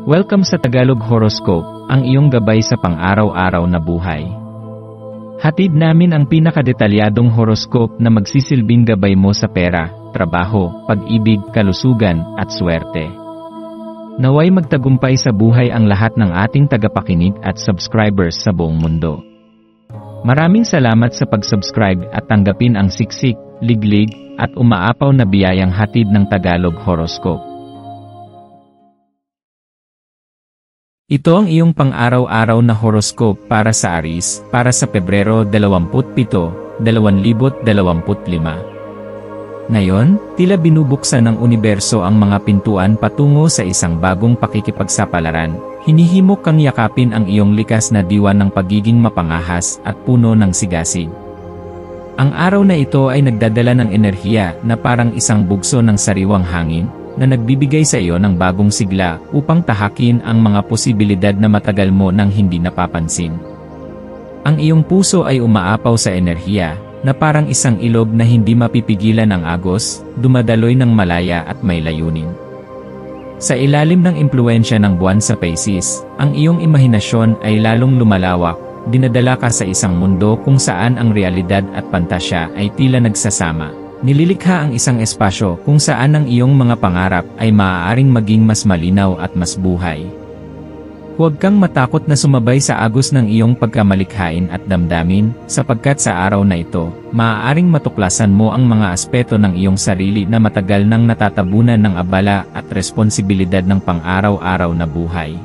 Welcome sa Tagalog Horoscope, ang iyong gabay sa pang-araw-araw na buhay. Hatid namin ang pinakadetalyadong horoscope na magsisilbing gabay mo sa pera, trabaho, pag-ibig, kalusugan, at swerte. Naway magtagumpay sa buhay ang lahat ng ating tagapakinig at subscribers sa buong mundo. Maraming salamat sa pag-subscribe at tanggapin ang siksik, liglig, at umaapaw na biyayang hatid ng Tagalog Horoscope. Ito ang iyong pang-araw-araw na horoscope para sa Aries, para sa Pebrero 27, 2025. Ngayon, tila binubuksan ng universo ang mga pintuan patungo sa isang bagong pakikipagsapalaran. Hinihimok kang yakapin ang iyong likas na diwa ng pagiging mapangahas at puno ng sigasig. Ang araw na ito ay nagdadala ng enerhiya na parang isang bugso ng sariwang hangin, na nagbibigay sa iyo ng bagong sigla upang tahakin ang mga posibilidad na matagal mo nang hindi napapansin. Ang iyong puso ay umaapaw sa enerhiya, na parang isang ilog na hindi mapipigilan ang agos, dumadaloy ng malaya at may layunin. Sa ilalim ng impluensya ng buwan sa Pisces, ang iyong imahinasyon ay lalong lumalawak, dinadala ka sa isang mundo kung saan ang realidad at pantasya ay tila nagsasama. Nililikha ang isang espasyo kung saan ang iyong mga pangarap ay maaaring maging mas malinaw at mas buhay. Huwag kang matakot na sumabay sa agos ng iyong pagkamalikhain at damdamin, sapagkat sa araw na ito, maaaring matuklasan mo ang mga aspeto ng iyong sarili na matagal nang natatabunan ng abala at responsibilidad ng pang-araw-araw na buhay.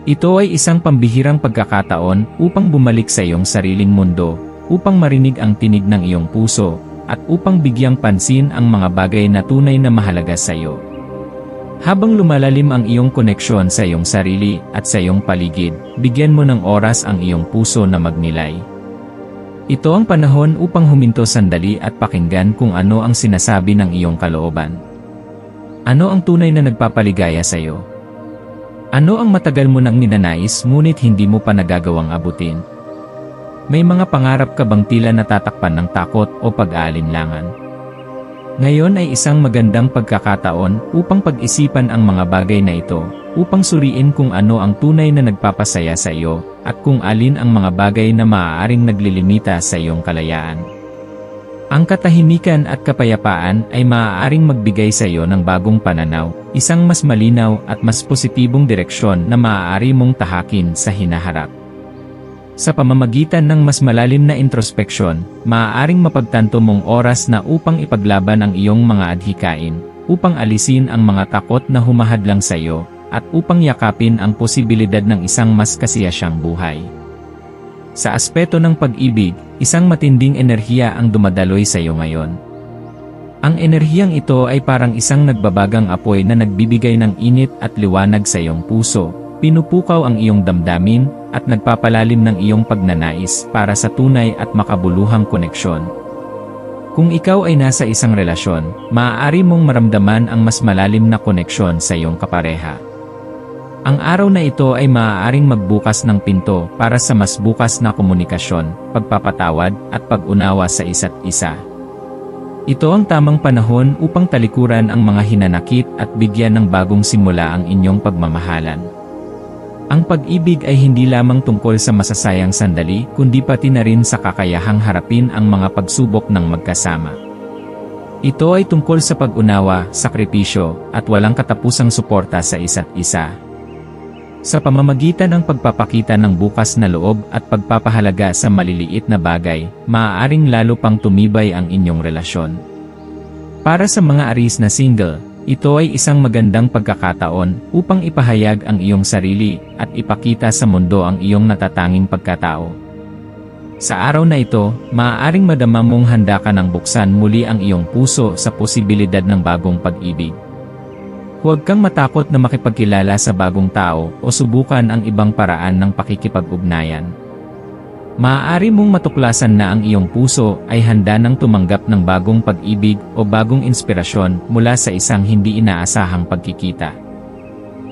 Ito ay isang pambihirang pagkakataon upang bumalik sa iyong sariling mundo, upang marinig ang tinig ng iyong puso, at upang bigyang pansin ang mga bagay na tunay na mahalaga sa iyo. Habang lumalalim ang iyong koneksyon sa iyong sarili at sa iyong paligid, bigyan mo ng oras ang iyong puso na magnilay. Ito ang panahon upang huminto sandali at pakinggan kung ano ang sinasabi ng iyong kalooban. Ano ang tunay na nagpapaligaya sa iyo? Ano ang matagal mo nang ninanais ngunit hindi mo pa nagagawang abutin? May mga pangarap ka bang tila natatakpan ng takot o pag-aalinlangan? Ngayon ay isang magandang pagkakataon upang pag-isipan ang mga bagay na ito, upang suriin kung ano ang tunay na nagpapasaya sa iyo, at kung alin ang mga bagay na maaaring naglilimita sa iyong kalayaan. Ang katahimikan at kapayapaan ay maaaring magbigay sa iyo ng bagong pananaw, isang mas malinaw at mas positibong direksyon na maaari mong tahakin sa hinaharap. Sa pamamagitan ng mas malalim na introspeksyon, maaaring mapagtanto mong oras na upang ipaglaban ang iyong mga adhikain, upang alisin ang mga takot na humahadlang sa iyo, at upang yakapin ang posibilidad ng isang mas kasiyasyang buhay. Sa aspeto ng pag-ibig, isang matinding enerhiya ang dumadaloy sa iyo ngayon. Ang enerhiyang ito ay parang isang nagbabagang apoy na nagbibigay ng init at liwanag sa iyong puso, pinupukaw ang iyong damdamin, at nagpapalalim ng iyong pagnanais para sa tunay at makabuluhang koneksyon. Kung ikaw ay nasa isang relasyon, maaari mong maramdaman ang mas malalim na koneksyon sa iyong kapareha. Ang araw na ito ay maaaring magbukas ng pinto para sa mas bukas na komunikasyon, pagpapatawad, at pag-unawa sa isa't isa. Ito ang tamang panahon upang talikuran ang mga hinanakit at bigyan ng bagong simula ang inyong pagmamahalan. Ang pag-ibig ay hindi lamang tungkol sa masasayang sandali, kundi pati na rin sa kakayahang harapin ang mga pagsubok ng magkasama. Ito ay tungkol sa pag-unawa, sakripisyo, at walang katapusang suporta sa isa't isa. Sa pamamagitan ng pagpapakita ng bukas na loob at pagpapahalaga sa maliliit na bagay, maaaring lalo pang tumibay ang inyong relasyon. Para sa mga Aries na single, ito ay isang magandang pagkakataon upang ipahayag ang iyong sarili at ipakita sa mundo ang iyong natatanging pagkatao. Sa araw na ito, maaaring madama mong handa ka ng buksan muli ang iyong puso sa posibilidad ng bagong pag-ibig. Huwag kang matakot na makipagkilala sa bagong tao o subukan ang ibang paraan ng pakikipag-ugnayan. Maaari mong matuklasan na ang iyong puso ay handa nang tumanggap ng bagong pag-ibig o bagong inspirasyon mula sa isang hindi inaasahang pagkikita.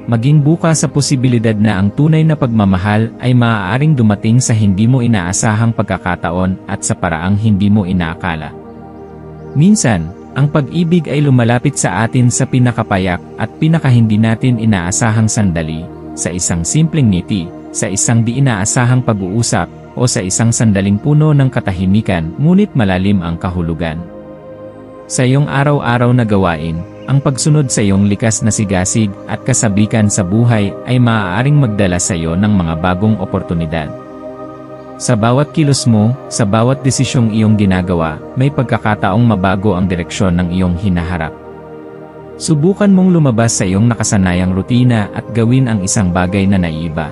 Maging bukas sa posibilidad na ang tunay na pagmamahal ay maaaring dumating sa hindi mo inaasahang pagkakataon at sa paraang hindi mo inaakala. Minsan, Ang pag-ibig ay lumalapit sa atin sa pinakapayak at pinakahindi natin inaasahang sandali, sa isang simpleng ngiti, sa isang di inaasahang pag-uusap, o sa isang sandaling puno ng katahimikan, ngunit malalim ang kahulugan. Sa iyong araw-araw na gawain, ang pagsunod sa iyong likas na sigasig at kasabikan sa buhay ay maaaring magdala sa iyo ng mga bagong oportunidad. Sa bawat kilos mo, sa bawat desisyong iyong ginagawa, may pagkakataong mabago ang direksyon ng iyong hinaharap. Subukan mong lumabas sa iyong nakasanayang rutina at gawin ang isang bagay na naiiba.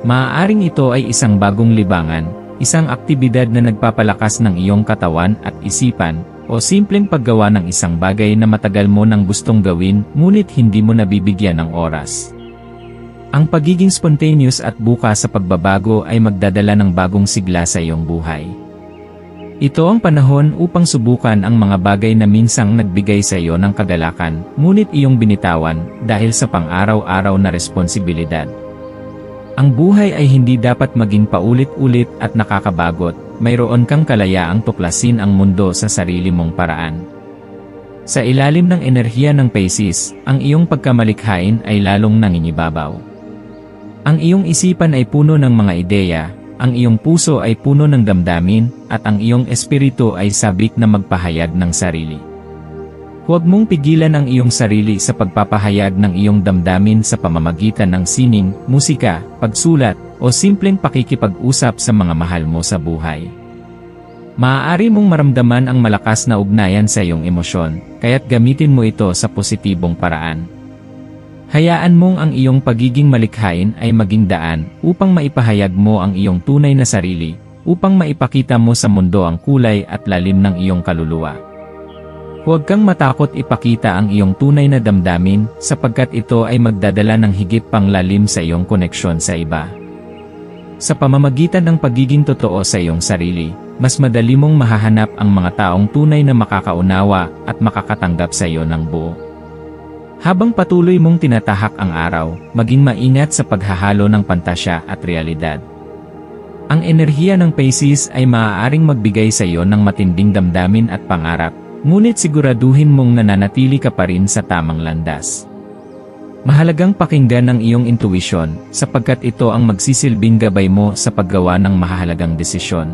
Maaaring ito ay isang bagong libangan, isang aktibidad na nagpapalakas ng iyong katawan at isipan, o simpleng paggawa ng isang bagay na matagal mo nang gustong gawin ngunit hindi mo nabibigyan ng oras. Ang pagiging spontaneous at bukas sa pagbabago ay magdadala ng bagong sigla sa iyong buhay. Ito ang panahon upang subukan ang mga bagay na minsang nagbigay sa iyo ng kagalakan, ngunit iyong binitawan dahil sa pang-araw-araw na responsibilidad. Ang buhay ay hindi dapat maging paulit-ulit at nakakabagot, mayroon kang kalayaang tuklasin ang mundo sa sarili mong paraan. Sa ilalim ng enerhiya ng Pisces, ang iyong pagkamalikhain ay lalong nangingibabaw. Ang iyong isipan ay puno ng mga ideya, ang iyong puso ay puno ng damdamin, at ang iyong espiritu ay sabik na magpahayag ng sarili. Huwag mong pigilan ang iyong sarili sa pagpapahayag ng iyong damdamin sa pamamagitan ng sining, musika, pagsulat, o simpleng pakikipag-usap sa mga mahal mo sa buhay. Maaari mong maramdaman ang malakas na ugnayan sa iyong emosyon, kaya't gamitin mo ito sa positibong paraan. Hayaan mong ang iyong pagiging malikhain ay maging daan upang maipahayag mo ang iyong tunay na sarili, upang maipakita mo sa mundo ang kulay at lalim ng iyong kaluluwa. Huwag kang matakot ipakita ang iyong tunay na damdamin, sapagkat ito ay magdadala ng higit pang lalim sa iyong koneksyon sa iba. Sa pamamagitan ng pagiging totoo sa iyong sarili, mas madali mong mahahanap ang mga taong tunay na makakaunawa at makakatanggap sa iyo ng buo. Habang patuloy mong tinatahak ang araw, maging maingat sa paghahalo ng pantasya at realidad. Ang enerhiya ng Pisces ay maaaring magbigay sa iyo ng matinding damdamin at pangarap, ngunit siguraduhin mong nananatili ka pa rin sa tamang landas. Mahalagang pakinggan ang iyong intuition, sapagkat ito ang magsisilbing gabay mo sa paggawa ng mahalagang desisyon.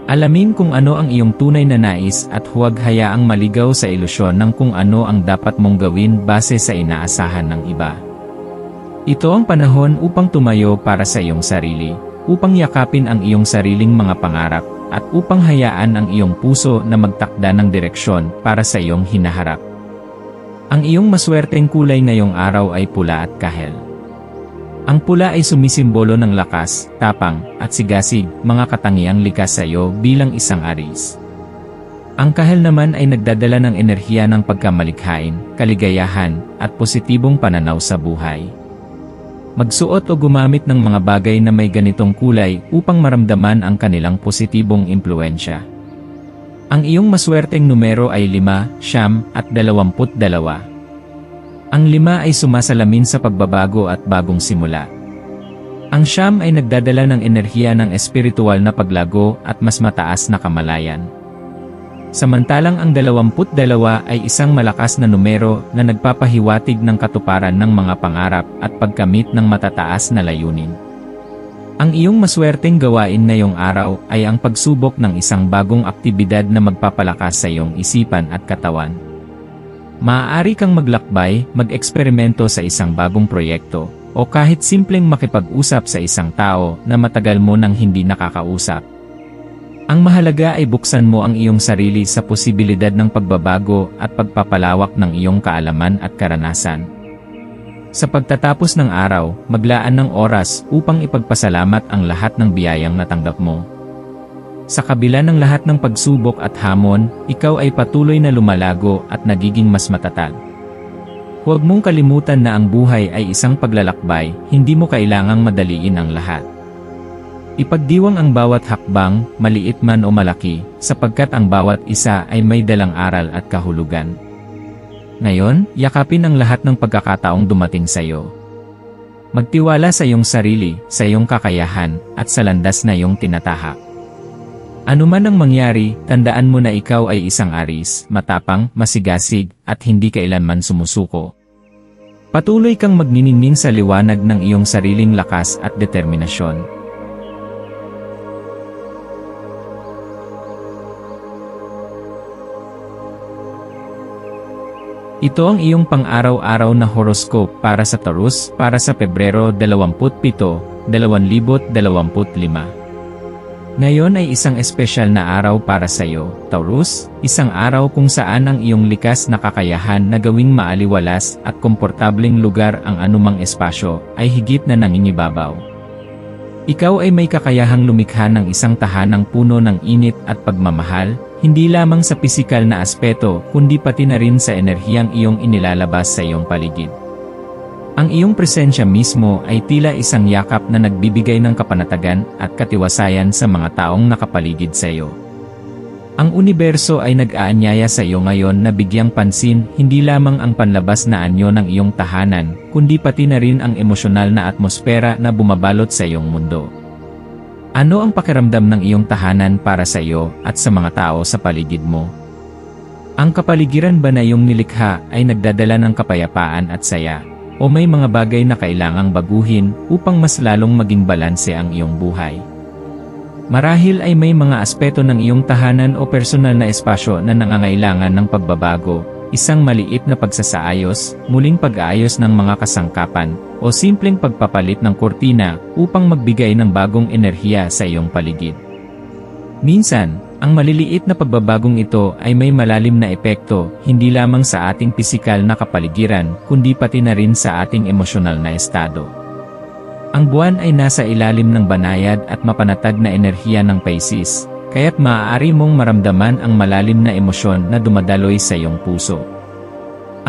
Alamin kung ano ang iyong tunay na nais at huwag hayaang maligaw sa ilusyon ng kung ano ang dapat mong gawin base sa inaasahan ng iba. Ito ang panahon upang tumayo para sa iyong sarili, upang yakapin ang iyong sariling mga pangarap, at upang hayaan ang iyong puso na magtakda ng direksyon para sa iyong hinaharap. Ang iyong maswerteng kulay ngayong araw ay pula at kahel. Ang pula ay sumisimbolo ng lakas, tapang, at sigasig, mga katangiang likas sa iyo bilang isang Aries. Ang kahel naman ay nagdadala ng enerhiya ng pagkamalikhain, kaligayahan, at positibong pananaw sa buhay. Magsuot o gumamit ng mga bagay na may ganitong kulay upang maramdaman ang kanilang positibong impluensya. Ang iyong maswerteng numero ay 5, 9, at 22. Ang 5 ay sumasalamin sa pagbabago at bagong simula. Ang 9 ay nagdadala ng enerhiya ng espiritual na paglago at mas mataas na kamalayan. Samantalang ang 22 ay isang malakas na numero na nagpapahiwatig ng katuparan ng mga pangarap at pagkamit ng matataas na layunin. Ang iyong maswerteng gawain ngayong araw ay ang pagsubok ng isang bagong aktibidad na magpapalakas sa iyong isipan at katawan. Maaari kang maglakbay, mag-eksperimento sa isang bagong proyekto, o kahit simpleng makipag-usap sa isang tao na matagal mo nang hindi nakakausap. Ang mahalaga ay buksan mo ang iyong sarili sa posibilidad ng pagbabago at pagpapalawak ng iyong kaalaman at karanasan. Sa pagtatapos ng araw, maglaan ng oras upang ipagpasalamat ang lahat ng biyayang natanggap mo. Sa kabila ng lahat ng pagsubok at hamon, ikaw ay patuloy na lumalago at nagiging mas matatag. Huwag mong kalimutan na ang buhay ay isang paglalakbay, hindi mo kailangang madaliin ang lahat. Ipagdiwang ang bawat hakbang, maliit man o malaki, sapagkat ang bawat isa ay may dalang aral at kahulugan. Ngayon, yakapin ang lahat ng pagkakataong dumating sa iyo. Magtiwala sa iyong sarili, sa iyong kakayahan, at sa landas na iyong tinatahak. Ano man ang mangyari, tandaan mo na ikaw ay isang Aries, matapang, masigasig, at hindi kailanman sumusuko. Patuloy kang magniningning sa liwanag ng iyong sariling lakas at determinasyon. Ito ang iyong pang-araw-araw na horoscope para sa Taurus para sa Pebrero 27, 2025. Ngayon ay isang espesyal na araw para sa iyo, Taurus, isang araw kung saan ang iyong likas na kakayahan na gawing maaliwalas at komportableng lugar ang anumang espasyo ay higit na nangingibabaw. Ikaw ay may kakayahang lumikha ng isang tahanang puno ng init at pagmamahal, hindi lamang sa pisikal na aspeto kundi pati na rin sa enerhiyang iyong inilalabas sa iyong paligid. Ang iyong presensya mismo ay tila isang yakap na nagbibigay ng kapanatagan at katiwasayan sa mga taong nakapaligid sa iyo. Ang universo ay nag-aanyaya sa iyo ngayon na bigyang pansin hindi lamang ang panlabas na anyo ng iyong tahanan, kundi pati na rin ang emosyonal na atmosfera na bumabalot sa iyong mundo. Ano ang pakiramdam ng iyong tahanan para sa iyo at sa mga tao sa paligid mo? Ang kapaligiran ba na iyong nilikha ay nagdadala ng kapayapaan at saya? O may mga bagay na kailangang baguhin upang mas lalong maging balanse ang iyong buhay? Marahil ay may mga aspeto ng iyong tahanan o personal na espasyo na nangangailangan ng pagbabago, isang maliit na pagsasaayos, muling pag-aayos ng mga kasangkapan, o simpleng pagpapalit ng kurtina upang magbigay ng bagong enerhiya sa iyong paligid. Minsan, ang maliliit na pagbabagong ito ay may malalim na epekto hindi lamang sa ating pisikal na kapaligiran kundi pati na rin sa ating emosyonal na estado. Ang buwan ay nasa ilalim ng banayad at mapanatag na enerhiya ng Pisces, kaya't maaari mong maramdaman ang malalim na emosyon na dumadaloy sa iyong puso.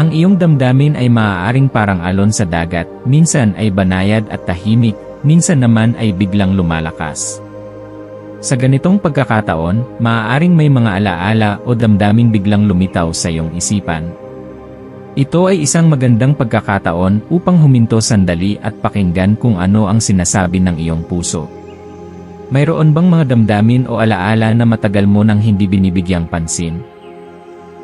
Ang iyong damdamin ay maaaring parang alon sa dagat, minsan ay banayad at tahimik, minsan naman ay biglang lumalakas. Sa ganitong pagkakataon, maaaring may mga alaala o damdaming biglang lumitaw sa iyong isipan. Ito ay isang magandang pagkakataon upang huminto sandali at pakinggan kung ano ang sinasabi ng iyong puso. Mayroon bang mga damdamin o alaala na matagal mo nang hindi binibigyang pansin?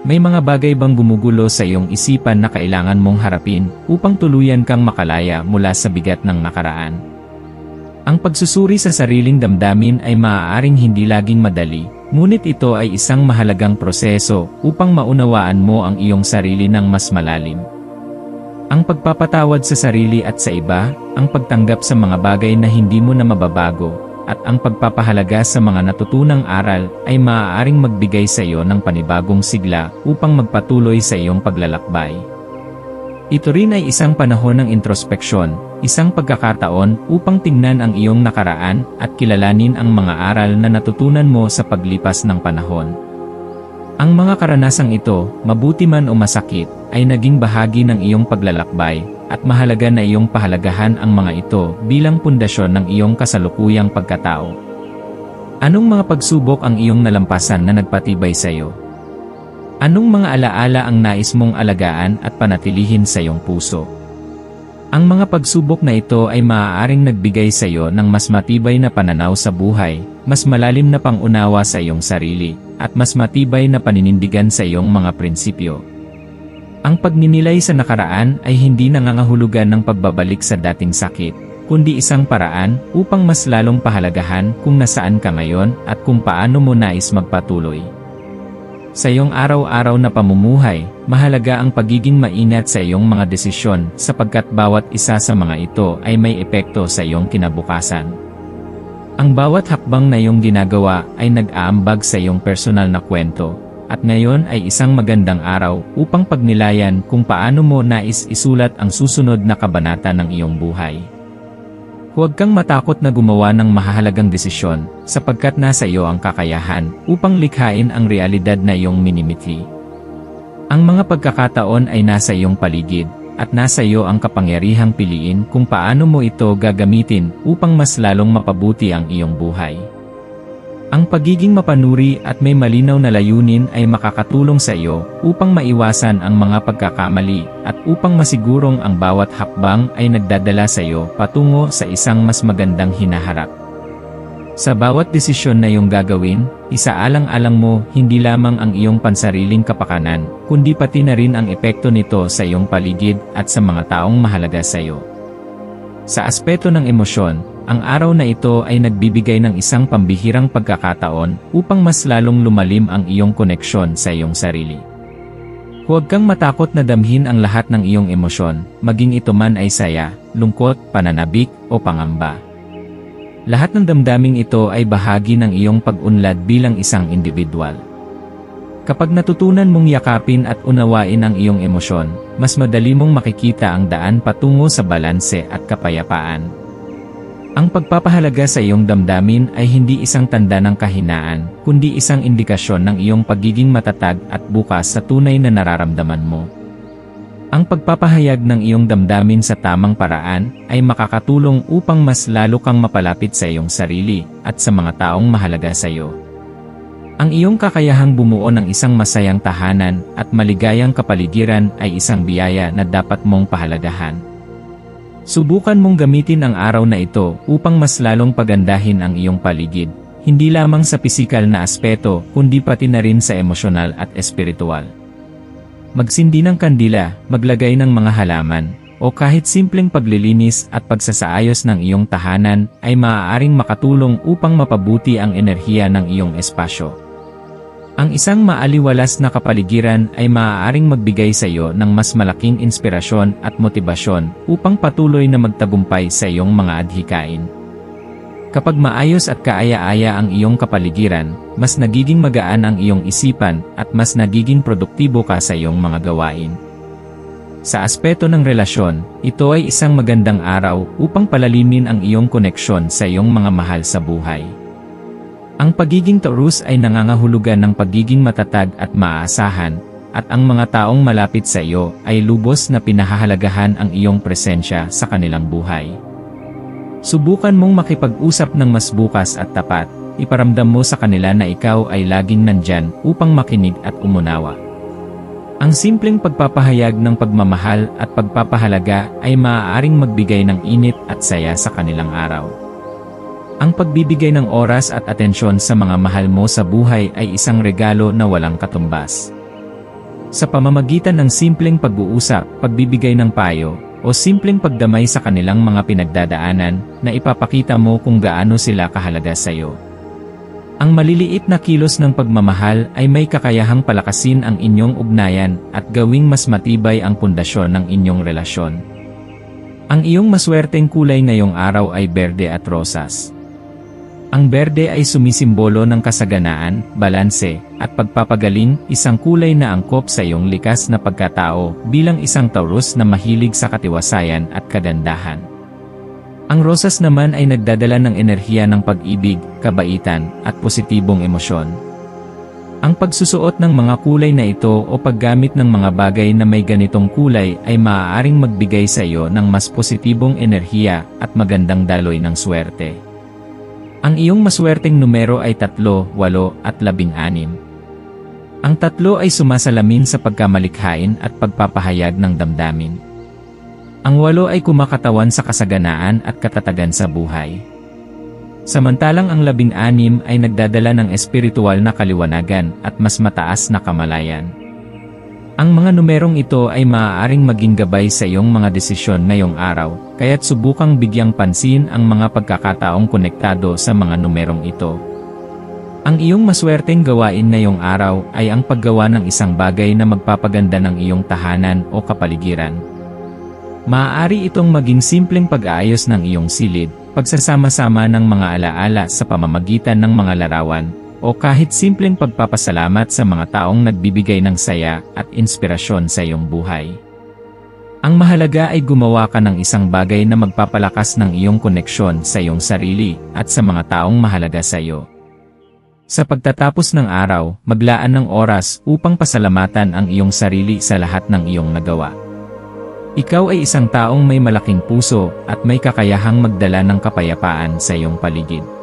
May mga bagay bang gumugulo sa iyong isipan na kailangan mong harapin upang tuluyan kang makalaya mula sa bigat ng nakaraan? Ang pagsusuri sa sariling damdamin ay maaaring hindi laging madali, ngunit ito ay isang mahalagang proseso upang maunawaan mo ang iyong sarili ng mas malalim. Ang pagpapatawad sa sarili at sa iba, ang pagtanggap sa mga bagay na hindi mo na mababago, at ang pagpapahalaga sa mga natutunang aral ay maaaring magbigay sa iyo ng panibagong sigla upang magpatuloy sa iyong paglalakbay. Ito rin ay isang panahon ng introspeksyon, isang pagkakataon upang tingnan ang iyong nakaraan at kilalanin ang mga aral na natutunan mo sa paglipas ng panahon. Ang mga karanasang ito, mabuti man o masakit, ay naging bahagi ng iyong paglalakbay, at mahalaga na iyong pahalagahan ang mga ito bilang pundasyon ng iyong kasalukuyang pagkatao. Anong mga pagsubok ang iyong nalampasan na nagpatibay sa iyo? Anong mga alaala ang nais mong alagaan at panatilihin sa iyong puso? Ang mga pagsubok na ito ay maaaring nagbigay sa iyo ng mas matibay na pananaw sa buhay, mas malalim na pangunawa sa iyong sarili, at mas matibay na paninindigan sa iyong mga prinsipyo. Ang pagninilay sa nakaraan ay hindi nangangahulugan ng pagbabalik sa dating sakit, kundi isang paraan upang mas lalong pahalagahan kung nasaan ka ngayon at kung paano mo nais magpatuloy. Sa iyong araw-araw na pamumuhay, mahalaga ang pagiging maingat sa iyong mga desisyon sapagkat bawat isa sa mga ito ay may epekto sa iyong kinabukasan. Ang bawat hakbang na iyong ginagawa ay nag-aambag sa iyong personal na kwento, at ngayon ay isang magandang araw upang pagnilayan kung paano mo nais isulat ang susunod na kabanata ng iyong buhay. Huwag kang matakot na gumawa ng mahahalagang desisyon, sapagkat nasa iyo ang kakayahan upang likhain ang realidad na iyong minimithi. Ang mga pagkakataon ay nasa iyong paligid, at nasa iyo ang kapangyarihang piliin kung paano mo ito gagamitin upang mas lalong mapabuti ang iyong buhay. Ang pagiging mapanuri at may malinaw na layunin ay makakatulong sa iyo upang maiwasan ang mga pagkakamali at upang masigurong ang bawat hakbang ay nagdadala sa iyo patungo sa isang mas magandang hinaharap. Sa bawat desisyon na iyong gagawin, isaalang-alang mo hindi lamang ang iyong pansariling kapakanan, kundi pati na rin ang epekto nito sa iyong paligid at sa mga taong mahalaga sa iyo. Sa aspeto ng emosyon, ang araw na ito ay nagbibigay ng isang pambihirang pagkakataon upang mas lalong lumalim ang iyong koneksyon sa iyong sarili. Huwag kang matakot na damhin ang lahat ng iyong emosyon, maging ito man ay saya, lungkot, pananabik, o pangamba. Lahat ng damdaming ito ay bahagi ng iyong pag-unlad bilang isang individual. Kapag natutunan mong yakapin at unawain ang iyong emosyon, mas madali mong makikita ang daan patungo sa balanse at kapayapaan. Ang pagpapahalaga sa iyong damdamin ay hindi isang tanda ng kahinaan, kundi isang indikasyon ng iyong pagiging matatag at bukas sa tunay na nararamdaman mo. Ang pagpapahayag ng iyong damdamin sa tamang paraan ay makakatulong upang mas lalo kang mapalapit sa iyong sarili at sa mga taong mahalaga sa iyo. Ang iyong kakayahang bumuo ng isang masayang tahanan at maligayang kapaligiran ay isang biyaya na dapat mong pahalagahan. Subukan mong gamitin ang araw na ito upang mas lalong pagandahin ang iyong paligid, hindi lamang sa pisikal na aspeto kundi pati na rin sa emosyonal at espiritual. Magsindi ng kandila, maglagay ng mga halaman, o kahit simpleng paglilinis at pagsasaayos ng iyong tahanan ay maaaring makatulong upang mapabuti ang enerhiya ng iyong espasyo. Ang isang maaliwalas na kapaligiran ay maaaring magbigay sa iyo ng mas malaking inspirasyon at motibasyon upang patuloy na magtagumpay sa iyong mga adhikain. Kapag maayos at kaaya-aya ang iyong kapaligiran, mas nagiging magaan ang iyong isipan at mas nagiging produktibo ka sa iyong mga gawain. Sa aspeto ng relasyon, ito ay isang magandang araw upang palalimin ang iyong koneksyon sa iyong mga mahal sa buhay. Ang pagiging Taurus ay nangangahulugan ng pagiging matatag at maaasahan, at ang mga taong malapit sa iyo ay lubos na pinahahalagahan ang iyong presensya sa kanilang buhay. Subukan mong makipag-usap ng mas bukas at tapat, iparamdam mo sa kanila na ikaw ay laging nandyan upang makinig at umunawa. Ang simpleng pagpapahayag ng pagmamahal at pagpapahalaga ay maaaring magbigay ng init at saya sa kanilang araw. Ang pagbibigay ng oras at atensyon sa mga mahal mo sa buhay ay isang regalo na walang katumbas. Sa pamamagitan ng simpleng pag-uusap, pagbibigay ng payo, o simpleng pagdamay sa kanilang mga pinagdadaanan, na ipapakita mo kung gaano sila kahalaga sa iyo. Ang maliliit na kilos ng pagmamahal ay may kakayahang palakasin ang inyong ugnayan at gawing mas matibay ang pundasyon ng inyong relasyon. Ang iyong maswerteng kulay ngayong araw ay berde at rosas. Ang berde ay sumisimbolo ng kasaganaan, balanse, at pagpapagaling, isang kulay na angkop sa iyong likas na pagkatao bilang isang Taurus na mahilig sa katiwasayan at kagandahan. Ang rosas naman ay nagdadala ng enerhiya ng pag-ibig, kabaitan, at positibong emosyon. Ang pagsusuot ng mga kulay na ito o paggamit ng mga bagay na may ganitong kulay ay maaaring magbigay sa iyo ng mas positibong enerhiya at magandang daloy ng swerte. Ang iyong maswerteng numero ay 3, 8 at 16. Ang 3 ay sumasalamin sa pagkamalikhain at pagpapahayag ng damdamin. Ang 8 ay kumakatawan sa kasaganaan at katatagan sa buhay. Samantalang ang 16 ay nagdadala ng espiritual na kaliwanagan at mas mataas na kamalayan. Ang mga numerong ito ay maaaring maging gabay sa iyong mga desisyon ngayong araw, kaya't subukang bigyang pansin ang mga pagkakataong konektado sa mga numerong ito. Ang iyong maswerteng gawain ngayong araw ay ang paggawa ng isang bagay na magpapaganda ng iyong tahanan o kapaligiran. Maaari itong maging simpleng pag-aayos ng iyong silid, pagsasama-sama ng mga alaala sa pamamagitan ng mga larawan, o kahit simpleng pagpapasalamat sa mga taong nagbibigay ng saya at inspirasyon sa iyong buhay. Ang mahalaga ay gumawa ka ng isang bagay na magpapalakas ng iyong koneksyon sa iyong sarili at sa mga taong mahalaga sa iyo. Sa pagtatapos ng araw, maglaan ng oras upang pasalamatan ang iyong sarili sa lahat ng iyong nagawa. Ikaw ay isang taong may malaking puso at may kakayahang magdala ng kapayapaan sa iyong paligid.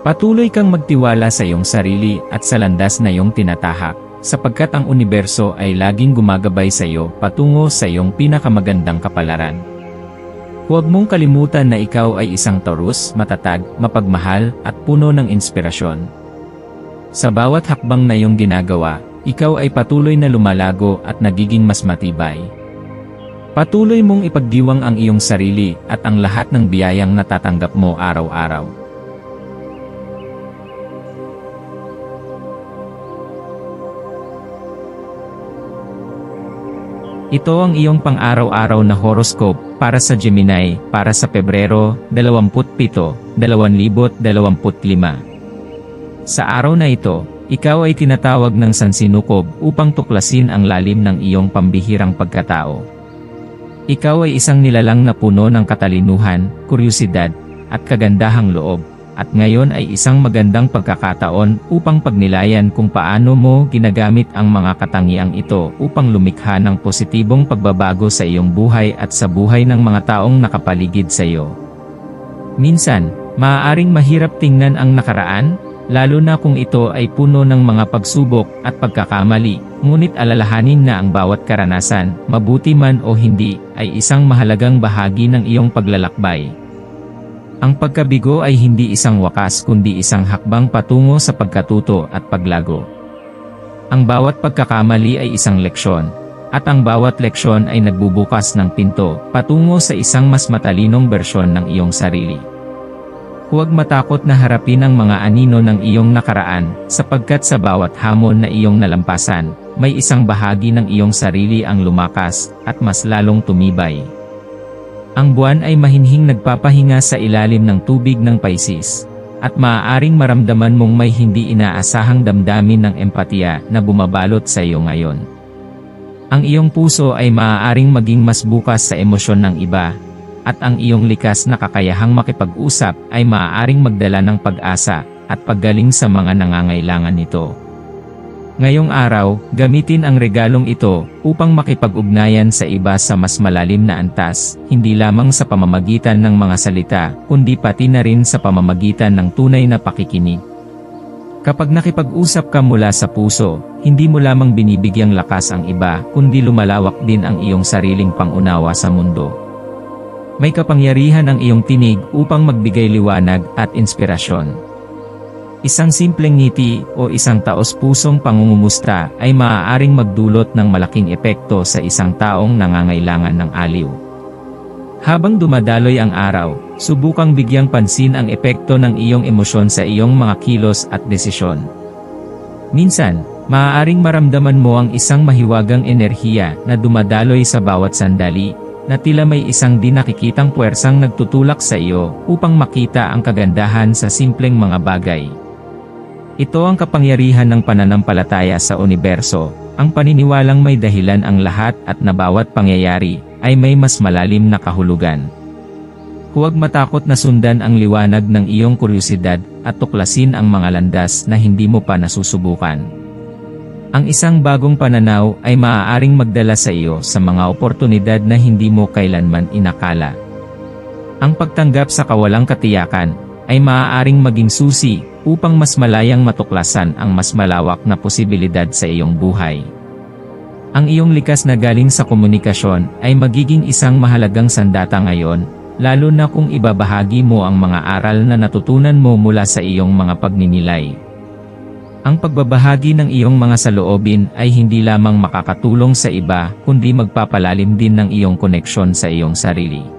Patuloy kang magtiwala sa iyong sarili at sa landas na iyong tinatahak, sapagkat ang universo ay laging gumagabay sa iyo patungo sa iyong pinakamagandang kapalaran. Huwag mong kalimutan na ikaw ay isang Taurus, matatag, mapagmahal, at puno ng inspirasyon. Sa bawat hakbang na iyong ginagawa, ikaw ay patuloy na lumalago at nagiging mas matibay. Patuloy mong ipagdiwang ang iyong sarili at ang lahat ng biyayang natatanggap mo araw-araw. Ito ang iyong pang-araw-araw na horoscope para sa Gemini para sa Pebrero 27, 2025. Sa araw na ito, ikaw ay tinatawag ng sansinukob upang tuklasin ang lalim ng iyong pambihirang pagkatao. Ikaw ay isang nilalang na puno ng katalinuhan, kuryusidad, at kagandahang loob. At ngayon ay isang magandang pagkakataon upang pagnilayan kung paano mo ginagamit ang mga katangiang ito upang lumikha ng positibong pagbabago sa iyong buhay at sa buhay ng mga taong nakapaligid sa iyo. Minsan, maaaring mahirap tingnan ang nakaraan, lalo na kung ito ay puno ng mga pagsubok at pagkakamali, ngunit alalahanin na ang bawat karanasan, mabuti man o hindi, ay isang mahalagang bahagi ng iyong paglalakbay. Ang pagkabigo ay hindi isang wakas kundi isang hakbang patungo sa pagkatuto at paglago. Ang bawat pagkakamali ay isang leksyon, at ang bawat leksyon ay nagbubukas ng pinto patungo sa isang mas matalinong bersyon ng iyong sarili. Huwag matakot na harapin ang mga anino ng iyong nakaraan, sapagkat sa bawat hamon na iyong nalampasan, may isang bahagi ng iyong sarili ang lumakas at mas lalong tumibay. Ang buwan ay mahinhing nagpapahinga sa ilalim ng tubig ng Pisces, at maaaring maramdaman mong may hindi inaasahang damdamin ng empatiya na bumabalot sa iyo ngayon. Ang iyong puso ay maaaring maging mas bukas sa emosyon ng iba, at ang iyong likas na kakayahang makipag-usap ay maaaring magdala ng pag-asa at paggaling sa mga nangangailangan nito. Ngayong araw, gamitin ang regalong ito upang makipag-ugnayan sa iba sa mas malalim na antas, hindi lamang sa pamamagitan ng mga salita, kundi pati na rin sa pamamagitan ng tunay na pakikinig. Kapag nakipag-usap ka mula sa puso, hindi mo lamang binibigyang lakas ang iba, kundi lumalawak din ang iyong sariling pangunawa sa mundo. May kapangyarihan ang iyong tinig upang magbigay liwanag at inspirasyon. Isang simpleng ngiti o isang taos-pusong pangungumusta ay maaaring magdulot ng malaking epekto sa isang taong nangangailangan ng aliw. Habang dumadaloy ang araw, subukang bigyang pansin ang epekto ng iyong emosyon sa iyong mga kilos at desisyon. Minsan, maaaring maramdaman mo ang isang mahiwagang enerhiya na dumadaloy sa bawat sandali, na tila may isang di nakikitang puwersang nagtutulak sa iyo upang makita ang kagandahan sa simpleng mga bagay. Ito ang kapangyarihan ng pananampalataya sa universo, ang paniniwalang may dahilan ang lahat at na bawat pangyayari ay may mas malalim na kahulugan. Huwag matakot na sundan ang liwanag ng iyong kuryusidad at tuklasin ang mga landas na hindi mo pa nasusubukan. Ang isang bagong pananaw ay maaaring magdala sa iyo sa mga oportunidad na hindi mo kailanman inakala. Ang pagtanggap sa kawalang katiyakan ay maaaring maging susi upang mas malayang matuklasan ang mas malawak na posibilidad sa iyong buhay. Ang iyong likas na galing sa komunikasyon ay magiging isang mahalagang sandata ngayon, lalo na kung ibabahagi mo ang mga aral na natutunan mo mula sa iyong mga pagninilay. Ang pagbabahagi ng iyong mga saloobin ay hindi lamang makakatulong sa iba, kundi magpapalalim din ng iyong koneksyon sa iyong sarili.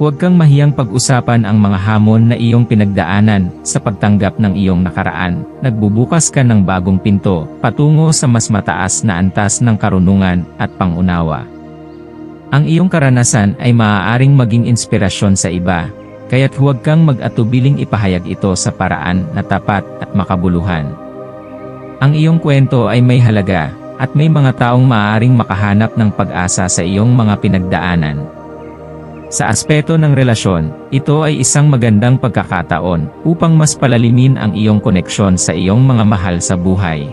Huwag kang mahiyang pag-usapan ang mga hamon na iyong pinagdaanan sa pagtanggap ng iyong nakaraan. Nagbubukas ka ng bagong pinto patungo sa mas mataas na antas ng karunungan at pangunawa. Ang iyong karanasan ay maaaring maging inspirasyon sa iba, kaya't huwag kang mag-atubiling ipahayag ito sa paraan na tapat at makabuluhan. Ang iyong kwento ay may halaga, at may mga taong maaaring makahanap ng pag-asa sa iyong mga pinagdaanan. Sa aspeto ng relasyon, ito ay isang magandang pagkakataon upang mas palalimin ang iyong koneksyon sa iyong mga mahal sa buhay.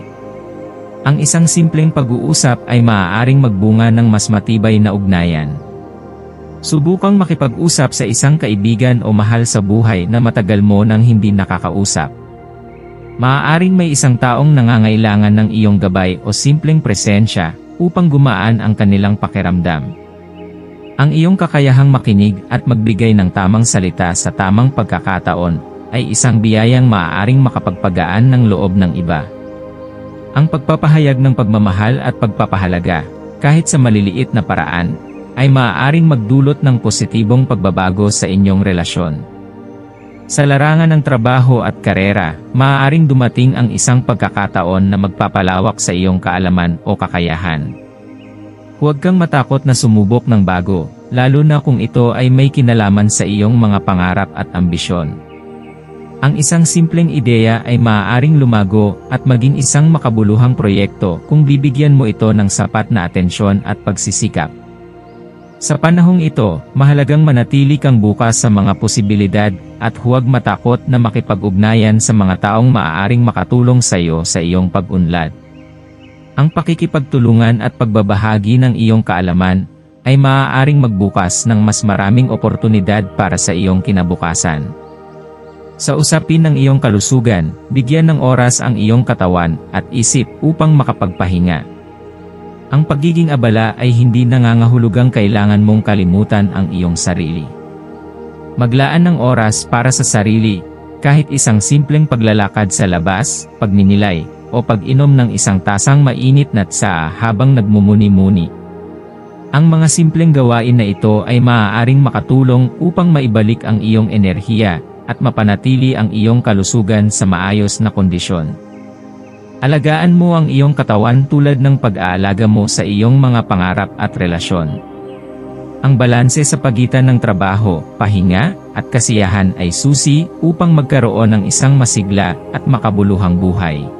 Ang isang simpleng pag-uusap ay maaaring magbunga ng mas matibay na ugnayan. Subukang makipag-usap sa isang kaibigan o mahal sa buhay na matagal mo nang hindi nakakausap. Maaaring may isang taong nangangailangan ng iyong gabay o simpleng presensya upang gumaan ang kanilang pakiramdam. Ang iyong kakayahang makinig at magbigay ng tamang salita sa tamang pagkakataon ay isang biyayang maaaring makapagpagaan ng loob ng iba. Ang pagpapahayag ng pagmamahal at pagpapahalaga, kahit sa maliliit na paraan, ay maaaring magdulot ng positibong pagbabago sa inyong relasyon. Sa larangan ng trabaho at karera, maaaring dumating ang isang pagkakataon na magpapalawak sa iyong kaalaman o kakayahan. Huwag kang matakot na sumubok ng bago, lalo na kung ito ay may kinalaman sa iyong mga pangarap at ambisyon. Ang isang simpleng ideya ay maaaring lumago at maging isang makabuluhang proyekto kung bibigyan mo ito ng sapat na atensyon at pagsisikap. Sa panahong ito, mahalagang manatili kang bukas sa mga posibilidad at huwag matakot na makipag-ugnayan sa mga taong maaaring makatulong sa iyo sa iyong pag-unlad. Ang pakikipagtulungan at pagbabahagi ng iyong kaalaman ay maaaring magbukas ng mas maraming oportunidad para sa iyong kinabukasan. Sa usapin ng iyong kalusugan, bigyan ng oras ang iyong katawan at isip upang makapagpahinga. Ang pagiging abala ay hindi nangangahulugang kailangan mong kalimutan ang iyong sarili. Maglaan ng oras para sa sarili, kahit isang simpleng paglalakad sa labas, pagninilay, o pag-inom ng isang tasang mainit na tsaa habang nagmumuni-muni. Ang mga simpleng gawain na ito ay maaaring makatulong upang maibalik ang iyong enerhiya at mapanatili ang iyong kalusugan sa maayos na kondisyon. Alagaan mo ang iyong katawan tulad ng pag-aalaga mo sa iyong mga pangarap at relasyon. Ang balanse sa pagitan ng trabaho, pahinga, at kasiyahan ay susi upang magkaroon ng isang masigla at makabuluhang buhay.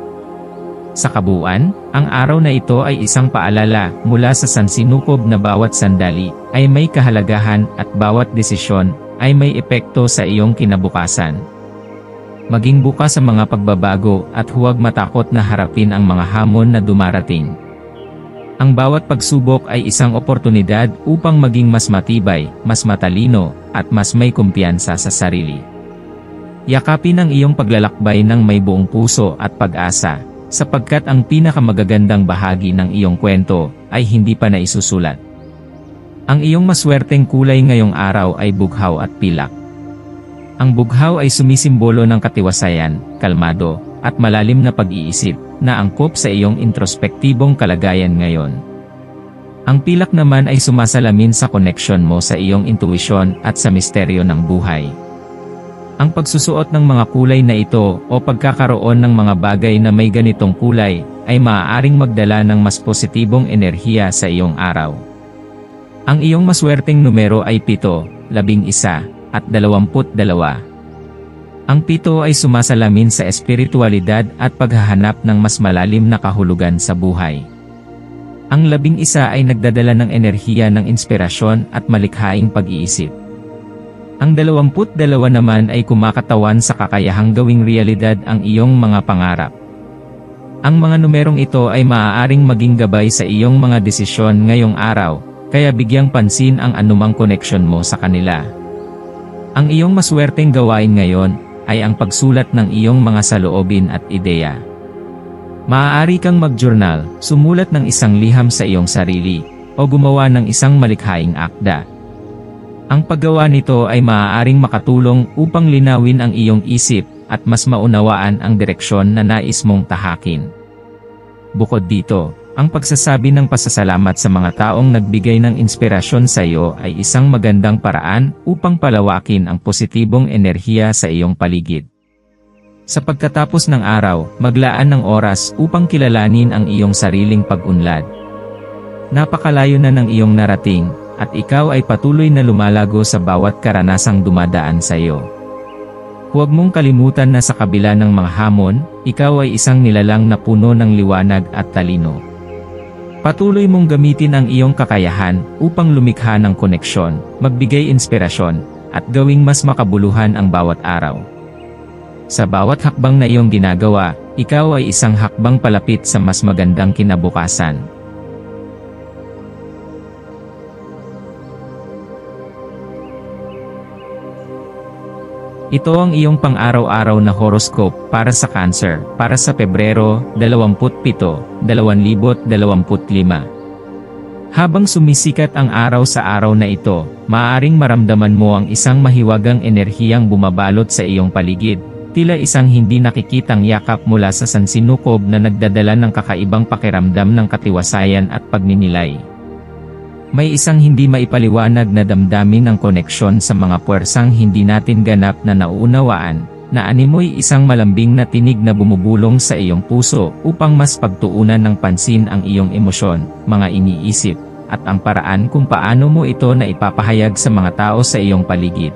Sa kabuuan, ang araw na ito ay isang paalala mula sa sansinukob na bawat sandali ay may kahalagahan at bawat desisyon ay may epekto sa iyong kinabukasan. Maging bukas sa mga pagbabago at huwag matakot na harapin ang mga hamon na dumarating. Ang bawat pagsubok ay isang oportunidad upang maging mas matibay, mas matalino, at mas may kumpiyansa sa sarili. Yakapin ang iyong paglalakbay ng may buong puso at pag-asa, sapagkat ang pinakamagagandang bahagi ng iyong kwento ay hindi pa naisusulat. Ang iyong maswerteng kulay ngayong araw ay bughaw at pilak. Ang bughaw ay sumisimbolo ng katiwasayan, kalmado, at malalim na pag-iisip, na angkop sa iyong introspektibong kalagayan ngayon. Ang pilak naman ay sumasalamin sa koneksyon mo sa iyong intuisyon at sa misteryo ng buhay. Ang pagsusuot ng mga kulay na ito o pagkakaroon ng mga bagay na may ganitong kulay, ay maaaring magdala ng mas positibong enerhiya sa iyong araw. Ang iyong maswerteng numero ay 7, 11, at 22. Ang 7 ay sumasalamin sa espiritualidad at paghahanap ng mas malalim na kahulugan sa buhay. Ang 11 ay nagdadala ng enerhiya ng inspirasyon at malikhaing pag-iisip. Ang 22 naman ay kumakatawan sa kakayahang gawing realidad ang iyong mga pangarap. Ang mga numerong ito ay maaaring maging gabay sa iyong mga desisyon ngayong araw, kaya bigyang pansin ang anumang koneksyon mo sa kanila. Ang iyong maswerteng gawain ngayon ay ang pagsulat ng iyong mga saloobin at ideya. Maaari kang mag-journal, sumulat ng isang liham sa iyong sarili, o gumawa ng isang malikhaing akda. Ang paggawa nito ay maaaring makatulong upang linawin ang iyong isip at mas maunawaan ang direksyon na nais mong tahakin. Bukod dito, ang pagsasabi ng pasasalamat sa mga taong nagbigay ng inspirasyon sa iyo ay isang magandang paraan upang palawakin ang positibong enerhiya sa iyong paligid. Sa pagkatapos ng araw, maglaan ng oras upang kilalanin ang iyong sariling pag-unlad. Napakalayo na ng iyong narating, at ikaw ay patuloy na lumalago sa bawat karanasang dumadaan sa iyo. Huwag mong kalimutan na sa kabila ng mga hamon, ikaw ay isang nilalang na puno ng liwanag at talino. Patuloy mong gamitin ang iyong kakayahan upang lumikha ng koneksyon, magbigay inspirasyon, at gawing mas makabuluhan ang bawat araw. Sa bawat hakbang na iyong ginagawa, ikaw ay isang hakbang palapit sa mas magandang kinabukasan. Ito ang iyong pang-araw-araw na horoscope para sa Cancer, para sa Pebrero 27, 2025. Habang sumisikat ang araw sa araw na ito, maaaring maramdaman mo ang isang mahiwagang enerhiyang bumabalot sa iyong paligid, tila isang hindi nakikitang yakap mula sa sansinukob na nagdadala ng kakaibang pakiramdam ng katiwasayan at pagninilay. May isang hindi maipaliwanag na damdamin ng koneksyon sa mga puwersang hindi natin ganap na nauunawaan, na animoy isang malambing na tinig na bumubulong sa iyong puso upang mas pagtuunan ng pansin ang iyong emosyon, mga iniisip, at ang paraan kung paano mo ito na ipapahayag sa mga tao sa iyong paligid.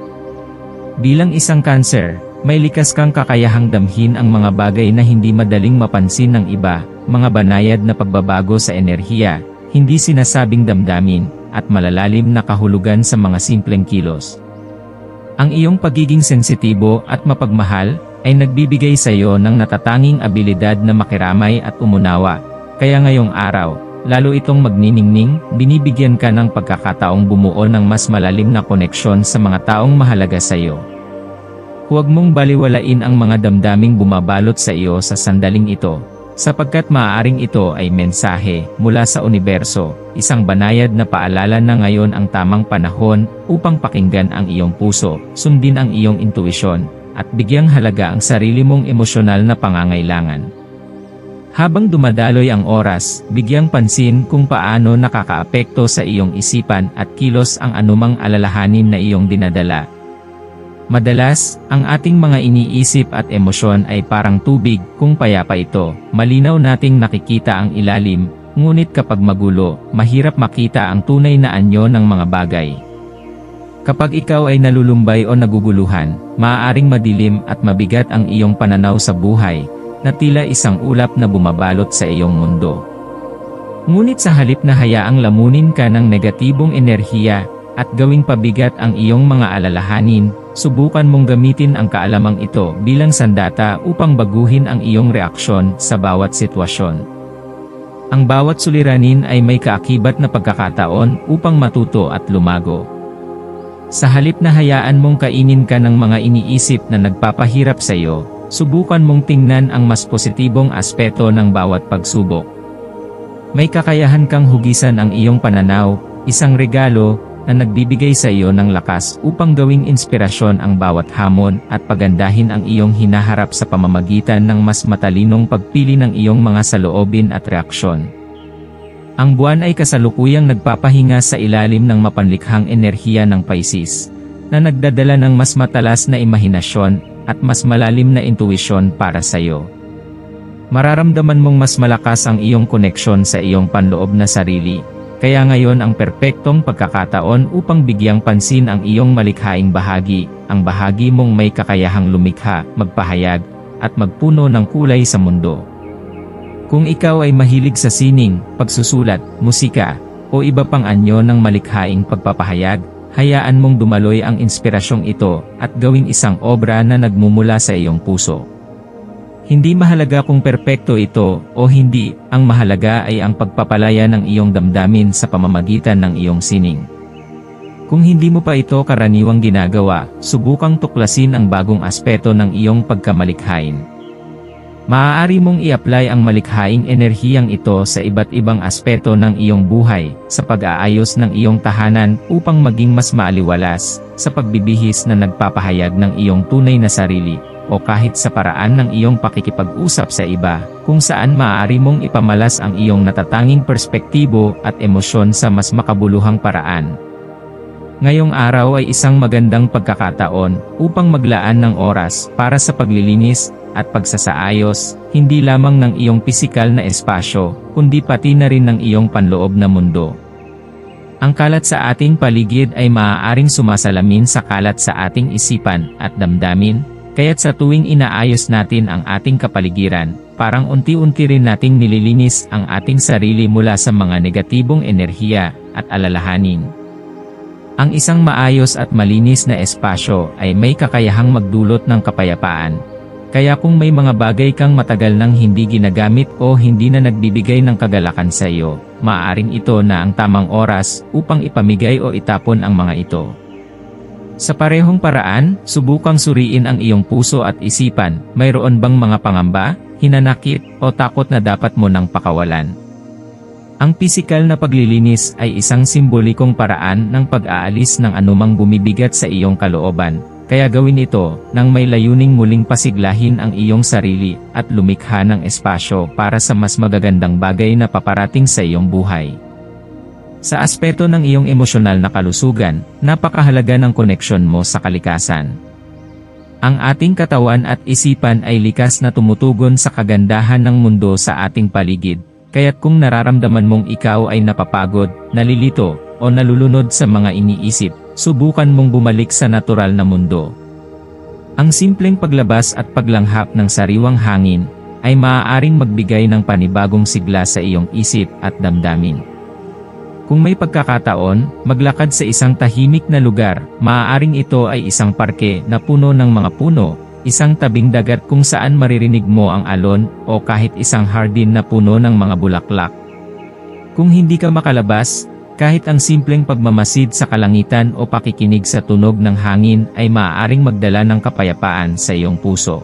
Bilang isang Cancer, may likas kang kakayahang damhin ang mga bagay na hindi madaling mapansin ng iba, mga banayad na pagbabago sa enerhiya, hindi sinasabing damdamin, at malalalim na kahulugan sa mga simpleng kilos. Ang iyong pagiging sensitibo at mapagmahal ay nagbibigay sa iyo ng natatanging abilidad na makiramay at umunawa, kaya ngayong araw, lalo itong magniningning, binibigyan ka ng pagkakataong bumuo ng mas malalim na koneksyon sa mga taong mahalaga sa iyo. Huwag mong baliwalain ang mga damdaming bumabalot sa iyo sa sandaling ito, sapagkat maaaring ito ay mensahe mula sa universo, isang banayad na paalala na ngayon ang tamang panahon upang pakinggan ang iyong puso, sundin ang iyong intuisyon, at bigyang halaga ang sarili mong emosyonal na pangangailangan. Habang dumadaloy ang oras, bigyang pansin kung paano nakakaapekto sa iyong isipan at kilos ang anumang alalahanin na iyong dinadala. Madalas, ang ating mga iniisip at emosyon ay parang tubig, kung payapa ito, malinaw nating nakikita ang ilalim, ngunit kapag magulo, mahirap makita ang tunay na anyo ng mga bagay. Kapag ikaw ay nalulumbay o naguguluhan, maaaring madilim at mabigat ang iyong pananaw sa buhay, na tila isang ulap na bumabalot sa iyong mundo. Ngunit sa halip na hayaang lamunin ka ng negatibong enerhiya, at gawing pabigat ang iyong mga alalahanin, subukan mong gamitin ang kaalamang ito bilang sandata upang baguhin ang iyong reaksyon sa bawat sitwasyon. Ang bawat suliranin ay may kaakibat na pagkakataon upang matuto at lumago. Sa halip na hayaan mong kainin ka ng mga iniisip na nagpapahirap sa iyo, subukan mong tingnan ang mas positibong aspeto ng bawat pagsubok. May kakayahan kang hugisan ang iyong pananaw, isang regalo, na nagbibigay sa iyo ng lakas upang gawing inspirasyon ang bawat hamon at pagandahin ang iyong hinaharap sa pamamagitan ng mas matalinong pagpili ng iyong mga saloobin at reaksyon. Ang buwan ay kasalukuyang nagpapahinga sa ilalim ng mapanlikhang enerhiya ng Pisces, na nagdadala ng mas matalas na imahinasyon at mas malalim na intuisyon para sa iyo. Mararamdaman mong mas malakas ang iyong koneksyon sa iyong panloob na sarili. Kaya ngayon ang perpektong pagkakataon upang bigyang pansin ang iyong malikhaing bahagi, ang bahagi mong may kakayahang lumikha, magpahayag, at magpuno ng kulay sa mundo. Kung ikaw ay mahilig sa sining, pagsusulat, musika, o iba pang anyo ng malikhaing pagpapahayag, hayaan mong dumaloy ang inspirasyong ito at gawing isang obra na nagmumula sa iyong puso. Hindi mahalaga kung perpekto ito o hindi, ang mahalaga ay ang pagpapalaya ng iyong damdamin sa pamamagitan ng iyong sining. Kung hindi mo pa ito karaniwang ginagawa, subukang tuklasin ang bagong aspeto ng iyong pagkamalikhain. Maaari mong i-apply ang malikhaing enerhiyang ito sa iba't ibang aspeto ng iyong buhay, sa pag-aayos ng iyong tahanan upang maging mas maaliwalas, sa pagbibihis na nagpapahayag ng iyong tunay na sarili, o kahit sa paraan ng iyong pakikipag-usap sa iba, kung saan maaari mong ipamalas ang iyong natatanging perspektibo at emosyon sa mas makabuluhang paraan. Ngayong araw ay isang magandang pagkakataon upang maglaan ng oras para sa paglilinis at pagsasaayos, hindi lamang ng iyong pisikal na espasyo, kundi pati na rin ng iyong panloob na mundo. Ang kalat sa ating paligid ay maaaring sumasalamin sa kalat sa ating isipan at damdamin, kaya't sa tuwing inaayos natin ang ating kapaligiran, parang unti-unti rin nating nililinis ang ating sarili mula sa mga negatibong enerhiya at alalahanin. Ang isang maayos at malinis na espasyo ay may kakayahang magdulot ng kapayapaan. Kaya kung may mga bagay kang matagal nang hindi ginagamit o hindi na nagbibigay ng kagalakan sa iyo, maaaring ito na ang tamang oras upang ipamigay o itapon ang mga ito. Sa parehong paraan, subukang suriin ang iyong puso at isipan, mayroon bang mga pangamba, hinanakit, o takot na dapat mo nang pakawalan? Ang pisikal na paglilinis ay isang simbolikong paraan ng pag-aalis ng anumang bumibigat sa iyong kalooban, kaya gawin ito nang may layuning muling pasiglahin ang iyong sarili at lumikha ng espasyo para sa mas magagandang bagay na paparating sa iyong buhay. Sa aspeto ng iyong emosyonal na kalusugan, napakahalaga ng koneksyon mo sa kalikasan. Ang ating katawan at isipan ay likas na tumutugon sa kagandahan ng mundo sa ating paligid. Kaya't kung nararamdaman mong ikaw ay napapagod, nalilito, o nalulunod sa mga iniisip, subukan mong bumalik sa natural na mundo. Ang simpleng paglabas at paglanghap ng sariwang hangin, ay maaaring magbigay ng panibagong sigla sa iyong isip at damdamin. Kung may pagkakataon, maglakad sa isang tahimik na lugar, maaaring ito ay isang parke na puno ng mga puno, isang tabing dagat kung saan maririnig mo ang alon, o kahit isang hardin na puno ng mga bulaklak. Kung hindi ka makalabas, kahit ang simpleng pagmamasid sa kalangitan o pakikinig sa tunog ng hangin ay maaaring magdala ng kapayapaan sa iyong puso.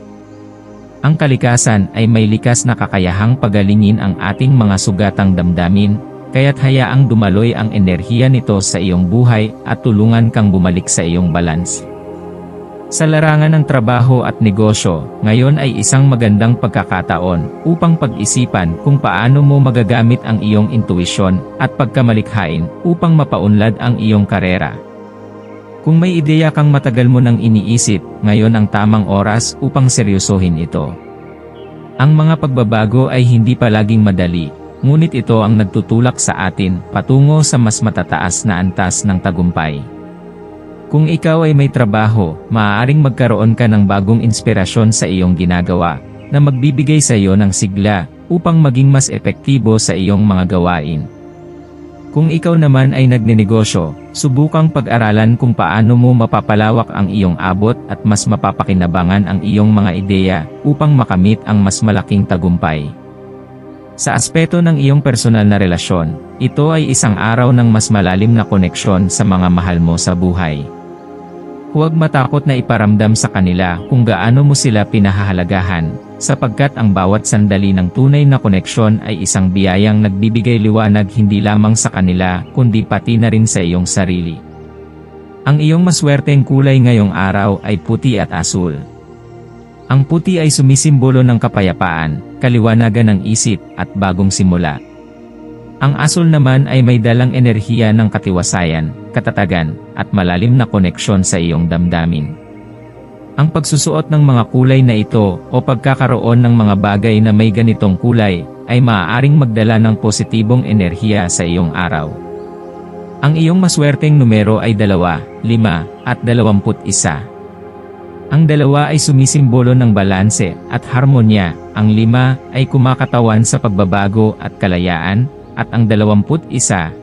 Ang kalikasan ay may likas na kakayahang pagalingin ang ating mga sugatang damdamin, kaya't hayaang dumaloy ang enerhiya nito sa iyong buhay at tulungan kang bumalik sa iyong balance. Sa larangan ng trabaho at negosyo, ngayon ay isang magandang pagkakataon upang pag-isipan kung paano mo magagamit ang iyong intuisyon at pagkamalikhain upang mapaunlad ang iyong karera. Kung may ideya kang matagal mo nang iniisip, ngayon ang tamang oras upang seryosohin ito. Ang mga pagbabago ay hindi palaging madali, ngunit ito ang nagtutulak sa atin patungo sa mas matataas na antas ng tagumpay. Kung ikaw ay may trabaho, maaaring magkaroon ka ng bagong inspirasyon sa iyong ginagawa, na magbibigay sa iyo ng sigla, upang maging mas epektibo sa iyong mga gawain. Kung ikaw naman ay nagnenegosyo, subukang pag-aralan kung paano mo mapapalawak ang iyong abot at mas mapapakinabangan ang iyong mga ideya, upang makamit ang mas malaking tagumpay. Sa aspeto ng iyong personal na relasyon, ito ay isang araw ng mas malalim na koneksyon sa mga mahal mo sa buhay. Huwag matakot na iparamdam sa kanila kung gaano mo sila pinahahalagahan, sapagkat ang bawat sandali ng tunay na koneksyon ay isang biyayang nagbibigay liwanag hindi lamang sa kanila kundi pati na rin sa iyong sarili. Ang iyong maswerteng kulay ngayong araw ay puti at asul. Ang puti ay sumisimbolo ng kapayapaan, kaliwanagan ng isip, at bagong simula. Ang asul naman ay may dalang enerhiya ng katiwasayan, katatagan, at malalim na koneksyon sa iyong damdamin. Ang pagsusuot ng mga kulay na ito o pagkakaroon ng mga bagay na may ganitong kulay ay maaaring magdala ng positibong enerhiya sa iyong araw. Ang iyong maswerteng numero ay 2, 5, at 21. Ang 2 ay sumisimbolo ng balanse at harmonya, ang 5 ay kumakatawan sa pagbabago at kalayaan, at ang 21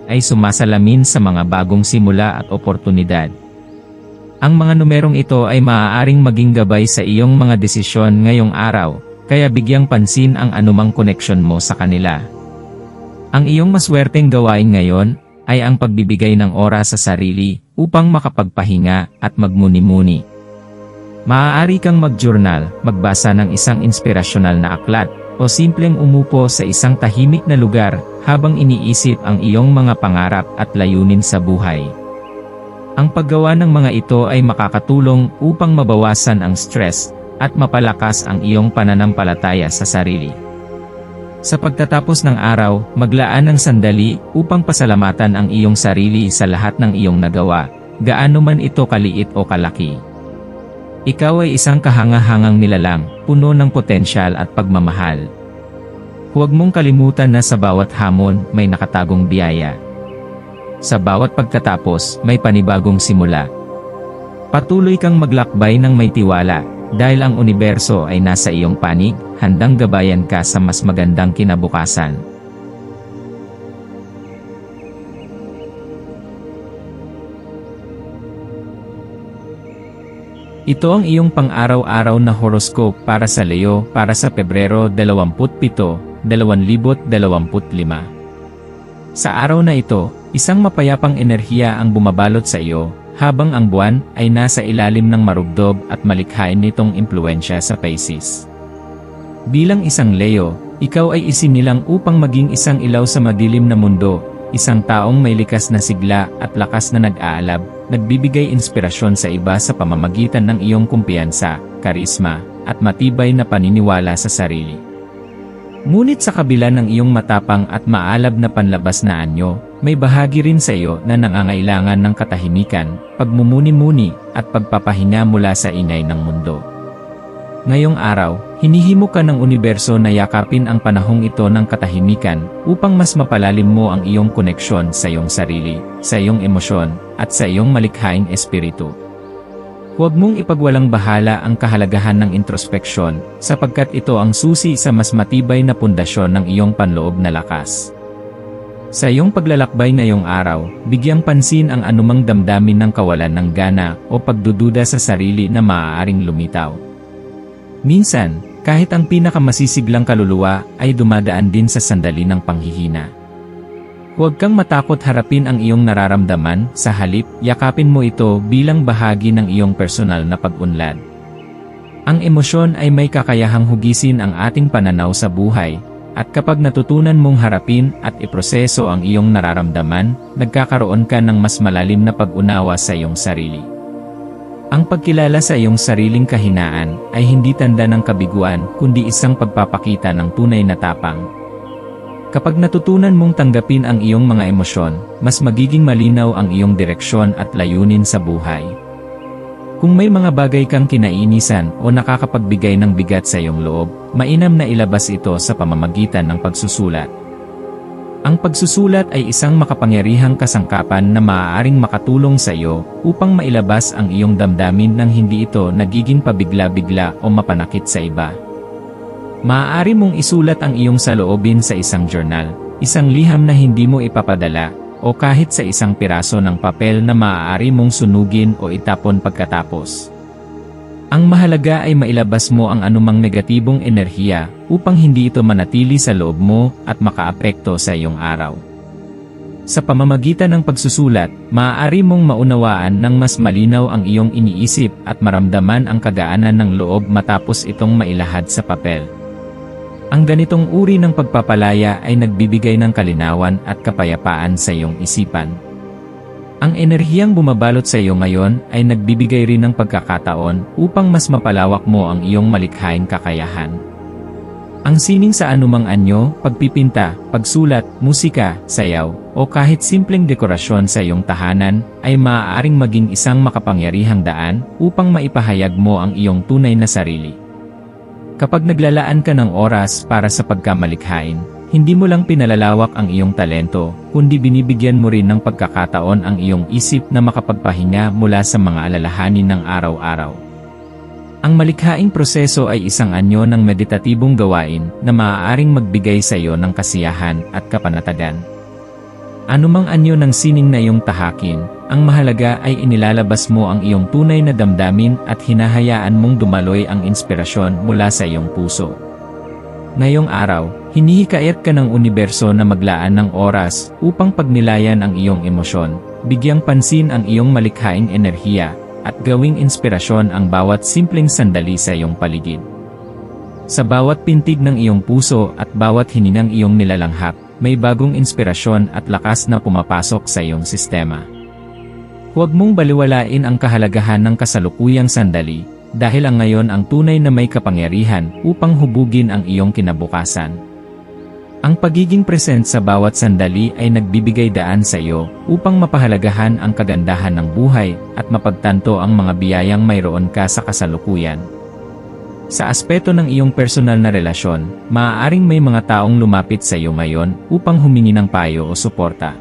ay sumasalamin sa mga bagong simula at oportunidad. Ang mga numerong ito ay maaaring maging gabay sa iyong mga desisyon ngayong araw, kaya bigyang pansin ang anumang koneksyon mo sa kanila. Ang iyong maswerteng gawain ngayon ay ang pagbibigay ng oras sa sarili upang makapagpahinga at magmuni-muni. Maaari kang mag-journal, magbasa ng isang inspirasyonal na aklat, o simpleng umupo sa isang tahimik na lugar habang iniisip ang iyong mga pangarap at layunin sa buhay. Ang paggawa ng mga ito ay makakatulong upang mabawasan ang stress at mapalakas ang iyong pananampalataya sa sarili. Sa pagtatapos ng araw, maglaan ng sandali upang pasalamatan ang iyong sarili sa lahat ng iyong nagawa, gaano man ito kaliit o kalaki. Ikaw ay isang kahangahangang nilalang, puno ng potensyal at pagmamahal. Huwag mong kalimutan na sa bawat hamon may nakatagong biyaya. Sa bawat pagtatapos, may panibagong simula. Patuloy kang maglakbay ng may tiwala, dahil ang universo ay nasa iyong panig, handang gabayan ka sa mas magandang kinabukasan. Ito ang iyong pang-araw-araw na horoscope para sa Leo para sa Pebrero 27, 2025. Sa araw na ito, isang mapayapang enerhiya ang bumabalot sa iyo, habang ang buwan ay nasa ilalim ng marugdob at malikhain nitong impluensya sa Pisces. Bilang isang Leo, Ikaw ay isinilang upang maging isang ilaw sa madilim na mundo, isang taong may likas na sigla at lakas na nag-aalab, nagbibigay inspirasyon sa iba sa pamamagitan ng iyong kumpiyansa, karisma, at matibay na paniniwala sa sarili. Ngunit sa kabila ng iyong matapang at maalab na panlabas na anyo, may bahagi rin sa iyo na nangangailangan ng katahimikan, pagmumuni-muni, at pagpapahinga mula sa ingay ng mundo. Ngayong araw, hinihimok ka ng universo na yakapin ang panahong ito ng katahimikan upang mas mapalalim mo ang iyong koneksyon sa iyong sarili, sa iyong emosyon, at sa iyong malikhaing espiritu. Huwag mong ipagwalang bahala ang kahalagahan ng introspeksyon, sapagkat ito ang susi sa mas matibay na pundasyon ng iyong panloob na lakas. Sa iyong paglalakbay ngayong araw, bigyang pansin ang anumang damdamin ng kawalan ng gana o pagdududa sa sarili na maaaring lumitaw. Minsan, kahit ang pinakamasiglang kaluluwa ay dumadaan din sa sandali ng panghihina. Huwag kang matakot harapin ang iyong nararamdaman, sa halip, yakapin mo ito bilang bahagi ng iyong personal na pag-unlad. Ang emosyon ay may kakayahang hugisin ang ating pananaw sa buhay, at kapag natutunan mong harapin at iproseso ang iyong nararamdaman, nagkakaroon ka ng mas malalim na pag-unawa sa iyong sarili. Ang pagkilala sa iyong sariling kahinaan ay hindi tanda ng kabiguan kundi isang pagpapakita ng tunay na tapang. Kapag natutunan mong tanggapin ang iyong mga emosyon, mas magiging malinaw ang iyong direksyon at layunin sa buhay. Kung may mga bagay kang kinainisan o nakakapagbigay ng bigat sa iyong loob, mainam na ilabas ito sa pamamagitan ng pagsusulat. Ang pagsusulat ay isang makapangyarihang kasangkapan na maaaring makatulong sa iyo upang mailabas ang iyong damdamin nang hindi ito nagiging pabigla-bigla o mapanakit sa iba. Maaari mong isulat ang iyong saloobin sa isang journal, isang liham na hindi mo ipapadala, o kahit sa isang piraso ng papel na maaari mong sunugin o itapon pagkatapos. Ang mahalaga ay mailabas mo ang anumang negatibong enerhiya upang hindi ito manatili sa loob mo at makaapekto sa iyong araw. Sa pamamagitan ng pagsusulat, maaari mong maunawaan ng mas malinaw ang iyong iniisip at maramdaman ang kagaanan ng loob matapos itong mailahad sa papel. Ang ganitong uri ng pagpapalaya ay nagbibigay ng kalinawan at kapayapaan sa iyong isipan. Ang enerhiyang bumabalot sa iyo ngayon ay nagbibigay rin ng pagkakataon upang mas mapalawak mo ang iyong malikhaing kakayahan. Ang sining sa anumang anyo, pagpipinta, pagsulat, musika, sayaw, o kahit simpleng dekorasyon sa iyong tahanan, ay maaaring maging isang makapangyarihang daan upang maipahayag mo ang iyong tunay na sarili. Kapag naglalaan ka ng oras para sa pagkamalikhain, hindi mo lang pinalalawak ang iyong talento, kundi binibigyan mo rin ng pagkakataon ang iyong isip na makapagpahinga mula sa mga alalahanin ng araw-araw. Ang malikhaing proseso ay isang anyo ng meditatibong gawain na maaaring magbigay sa iyo ng kasiyahan at kapanatagan. Anumang anyo ng sining na iyong tahakin, ang mahalaga ay inilalabas mo ang iyong tunay na damdamin at hinahayaan mong dumaloy ang inspirasyon mula sa iyong puso. Ngayong araw, hinihikayat ka ng universo na maglaan ng oras upang pagnilayan ang iyong emosyon, bigyang pansin ang iyong malikhaing enerhiya, at gawing inspirasyon ang bawat simpleng sandali sa iyong paligid. Sa bawat pintig ng iyong puso at bawat hiningang iyong nilalanghap, may bagong inspirasyon at lakas na pumapasok sa iyong sistema. Huwag mong baliwalain ang kahalagahan ng kasalukuyang sandali, dahil ang ngayon ang tunay na may kapangyarihan upang hubugin ang iyong kinabukasan. Ang pagiging present sa bawat sandali ay nagbibigay daan sa iyo upang mapahalagahan ang kagandahan ng buhay at mapagtanto ang mga biyayang mayroon ka sa kasalukuyan. Sa aspeto ng iyong personal na relasyon, maaaring may mga taong lumapit sa iyo ngayon upang humingi ng payo o suporta.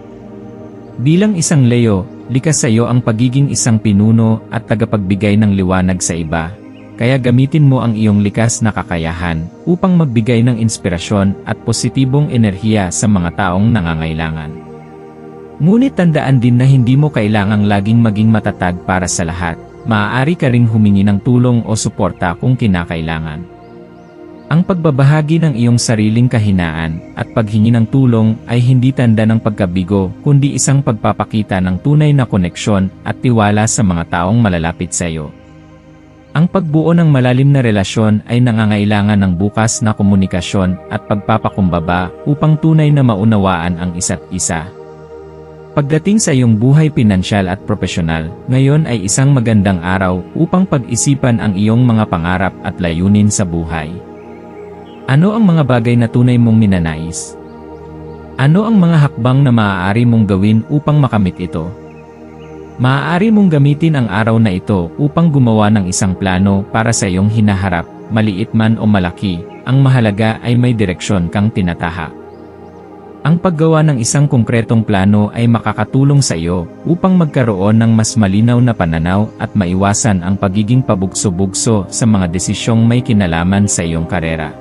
Bilang isang Leo, likas sa iyo ang pagiging isang pinuno at tagapagbigay ng liwanag sa iba, kaya gamitin mo ang iyong likas na kakayahan upang magbigay ng inspirasyon at positibong enerhiya sa mga taong nangangailangan. Ngunit tandaan din na hindi mo kailangang laging maging matatag para sa lahat. Maaari ka ring humingi ng tulong o suporta kung kinakailangan. Ang pagbabahagi ng iyong sariling kahinaan at paghingi ng tulong ay hindi tanda ng pagkabigo kundi isang pagpapakita ng tunay na koneksyon at tiwala sa mga taong malalapit sa iyo. Ang pagbuo ng malalim na relasyon ay nangangailangan ng bukas na komunikasyon at pagpapakumbaba upang tunay na maunawaan ang isa't isa. Pagdating sa iyong buhay pinansyal at propesyonal, ngayon ay isang magandang araw upang pag-isipan ang iyong mga pangarap at layunin sa buhay. Ano ang mga bagay na tunay mong minanais? Ano ang mga hakbang na maaari mong gawin upang makamit ito? Maaari mong gamitin ang araw na ito upang gumawa ng isang plano para sa iyong hinaharap, maliit man o malaki, ang mahalaga ay may direksyon kang tinatahak. Ang paggawa ng isang konkretong plano ay makakatulong sa iyo upang magkaroon ng mas malinaw na pananaw at maiwasan ang pagiging pabugso-bugso sa mga desisyong may kinalaman sa iyong karera.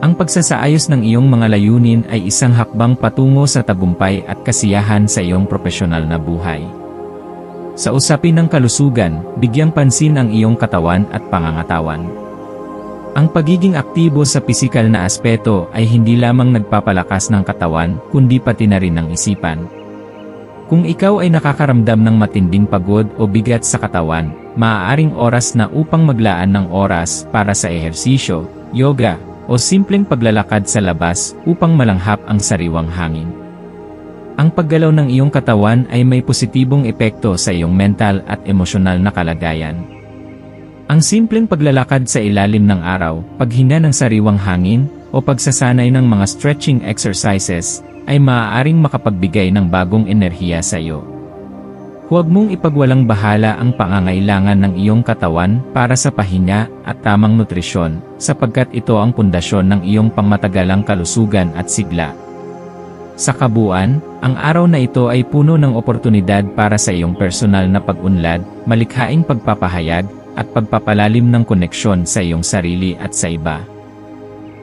Ang pagsasaayos ng iyong mga layunin ay isang hakbang patungo sa tagumpay at kasiyahan sa iyong propesyonal na buhay. Sa usapin ng kalusugan, bigyang pansin ang iyong katawan at pangangatawan. Ang pagiging aktibo sa pisikal na aspeto ay hindi lamang nagpapalakas ng katawan, kundi pati na rin ng isipan. Kung ikaw ay nakakaramdam ng matinding pagod o bigat sa katawan, maaaring oras na upang maglaan ng oras para sa ehersisyo, yoga, o simpleng paglalakad sa labas upang malanghap ang sariwang hangin. Ang paggalaw ng iyong katawan ay may positibong epekto sa iyong mental at emosyonal na kalagayan. Ang simpleng paglalakad sa ilalim ng araw, paghinga ng sariwang hangin, o pagsasanay ng mga stretching exercises, ay maaaring makapagbigay ng bagong enerhiya sa iyo. Huwag mong ipagwalang bahala ang pangangailangan ng iyong katawan para sa pahinga at tamang nutrisyon, sapagkat ito ang pundasyon ng iyong pangmatagalang kalusugan at sigla. Sa kabuuan, ang araw na ito ay puno ng oportunidad para sa iyong personal na pag-unlad, malikhaing pagpapahayag, at pagpapalalim ng koneksyon sa iyong sarili at sa iba.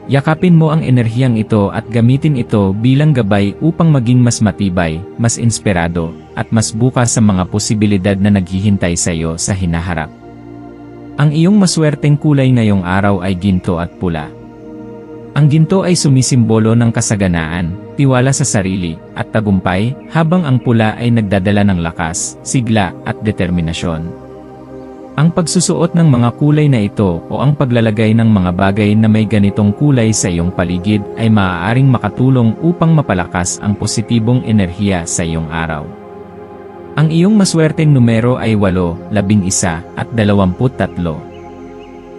Yakapin mo ang enerhiyang ito at gamitin ito bilang gabay upang maging mas matibay, mas inspirado, at mas bukas sa mga posibilidad na naghihintay sa iyo sa hinaharap. Ang iyong maswerteng kulay ngayong araw ay ginto at pula. Ang ginto ay sumisimbolo ng kasaganaan, tiwala sa sarili, at tagumpay, habang ang pula ay nagdadala ng lakas, sigla, at determinasyon. Ang pagsusuot ng mga kulay na ito o ang paglalagay ng mga bagay na may ganitong kulay sa iyong paligid ay maaaring makatulong upang mapalakas ang positibong enerhiya sa iyong araw. Ang iyong maswerteng numero ay 8, 11, at 23.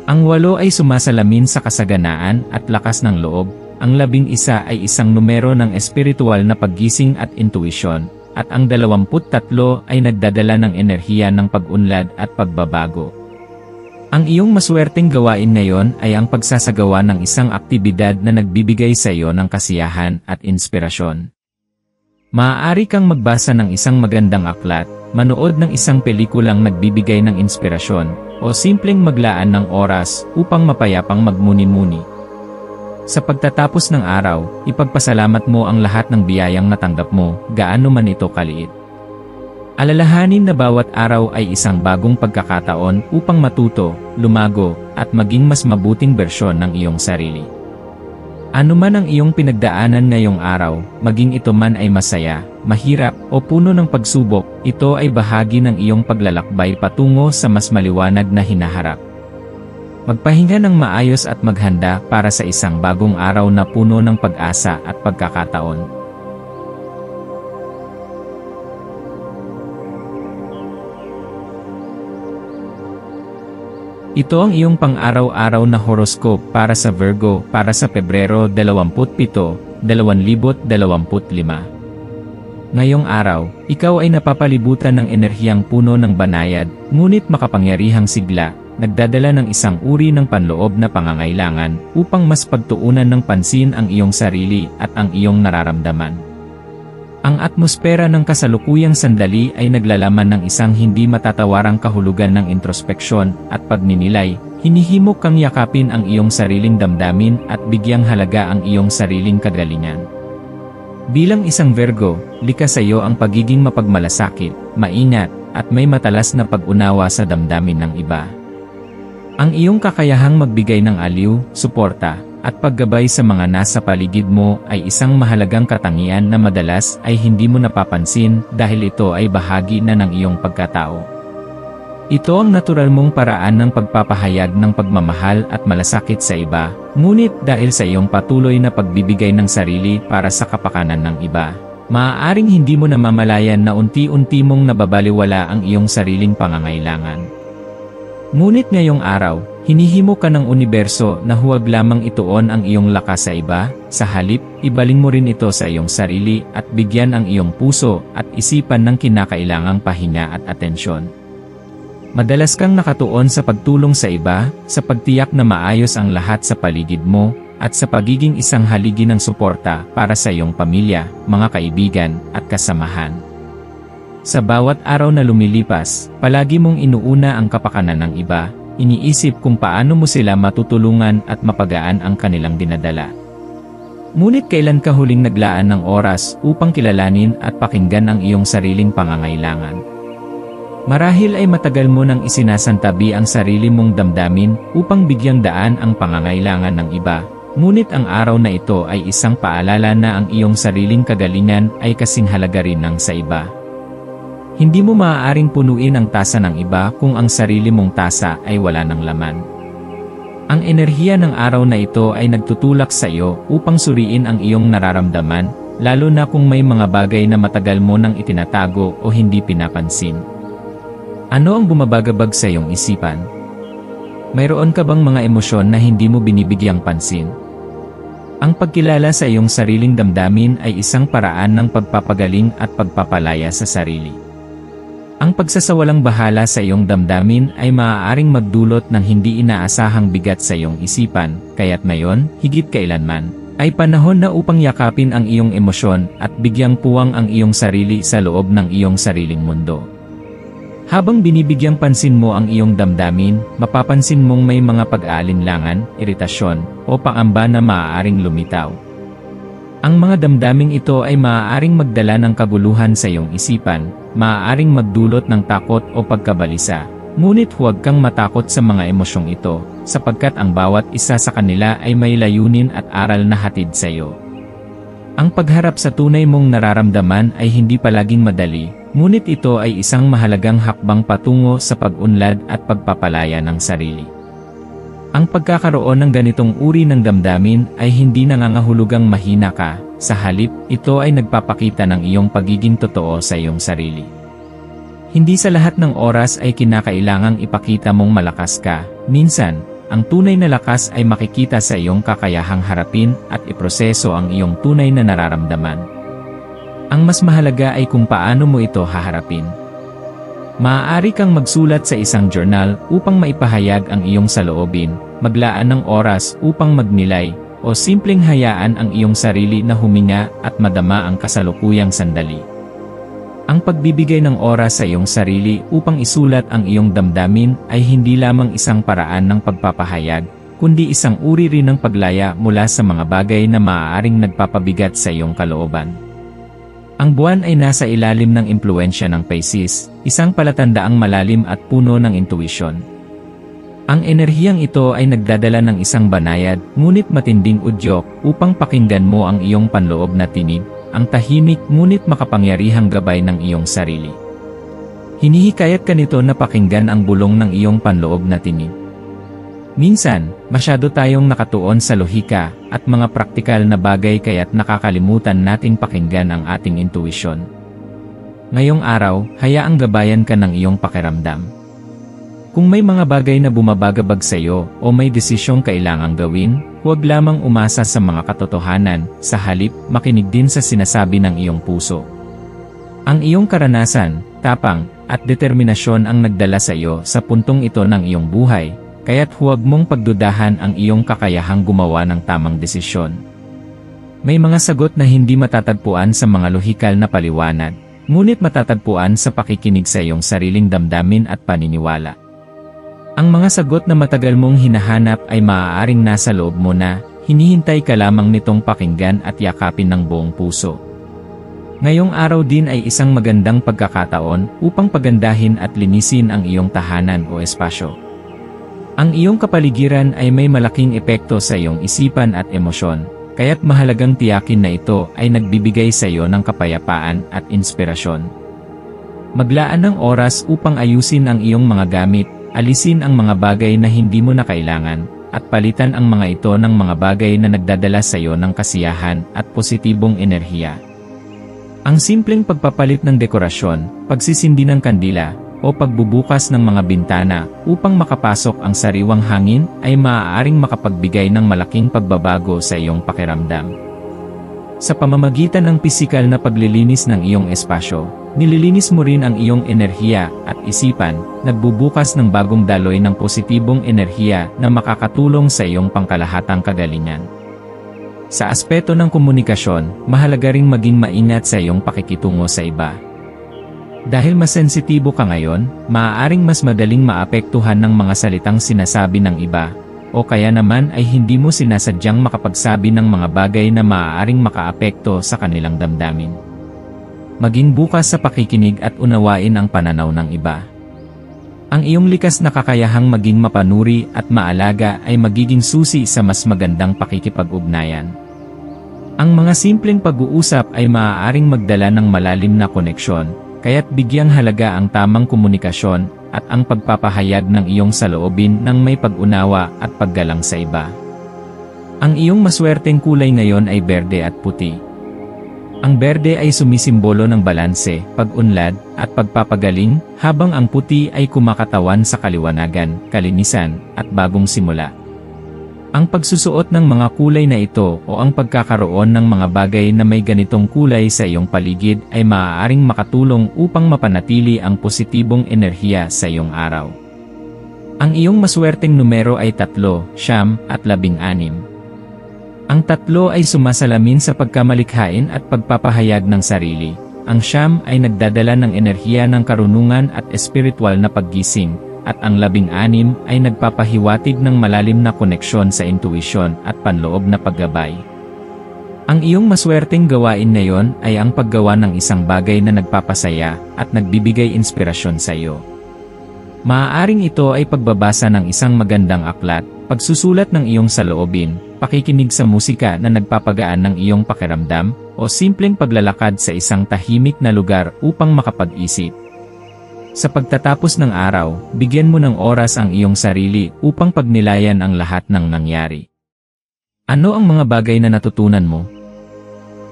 Ang 8 ay sumasalamin sa kasaganaan at lakas ng loob, ang 11 ay isang numero ng espiritual na paggising at intuisyon, at ang 23 ay nagdadala ng enerhiya ng pag-unlad at pagbabago. Ang iyong maswerteng gawain ngayon ay ang pagsasagawa ng isang aktibidad na nagbibigay sa iyo ng kasiyahan at inspirasyon. Maaari kang magbasa ng isang magandang aklat, manood ng isang pelikulang nagbibigay ng inspirasyon, o simpleng maglaan ng oras upang mapayapang magmuni-muni. Sa pagtatapos ng araw, ipagpasalamat mo ang lahat ng biyayang natanggap mo, gaano man ito kaliit. Alalahanin na bawat araw ay isang bagong pagkakataon upang matuto, lumago, at maging mas mabuting bersyon ng iyong sarili. Ano man ang iyong pinagdaanan ngayong araw, maging ito man ay masaya, mahirap, o puno ng pagsubok, ito ay bahagi ng iyong paglalakbay patungo sa mas maliwanag na hinaharap. Magpahinga ng maayos at maghanda para sa isang bagong araw na puno ng pag-asa at pagkakataon. Ito ang iyong pang-araw-araw na horoscope para sa Virgo para sa Pebrero 27, 2025. Ngayong araw, ikaw ay napapalibutan ng enerhiyang puno ng banayad, ngunit makapangyarihang sigla, nagdadala ng isang uri ng panloob na pangangailangan upang mas pagtuunan ng pansin ang iyong sarili at ang iyong nararamdaman. Ang atmosfera ng kasalukuyang sandali ay naglalaman ng isang hindi matatawarang kahulugan ng introspeksyon at pagninilay, hinihimok kang yakapin ang iyong sariling damdamin at bigyang halaga ang iyong sariling kagalingan. Bilang isang Virgo, likas sa iyo ang pagiging mapagmalasakit, maingat, at may matalas na pag-unawa sa damdamin ng iba. Ang iyong kakayahang magbigay ng aliw, suporta, at paggabay sa mga nasa paligid mo ay isang mahalagang katangian na madalas ay hindi mo napapansin dahil ito ay bahagi na ng iyong pagkatao. Ito ang natural mong paraan ng pagpapahayag ng pagmamahal at malasakit sa iba, ngunit dahil sa iyong patuloy na pagbibigay ng sarili para sa kapakanan ng iba, maaaring hindi mo namamalayan na unti-unti mong nababaliwala ang iyong sariling pangangailangan. Ngunit ngayong araw, hinihimo ka ng universo na huwag lamang ituon ang iyong lakas sa iba, sa halip, ibaling mo rin ito sa iyong sarili at bigyan ang iyong puso at isipan ng kinakailangang pahinga at atensyon. Madalas kang nakatuon sa pagtulong sa iba, sa pagtiyak na maayos ang lahat sa paligid mo, at sa pagiging isang haligi ng suporta para sa iyong pamilya, mga kaibigan, at kasamahan. Sa bawat araw na lumilipas, palagi mong inuuna ang kapakanan ng iba, iniisip kung paano mo sila matutulungan at mapagaan ang kanilang dinadala. Ngunit kailan ka huling naglaan ng oras upang kilalanin at pakinggan ang iyong sariling pangangailangan? Marahil ay matagal mo nang isinasantabi ang sarili mong damdamin upang bigyang daan ang pangangailangan ng iba, ngunit ang araw na ito ay isang paalala na ang iyong sariling kagalingan ay kasing halaga rin ng sa iba. Hindi mo maaaring punuin ang tasa ng iba kung ang sarili mong tasa ay wala ng laman. Ang enerhiya ng araw na ito ay nagtutulak sa iyo upang suriin ang iyong nararamdaman, lalo na kung may mga bagay na matagal mo nang itinatago o hindi pinapansin. Ano ang bumabagabag sa iyong isipan? Mayroon ka bang mga emosyon na hindi mo binibigyang pansin? Ang pagkilala sa iyong sariling damdamin ay isang paraan ng pagpapagaling at pagpapalaya sa sarili. Ang pagsasawalang bahala sa iyong damdamin ay maaaring magdulot ng hindi inaasahang bigat sa iyong isipan, kaya't ngayon, higit kailanman, ay panahon na upang yakapin ang iyong emosyon at bigyang puwang ang iyong sarili sa loob ng iyong sariling mundo. Habang binibigyang pansin mo ang iyong damdamin, mapapansin mong may mga pag-aalinlangan, iritasyon, o pangamba na maaaring lumitaw. Ang mga damdaming ito ay maaaring magdala ng kaguluhan sa iyong isipan, maaaring magdulot ng takot o pagkabalisa, ngunit huwag kang matakot sa mga emosyong ito, sapagkat ang bawat isa sa kanila ay may layunin at aral na hatid sa iyo. Ang pagharap sa tunay mong nararamdaman ay hindi palaging madali, ngunit ito ay isang mahalagang hakbang patungo sa pag-unlad at pagpapalaya ng sarili. Ang pagkakaroon ng ganitong uri ng damdamin ay hindi nangangahulugang mahina ka, sa halip, ito ay nagpapakita ng iyong pagiging totoo sa iyong sarili. Hindi sa lahat ng oras ay kinakailangang ipakita mong malakas ka, minsan, ang tunay na lakas ay makikita sa iyong kakayahang harapin at iproseso ang iyong tunay na nararamdaman. Ang mas mahalaga ay kung paano mo ito haharapin. Maaari kang magsulat sa isang journal upang maipahayag ang iyong saloobin, maglaan ng oras upang magnilay, o simpleng hayaan ang iyong sarili na huminga at madama ang kasalukuyang sandali. Ang pagbibigay ng oras sa iyong sarili upang isulat ang iyong damdamin ay hindi lamang isang paraan ng pagpapahayag, kundi isang uri rin ng paglaya mula sa mga bagay na maaaring nagpapabigat sa iyong kalooban. Ang buwan ay nasa ilalim ng impluensya ng Pisces, isang palatandaang malalim at puno ng intuisyon. Ang enerhiyang ito ay nagdadala ng isang banayad, ngunit matinding udyok upang pakinggan mo ang iyong panloob na tinig, ang tahimik ngunit makapangyarihang gabay ng iyong sarili. Hinihikayat ka nito na pakinggan ang bulong ng iyong panloob na tinig. Minsan, masyado tayong nakatuon sa lohika at mga praktikal na bagay kaya't nakakalimutan nating pakinggan ang ating intuisyon. Ngayong araw, hayaang gabayan ka ng iyong pakiramdam. Kung may mga bagay na bumabagabag sa iyo o may desisyong kailangang gawin, huwag lamang umasa sa mga katotohanan, sa halip, makinig din sa sinasabi ng iyong puso. Ang iyong karanasan, tapang, at determinasyon ang nagdala sa iyo sa puntong ito ng iyong buhay, kaya't huwag mong pagdudahan ang iyong kakayahang gumawa ng tamang desisyon. May mga sagot na hindi matatagpuan sa mga lohikal na paliwanag, ngunit matatagpuan sa pakikinig sa iyong sariling damdamin at paniniwala. Ang mga sagot na matagal mong hinahanap ay maaaring nasa loob mo na, hinihintay ka lamang nitong pakinggan at yakapin ng buong puso. Ngayong araw din ay isang magandang pagkakataon upang pagandahin at linisin ang iyong tahanan o espasyo. Ang iyong kapaligiran ay may malaking epekto sa iyong isipan at emosyon, kaya't mahalagang tiyakin na ito ay nagbibigay sa iyo ng kapayapaan at inspirasyon. Maglaan ng oras upang ayusin ang iyong mga gamit, alisin ang mga bagay na hindi mo na kailangan, at palitan ang mga ito ng mga bagay na nagdadala sa iyo ng kasiyahan at positibong enerhiya. Ang simpleng pagpapalit ng dekorasyon, pagsisindi ng kandila, o pagbubukas ng mga bintana upang makapasok ang sariwang hangin ay maaaring makapagbigay ng malaking pagbabago sa iyong pakiramdam. Sa pamamagitan ng pisikal na paglilinis ng iyong espasyo, nililinis mo rin ang iyong enerhiya at isipan, nagbubukas ng bagong daloy ng positibong enerhiya na makakatulong sa iyong pangkalahatang kagalingan. Sa aspeto ng komunikasyon, mahalaga ring maging maingat sa iyong pakikitungo sa iba. Dahil mas sensitibo ka ngayon, maaaring mas madaling maapektuhan ng mga salitang sinasabi ng iba, o kaya naman ay hindi mo sinasadyang makapagsabi ng mga bagay na maaaring makaapekto sa kanilang damdamin. Maging bukas sa pakikinig at unawain ang pananaw ng iba. Ang iyong likas na kakayahang maging mapanuri at maalaga ay magiging susi sa mas magandang pakikipag-ugnayan. Ang mga simpleng pag-uusap ay maaaring magdala ng malalim na koneksyon, kaya't bigyang halaga ang tamang komunikasyon at ang pagpapahayag ng iyong saloobin ng may pag-unawa at paggalang sa iba. Ang iyong maswerteng kulay ngayon ay berde at puti. Ang berde ay sumisimbolo ng balanse, pag-unlad, at pagpapagaling, habang ang puti ay kumakatawan sa kaliwanagan, kalinisan, at bagong simula. Ang pagsusuot ng mga kulay na ito o ang pagkakaroon ng mga bagay na may ganitong kulay sa iyong paligid ay maaaring makatulong upang mapanatili ang positibong enerhiya sa iyong araw. Ang iyong maswerteng numero ay 3, 9 at 16. Ang 3 ay sumasalamin sa pagkamalikhain at pagpapahayag ng sarili. Ang 9 ay nagdadala ng enerhiya ng karunungan at espiritual na paggising, at ang 16 ay nagpapahiwatig ng malalim na koneksyon sa intuisyon at panloob na paggabay. Ang iyong maswerteng gawain ngayon ay ang paggawa ng isang bagay na nagpapasaya at nagbibigay inspirasyon sa iyo. Maaaring ito ay pagbabasa ng isang magandang aklat, pagsusulat ng iyong saloobin, pakikinig sa musika na nagpapagaan ng iyong pakiramdam, o simpleng paglalakad sa isang tahimik na lugar upang makapag-isip. Sa pagtatapos ng araw, bigyan mo ng oras ang iyong sarili upang pagnilayan ang lahat ng nangyari. Ano ang mga bagay na natutunan mo?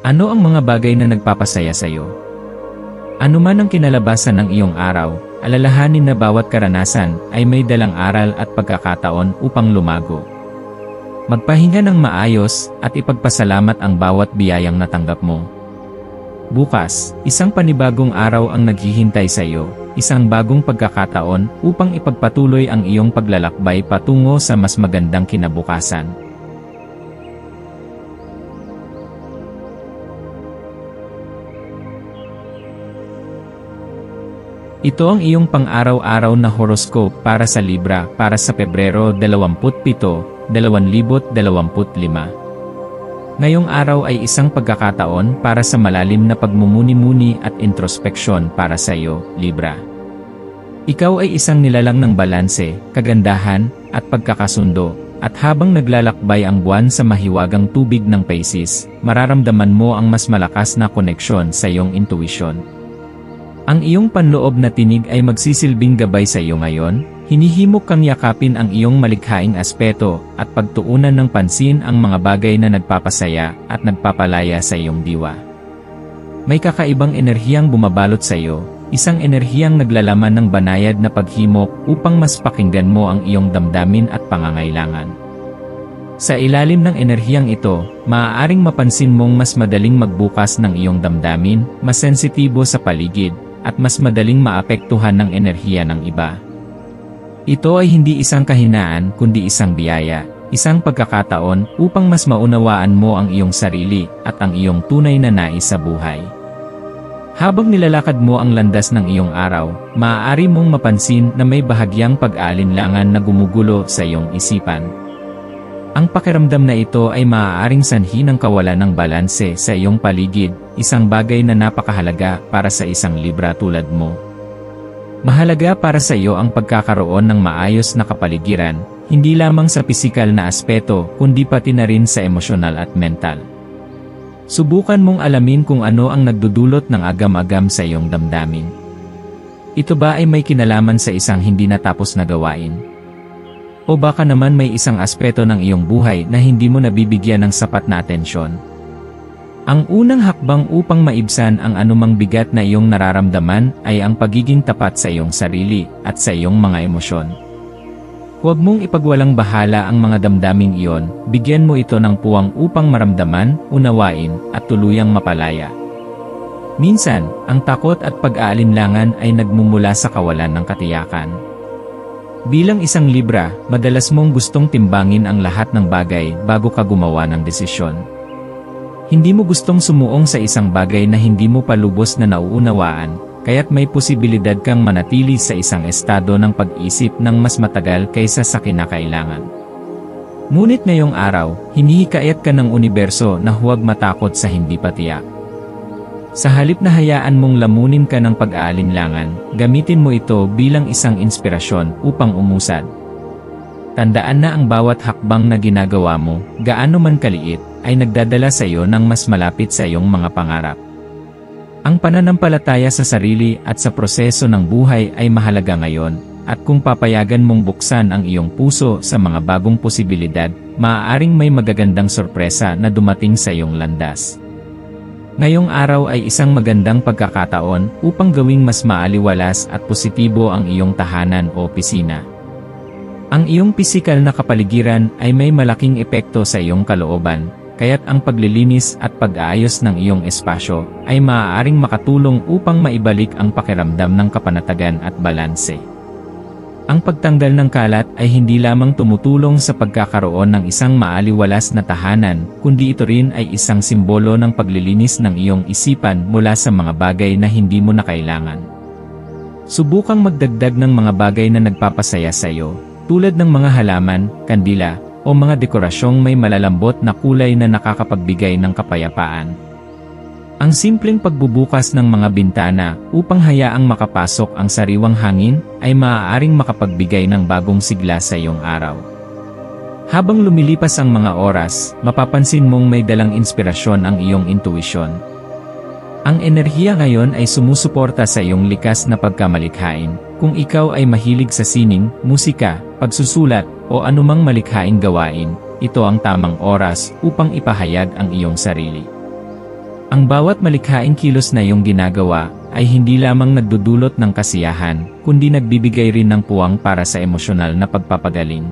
Ano ang mga bagay na nagpapasaya sa iyo? Ano man ang kinalabasan ng iyong araw, alalahanin na bawat karanasan ay may dalang aral at pagkakataon upang lumago. Magpahinga ng maayos at ipagpasalamat ang bawat biyayang natanggap mo. Bukas, isang panibagong araw ang naghihintay sa iyo, isang bagong pagkakataon upang ipagpatuloy ang iyong paglalakbay patungo sa mas magandang kinabukasan. Ito ang iyong pang-araw-araw na horoscope para sa Libra para sa Pebrero 27, 2025. Ngayong araw ay isang pagkakataon para sa malalim na pagmumuni-muni at introspeksyon para sa iyo, Libra. Ikaw ay isang nilalang ng balanse, kagandahan, at pagkakasundo, at habang naglalakbay ang buwan sa mahiwagang tubig ng Pisces, mararamdaman mo ang mas malakas na koneksyon sa iyong intuisyon. Ang iyong panloob na tinig ay magsisilbing gabay sa iyo ngayon, hinihimok kang yakapin ang iyong malikhaing aspeto at pagtuunan ng pansin ang mga bagay na nagpapasaya at nagpapalaya sa iyong diwa. May kakaibang enerhiyang bumabalot sa iyo, isang enerhiyang naglalaman ng banayad na paghimok upang mas pakinggan mo ang iyong damdamin at pangangailangan. Sa ilalim ng enerhiyang ito, maaaring mapansin mong mas madaling magbukas ng iyong damdamin, mas sensitibo sa paligid, at mas madaling maapektuhan ng enerhiya ng iba. Ito ay hindi isang kahinaan kundi isang biyaya, isang pagkakataon upang mas maunawaan mo ang iyong sarili at ang iyong tunay na nais sa buhay. Habang nilalakad mo ang landas ng iyong araw, maaari mong mapansin na may bahagyang pag-aalinlangan na gumugulo sa iyong isipan. Ang pakiramdam na ito ay maaaring sanhi ng kawalan ng balanse sa iyong paligid, isang bagay na napakahalaga para sa isang Libra tulad mo. Mahalaga para sa iyo ang pagkakaroon ng maayos na kapaligiran, hindi lamang sa pisikal na aspeto kundi pati na rin sa emosyonal at mental. Subukan mong alamin kung ano ang nagdudulot ng agam-agam sa iyong damdamin. Ito ba ay may kinalaman sa isang hindi natapos na gawain? O baka naman may isang aspeto ng iyong buhay na hindi mo nabibigyan ng sapat na atensyon? Ang unang hakbang upang maibsan ang anumang bigat na iyong nararamdaman ay ang pagiging tapat sa iyong sarili at sa iyong mga emosyon. Huwag mong ipagwalang bahala ang mga damdaming iyon, bigyan mo ito ng puwang upang maramdaman, unawain, at tuluyang mapalaya. Minsan, ang takot at pag-aalinlangan ay nagmumula sa kawalan ng katiyakan. Bilang isang Libra, madalas mong gustong timbangin ang lahat ng bagay bago ka gumawa ng desisyon. Hindi mo gustong sumuong sa isang bagay na hindi mo pa lubos na nauunawaan, kaya't may posibilidad kang manatili sa isang estado ng pag-isip ng mas matagal kaysa sa kinakailangan. Ngunit ngayong araw, hinihikayat ka ng universo na huwag matakot sa hindi patiyak. Sa halip na hayaan mong lamunin ka ng pag-aalinlangan, gamitin mo ito bilang isang inspirasyon upang umusad. Tandaan na ang bawat hakbang na ginagawa mo, gaano man kaliit, ay nagdadala sa iyo ng mas malapit sa iyong mga pangarap. Ang pananampalataya sa sarili at sa proseso ng buhay ay mahalaga ngayon, at kung papayagan mong buksan ang iyong puso sa mga bagong posibilidad, maaaring may magagandang sorpresa na dumating sa iyong landas. Ngayong araw ay isang magandang pagkakataon upang gawing mas maaliwalas at positibo ang iyong tahanan o opisina. Ang iyong pisikal na kapaligiran ay may malaking epekto sa iyong kalooban, kaya't ang paglilinis at pag-aayos ng iyong espasyo ay maaaring makatulong upang maibalik ang pakiramdam ng kapanatagan at balanse. Ang pagtanggal ng kalat ay hindi lamang tumutulong sa pagkakaroon ng isang maaliwalas na tahanan, kundi ito rin ay isang simbolo ng paglilinis ng iyong isipan mula sa mga bagay na hindi mo na kailangan. Subukang magdagdag ng mga bagay na nagpapasaya sa iyo, tulad ng mga halaman, kandila, o mga dekorasyong may malalambot na kulay na nakakapagbigay ng kapayapaan. Ang simpleng pagbubukas ng mga bintana upang hayaang makapasok ang sariwang hangin ay maaaring makapagbigay ng bagong sigla sa iyong araw. Habang lumilipas ang mga oras, mapapansin mong may dalang inspirasyon ang iyong intuisyon. Ang enerhiya ngayon ay sumusuporta sa iyong likas na pagkamalikhain. Kung ikaw ay mahilig sa sining, musika, pagsusulat, o anumang malikhaing gawain, ito ang tamang oras upang ipahayag ang iyong sarili. Ang bawat malikhaing kilos na iyong ginagawa ay hindi lamang nagdudulot ng kasiyahan, kundi nagbibigay rin ng puwang para sa emosyonal na pagpapagaling.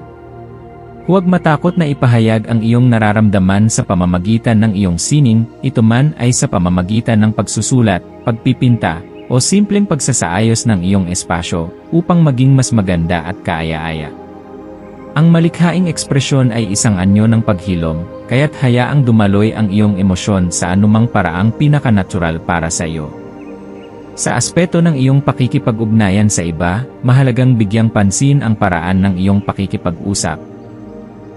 Huwag matakot na ipahayag ang iyong nararamdaman sa pamamagitan ng iyong sining, ito man ay sa pamamagitan ng pagsusulat, pagpipinta, o simpleng pagsasaayos ng iyong espasyo upang maging mas maganda at kaaya-aya. Ang malikhaing ekspresyon ay isang anyo ng paghilom, kaya't hayaang dumaloy ang iyong emosyon sa anumang paraang pinaka-natural para sa iyo. Sa aspeto ng iyong pakikipag-ugnayan sa iba, mahalagang bigyang pansin ang paraan ng iyong pakikipag-usap.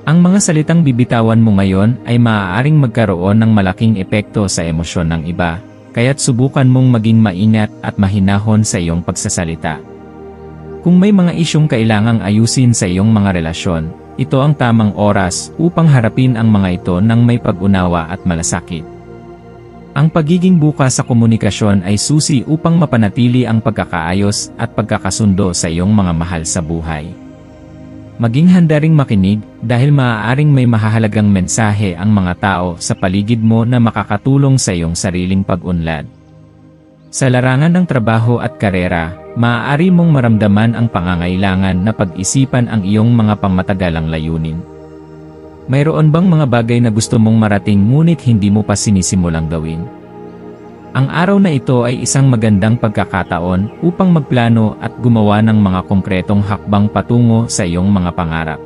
Ang mga salitang bibitawan mo ngayon ay maaaring magkaroon ng malaking epekto sa emosyon ng iba, kaya't subukan mong maging maingat at mahinahon sa iyong pagsasalita. Kung may mga isyong kailangang ayusin sa iyong mga relasyon, ito ang tamang oras upang harapin ang mga ito ng may pag-unawa at malasakit. Ang pagiging bukas sa komunikasyon ay susi upang mapanatili ang pagkakaayos at pagkakasundo sa iyong mga mahal sa buhay. Maging handa ring makinig dahil maaaring may mahahalagang mensahe ang mga tao sa paligid mo na makakatulong sa iyong sariling pag-unlad. Sa larangan ng trabaho at karera, maaari mong maramdaman ang pangangailangan na pag-isipan ang iyong mga pangmatagalang layunin. Mayroon bang mga bagay na gusto mong marating ngunit hindi mo pa sinisimulang gawin? Ang araw na ito ay isang magandang pagkakataon upang magplano at gumawa ng mga konkretong hakbang patungo sa iyong mga pangarap.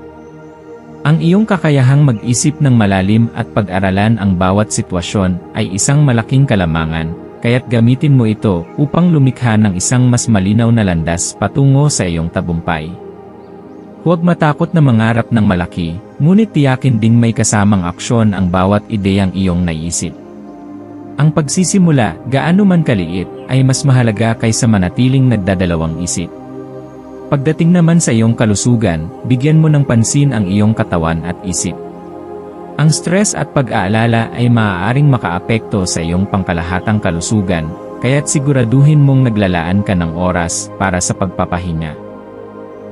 Ang iyong kakayahang mag-isip ng malalim at pag-aralan ang bawat sitwasyon ay isang malaking kalamangan, kaya't gamitin mo ito upang lumikha ng isang mas malinaw na landas patungo sa iyong tagumpay. Huwag matakot na mangarap ng malaki, ngunit tiyakin ding may kasamang aksyon ang bawat ideyang iyong naisip. Ang pagsisimula, gaano man kaliit, ay mas mahalaga kaysa manatiling nagdadalawang isip. Pagdating naman sa iyong kalusugan, bigyan mo ng pansin ang iyong katawan at isip. Ang stress at pag-aalala ay maaaring makaapekto sa iyong pangkalahatang kalusugan, kaya't siguraduhin mong naglalaan ka ng oras para sa pagpapahinga.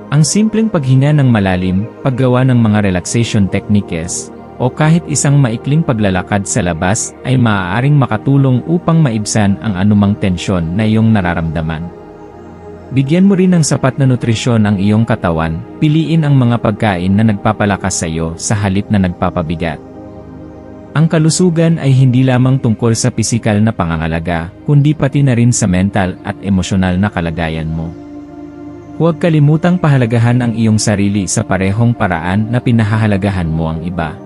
Ang simpleng paghinga ng malalim, paggawa ng mga relaxation techniques, o kahit isang maikling paglalakad sa labas ay maaaring makatulong upang maibsan ang anumang tensyon na iyong nararamdaman. Bigyan mo rin ng sapat na nutrisyon ang iyong katawan, piliin ang mga pagkain na nagpapalakas sa iyo sa halip na nagpapabigat. Ang kalusugan ay hindi lamang tungkol sa pisikal na pangangalaga, kundi pati na rin sa mental at emosyonal na kalagayan mo. Huwag kalimutang pahalagahan ang iyong sarili sa parehong paraan na pinahahalagahan mo ang iba.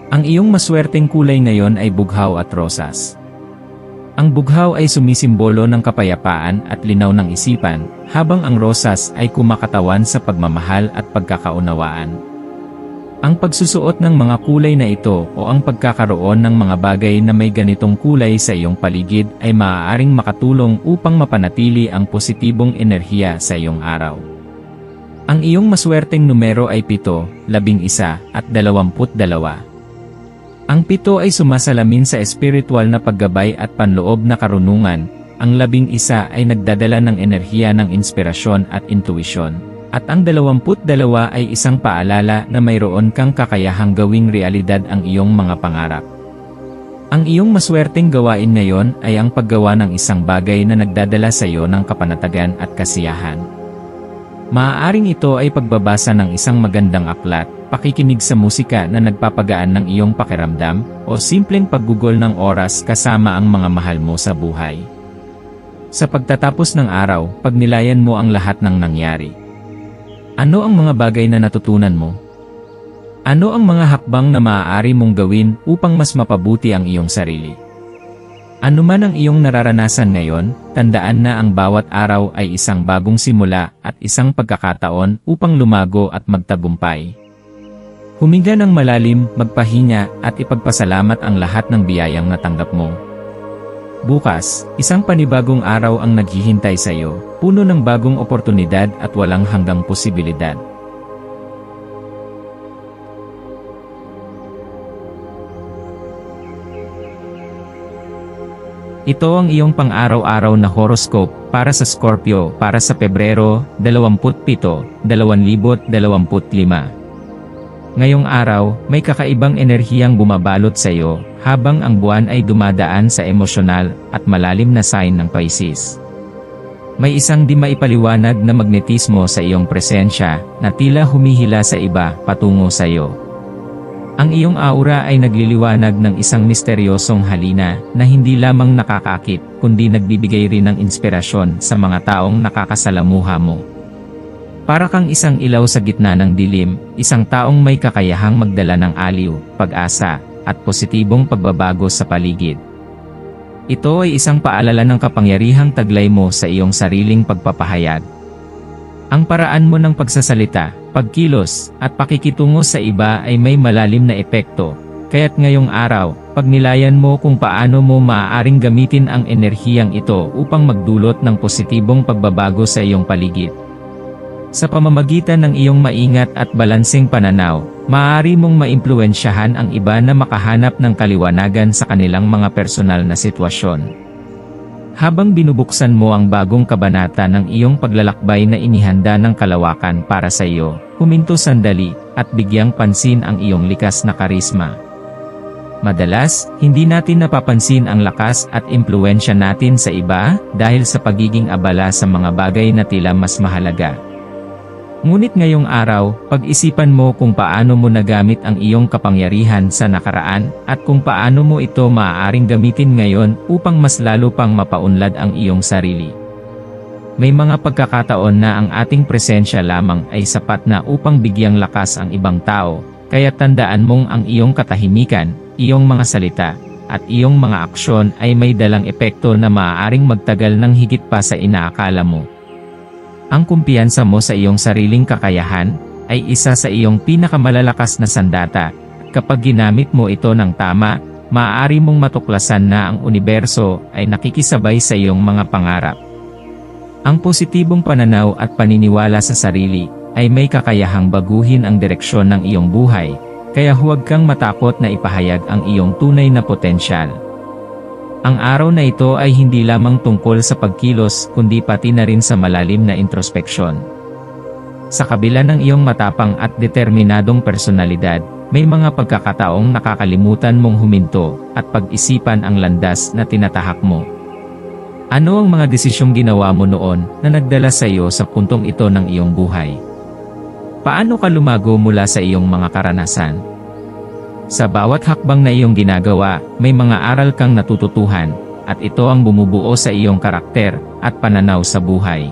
Ang iyong maswerteng kulay ngayon ay bughaw at rosas. Ang bughaw ay sumisimbolo ng kapayapaan at linaw ng isipan, habang ang rosas ay kumakatawan sa pagmamahal at pagkakaunawaan. Ang pagsusuot ng mga kulay na ito o ang pagkakaroon ng mga bagay na may ganitong kulay sa iyong paligid ay maaaring makatulong upang mapanatili ang positibong enerhiya sa iyong araw. Ang iyong maswerteng numero ay 7, 11 at 22. Ang 7 ay sumasalamin sa espiritual na paggabay at panloob na karunungan, ang 11 ay nagdadala ng enerhiya ng inspirasyon at intuisyon, at ang 22 ay isang paalala na mayroon kang kakayahang gawing realidad ang iyong mga pangarap. Ang iyong maswerteng gawain ngayon ay ang paggawa ng isang bagay na nagdadala sa iyo ng kapanatagan at kasiyahan. Maaaring ito ay pagbabasa ng isang magandang aklat, pakikinig sa musika na nagpapagaan ng iyong pakiramdam, o simpleng paggugol ng oras kasama ang mga mahal mo sa buhay. Sa pagtatapos ng araw, pagnilayan mo ang lahat ng nangyari. Ano ang mga bagay na natutunan mo? Ano ang mga hakbang na maaari mong gawin upang mas mapabuti ang iyong sarili? Ano man ang iyong nararanasan ngayon, tandaan na ang bawat araw ay isang bagong simula at isang pagkakataon upang lumago at magtagumpay. Huminga ng malalim, magpahinga at ipagpasalamat ang lahat ng biyayang natanggap mo. Bukas, isang panibagong araw ang naghihintay sa iyo, puno ng bagong oportunidad at walang hanggang posibilidad. Ito ang iyong pang-araw-araw na horoscope para sa Scorpio para sa Pebrero 27, 2025. Ngayong araw, may kakaibang enerhiyang bumabalot sa iyo, habang ang buwan ay dumadaan sa emosyonal at malalim na sign ng Pisces. May isang di maipaliwanag na magnetismo sa iyong presensya, na tila humihila sa iba patungo sa iyo. Ang iyong aura ay nagliliwanag ng isang misteryosong halina na hindi lamang nakakaakit, kundi nagbibigay rin ng inspirasyon sa mga taong nakakasalamuha mo. Para kang isang ilaw sa gitna ng dilim, isang taong may kakayahang magdala ng aliw, pag-asa, at positibong pagbabago sa paligid. Ito ay isang paalala ng kapangyarihang taglay mo sa iyong sariling pagpapahayag. Ang paraan mo ng pagsasalita, pagkilos, at pakikitungo sa iba ay may malalim na epekto, kaya't ngayong araw, pagnilayan mo kung paano mo maaaring gamitin ang enerhiyang ito upang magdulot ng positibong pagbabago sa iyong paligid. Sa pamamagitan ng iyong maingat at balanseng pananaw, maaari mong maimpluwensyahan ang iba na makahanap ng kaliwanagan sa kanilang mga personal na sitwasyon. Habang binubuksan mo ang bagong kabanata ng iyong paglalakbay na inihanda ng kalawakan para sa iyo, huminto sandali, at bigyang pansin ang iyong likas na karisma. Madalas, hindi natin napapansin ang lakas at impluwensya natin sa iba, dahil sa pagiging abala sa mga bagay na tila mas mahalaga. Ngunit ngayong araw, pag-isipan mo kung paano mo nagamit ang iyong kapangyarihan sa nakaraan, at kung paano mo ito maaaring gamitin ngayon upang mas lalo pang mapaunlad ang iyong sarili. May mga pagkakataon na ang ating presensya lamang ay sapat na upang bigyang lakas ang ibang tao, kaya tandaan mong ang iyong katahimikan, iyong mga salita, at iyong mga aksyon ay may dalang epekto na maaaring magtagal ng higit pa sa inaakala mo. Ang kumpiyansa mo sa iyong sariling kakayahan ay isa sa iyong pinakamalalakas na sandata. Kapag ginamit mo ito ng tama, maaari mong matuklasan na ang universo ay nakikisabay sa iyong mga pangarap. Ang positibong pananaw at paniniwala sa sarili ay may kakayahang baguhin ang direksyon ng iyong buhay, kaya huwag kang matakot na ipahayag ang iyong tunay na potensyal. Ang araw na ito ay hindi lamang tungkol sa pagkilos kundi pati na rin sa malalim na introspeksyon. Sa kabila ng iyong matapang at determinadong personalidad, may mga pagkakataong nakakalimutan mong huminto at pag-isipan ang landas na tinatahak mo. Ano ang mga desisyong ginawa mo noon na nagdala sa iyo sa puntong ito ng iyong buhay? Paano ka lumago mula sa iyong mga karanasan? Sa bawat hakbang na iyong ginagawa, may mga aral kang natututuhan, at ito ang bumubuo sa iyong karakter at pananaw sa buhay.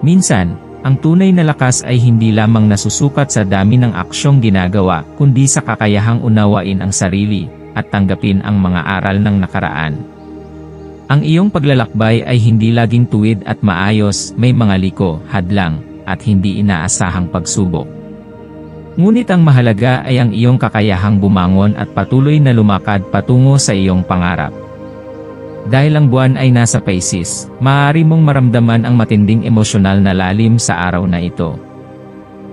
Minsan, ang tunay na lakas ay hindi lamang nasusukat sa dami ng aksyong ginagawa, kundi sa kakayahang unawain ang sarili at tanggapin ang mga aral ng nakaraan. Ang iyong paglalakbay ay hindi laging tuwid at maayos, may mga liko, hadlang, at hindi inaasahang pagsubok. Ngunit ang mahalaga ay ang iyong kakayahang bumangon at patuloy na lumakad patungo sa iyong pangarap. Dahil ang buwan ay nasa Pisces, maaari mong maramdaman ang matinding emosyonal na lalim sa araw na ito.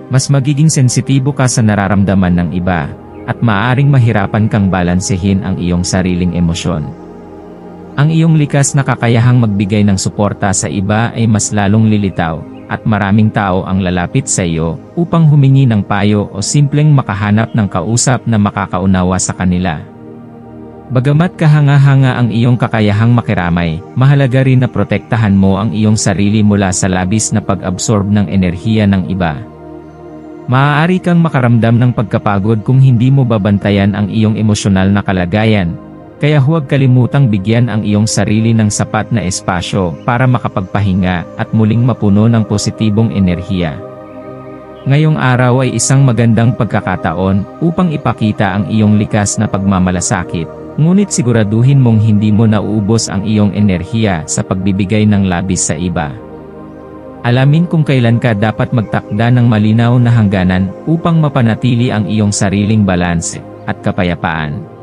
Mas magiging sensitibo ka sa nararamdaman ng iba, at maaaring mahirapan kang balansehin ang iyong sariling emosyon. Ang iyong likas na kakayahang magbigay ng suporta sa iba ay mas lalong lilitaw, at maraming tao ang lalapit sa iyo upang humingi ng payo o simpleng makahanap ng kausap na makakaunawa sa kanila. Bagamat kahanga-hanga ang iyong kakayahang makiramay, mahalaga rin na protektahan mo ang iyong sarili mula sa labis na pag-absorb ng enerhiya ng iba. Maaari kang makaramdam ng pagkapagod kung hindi mo babantayan ang iyong emosyonal na kalagayan. Kaya huwag kalimutang bigyan ang iyong sarili ng sapat na espasyo para makapagpahinga at muling mapuno ng positibong enerhiya. Ngayong araw ay isang magandang pagkakataon upang ipakita ang iyong likas na pagmamalasakit, ngunit siguraduhin mong hindi mo nauubos ang iyong enerhiya sa pagbibigay ng labis sa iba. Alamin kung kailan ka dapat magtakda ng malinaw na hangganan upang mapanatili ang iyong sariling balanse at kapayapaan.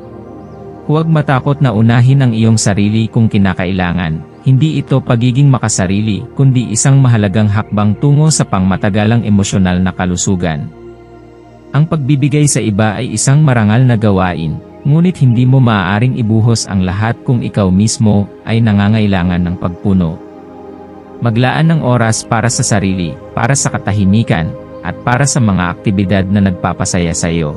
Huwag matakot na unahin ang iyong sarili kung kinakailangan. Hindi ito pagiging makasarili, kundi isang mahalagang hakbang tungo sa pangmatagalang emosyonal na kalusugan. Ang pagbibigay sa iba ay isang marangal na gawain, ngunit hindi mo maaaring ibuhos ang lahat kung ikaw mismo ay nangangailangan ng pagpuno. Maglaan ng oras para sa sarili, para sa katahimikan, at para sa mga aktibidad na nagpapasaya sa iyo.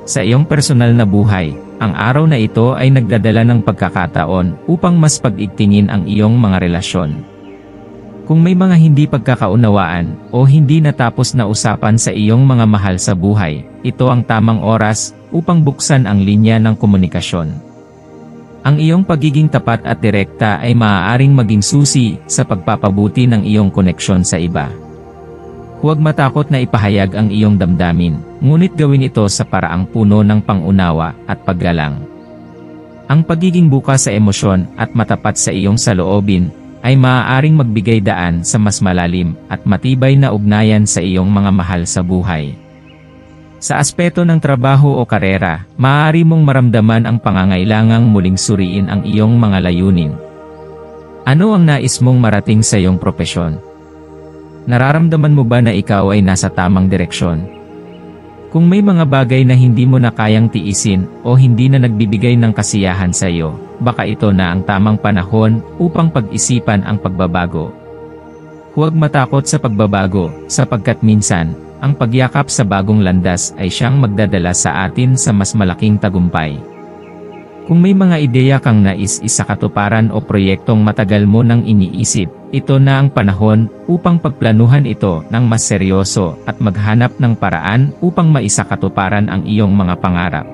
Sa iyong personal na buhay, ang araw na ito ay nagdadala ng pagkakataon upang mas pag-igtingin ang iyong mga relasyon. Kung may mga hindi pagkakaunawaan o hindi natapos na usapan sa iyong mga mahal sa buhay, ito ang tamang oras upang buksan ang linya ng komunikasyon. Ang iyong pagiging tapat at direkta ay maaaring maging susi sa pagpapabuti ng iyong koneksyon sa iba. Huwag matakot na ipahayag ang iyong damdamin, ngunit gawin ito sa paraang puno ng pangunawa at paggalang. Ang pagiging bukas sa emosyon at matapat sa iyong saloobin ay maaaring magbigay daan sa mas malalim at matibay na ugnayan sa iyong mga mahal sa buhay. Sa aspeto ng trabaho o karera, maaari mong maramdaman ang pangangailangang muling suriin ang iyong mga layunin. Ano ang nais mong marating sa iyong propesyon? Nararamdaman mo ba na ikaw ay nasa tamang direksyon? Kung may mga bagay na hindi mo na kayang tiisin o hindi na nagbibigay ng kasiyahan sa iyo, baka ito na ang tamang panahon upang pag-isipan ang pagbabago. Huwag matakot sa pagbabago, sapagkat minsan, ang pagyakap sa bagong landas ay siyang magdadala sa atin sa mas malaking tagumpay. Kung may mga ideya kang nais isakatuparan o proyektong matagal mo nang iniisip, ito na ang panahon upang pagplanuhan ito ng mas seryoso at maghanap ng paraan upang maisakatuparan ang iyong mga pangarap.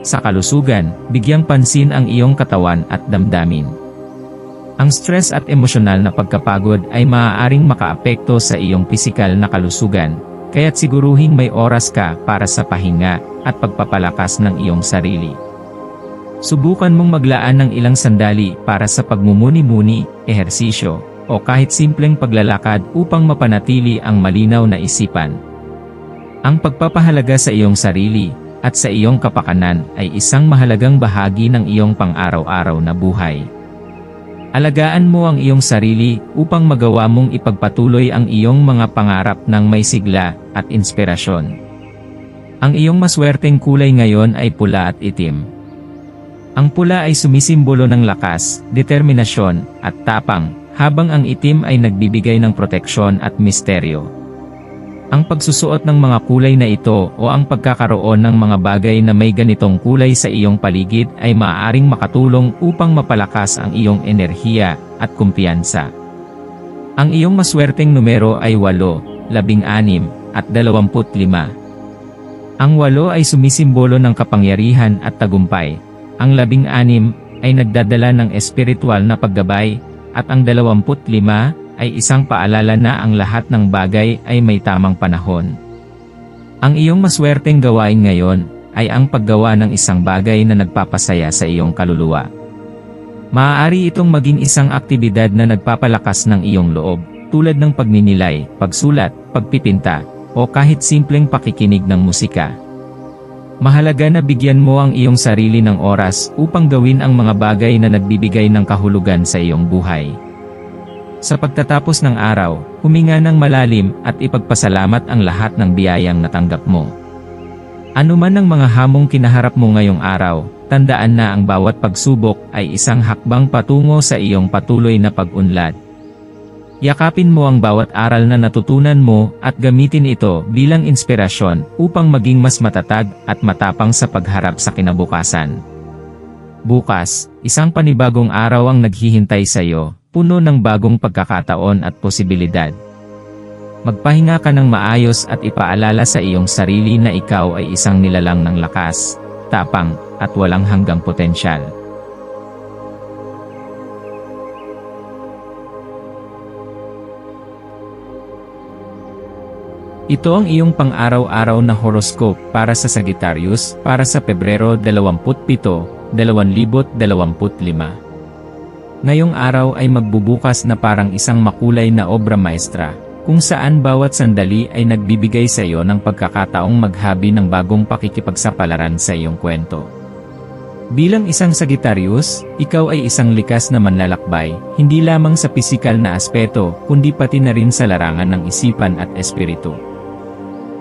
Sa kalusugan, bigyang pansin ang iyong katawan at damdamin. Ang stress at emosyonal na pagkapagod ay maaaring makaapekto sa iyong pisikal na kalusugan, kaya't siguruhing may oras ka para sa pahinga at pagpapalakas ng iyong sarili. Subukan mong maglaan ng ilang sandali para sa pagmumuni-muni, ehersisyo, o kahit simpleng paglalakad upang mapanatili ang malinaw na isipan. Ang pagpapahalaga sa iyong sarili at sa iyong kapakanan ay isang mahalagang bahagi ng iyong pang-araw-araw na buhay. Alagaan mo ang iyong sarili upang magawa mong ipagpatuloy ang iyong mga pangarap ng may sigla at inspirasyon. Ang iyong maswerteng kulay ngayon ay pula at itim. Ang pula ay sumisimbolo ng lakas, determinasyon, at tapang, habang ang itim ay nagbibigay ng proteksyon at misteryo. Ang pagsusuot ng mga kulay na ito o ang pagkakaroon ng mga bagay na may ganitong kulay sa iyong paligid ay maaaring makatulong upang mapalakas ang iyong enerhiya at kumpiyansa. Ang iyong maswerteng numero ay 8, 16, at 25. Ang 8 ay sumisimbolo ng kapangyarihan at tagumpay. Ang 16 ay nagdadala ng espiritual na paggabay, at ang 25 ay isang paalala na ang lahat ng bagay ay may tamang panahon. Ang iyong maswerteng gawain ngayon ay ang paggawa ng isang bagay na nagpapasaya sa iyong kaluluwa. Maaari itong maging isang aktibidad na nagpapalakas ng iyong loob, tulad ng pagninilay, pagsulat, pagpipinta, o kahit simpleng pakikinig ng musika. Mahalaga na bigyan mo ang iyong sarili ng oras upang gawin ang mga bagay na nagbibigay ng kahulugan sa iyong buhay. Sa pagtatapos ng araw, huminga ng malalim at ipagpasalamat ang lahat ng biyayang natanggap mo. Ano man ang mga hamong kinaharap mo ngayong araw, tandaan na ang bawat pagsubok ay isang hakbang patungo sa iyong patuloy na pag-unlad. Yakapin mo ang bawat aral na natutunan mo at gamitin ito bilang inspirasyon upang maging mas matatag at matapang sa pagharap sa kinabukasan. Bukas, isang panibagong araw ang naghihintay sa iyo, puno ng bagong pagkakataon at posibilidad. Magpahinga ka ng maayos at ipaalala sa iyong sarili na ikaw ay isang nilalang ng lakas, tapang, at walang hanggang potensyal. Ito ang iyong pang-araw-araw na horoscope para sa Sagittarius para sa Pebrero 27, 2025. Ngayong araw ay magbubukas na parang isang makulay na obra maestra, kung saan bawat sandali ay nagbibigay sa iyo ng pagkakataong maghabi ng bagong pakikipagsapalaran sa iyong kwento. Bilang isang Sagittarius, ikaw ay isang likas na manlalakbay, hindi lamang sa pisikal na aspeto, kundi pati na rin sa larangan ng isipan at espiritu.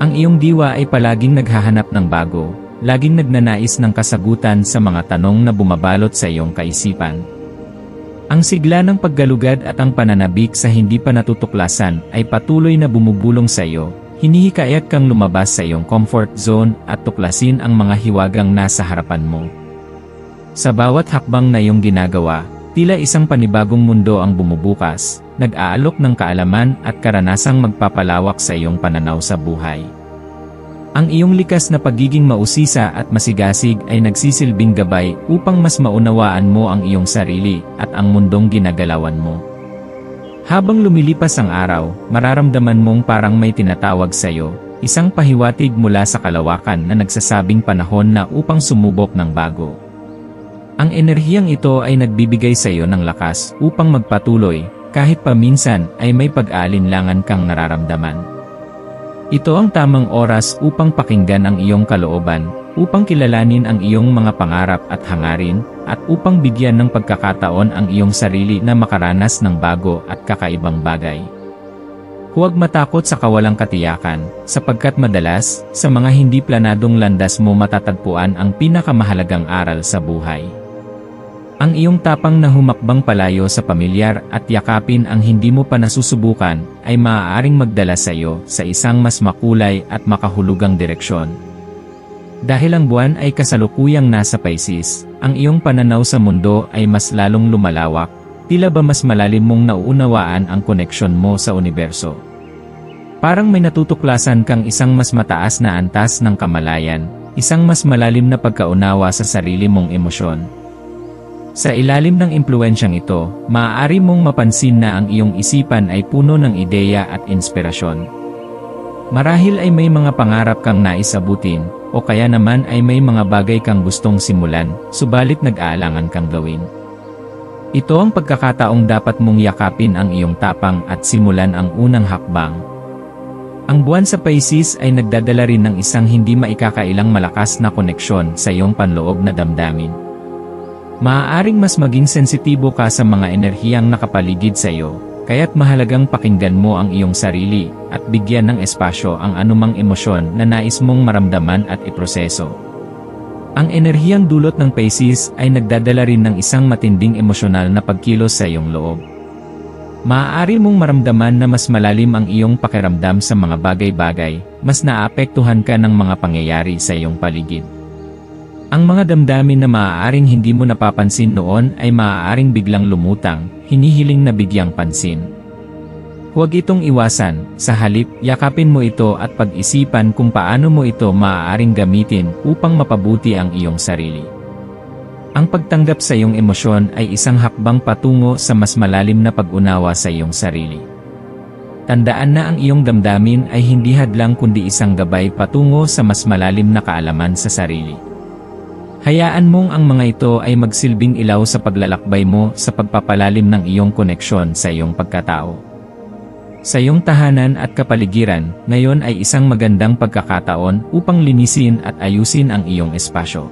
Ang iyong diwa ay palaging naghahanap ng bago, laging nagnanais ng kasagutan sa mga tanong na bumabalot sa iyong kaisipan. Ang sigla ng paggalugad at ang pananabik sa hindi pa natutuklasan ay patuloy na bumubulong sa iyo, hinihikayat kang lumabas sa iyong comfort zone at tuklasin ang mga hiwagang nasa harapan mo. Sa bawat hakbang na iyong ginagawa, tila isang panibagong mundo ang bumubukas, nag-aalok ng kaalaman at karanasang magpapalawak sa iyong pananaw sa buhay. Ang iyong likas na pagiging mausisa at masigasig ay nagsisilbing gabay upang mas maunawaan mo ang iyong sarili at ang mundong ginagalawan mo. Habang lumilipas ang araw, mararamdaman mong parang may tinatawag sa iyo, isang pahiwatig mula sa kalawakan na nagsasabing panahon na upang sumubok ng bago. Ang enerhiyang ito ay nagbibigay sa iyo ng lakas upang magpatuloy, kahit paminsan ay may pag-aalinlangan kang nararamdaman. Ito ang tamang oras upang pakinggan ang iyong kalooban, upang kilalanin ang iyong mga pangarap at hangarin, at upang bigyan ng pagkakataon ang iyong sarili na makaranas ng bago at kakaibang bagay. Huwag matakot sa kawalang katiyakan, sapagkat madalas, sa mga hindi planadong landas mo matatagpuan ang pinakamahalagang aral sa buhay. Ang iyong tapang na humakbang palayo sa pamilyar at yakapin ang hindi mo pa nasusubukan ay maaaring magdala sa iyo sa isang mas makulay at makahulugang direksyon. Dahil ang buwan ay kasalukuyang nasa Pisces, ang iyong pananaw sa mundo ay mas lalong lumalawak, tila ba mas malalim mong nauunawaan ang koneksyon mo sa universo. Parang may natutuklasan kang isang mas mataas na antas ng kamalayan, isang mas malalim na pagkaunawa sa sarili mong emosyon. Sa ilalim ng impluensyang ito, maaari mong mapansin na ang iyong isipan ay puno ng ideya at inspirasyon. Marahil ay may mga pangarap kang nais abutin, o kaya naman ay may mga bagay kang gustong simulan, subalit nag-aalangan kang gawin. Ito ang pagkakataong dapat mong yakapin ang iyong tapang at simulan ang unang hakbang. Ang buwan sa Pisces ay nagdadala rin ng isang hindi maikakailang malakas na koneksyon sa iyong panloob na damdamin. Maaaring mas maging sensitibo ka sa mga enerhiyang nakapaligid sa iyo, kaya't mahalagang pakinggan mo ang iyong sarili at bigyan ng espasyo ang anumang emosyon na nais mong maramdaman at iproseso. Ang enerhiyang dulot ng Pisces ay nagdadala rin ng isang matinding emosyonal na pagkilos sa iyong loob. Maaari mong maramdaman na mas malalim ang iyong pakiramdam sa mga bagay-bagay, mas naapektuhan ka ng mga pangyayari sa iyong paligid. Ang mga damdamin na maaaring hindi mo napapansin noon ay maaaring biglang lumutang, hinihiling na bigyang pansin. Huwag itong iwasan, sa halip, yakapin mo ito at pag-isipan kung paano mo ito maaaring gamitin upang mapabuti ang iyong sarili. Ang pagtanggap sa iyong emosyon ay isang hakbang patungo sa mas malalim na pag-unawa sa iyong sarili. Tandaan na ang iyong damdamin ay hindi hadlang kundi isang gabay patungo sa mas malalim na kaalaman sa sarili. Hayaan mong ang mga ito ay magsilbing ilaw sa paglalakbay mo sa pagpapalalim ng iyong koneksyon sa iyong pagkatao. Sa iyong tahanan at kapaligiran, ngayon ay isang magandang pagkakataon upang linisin at ayusin ang iyong espasyo.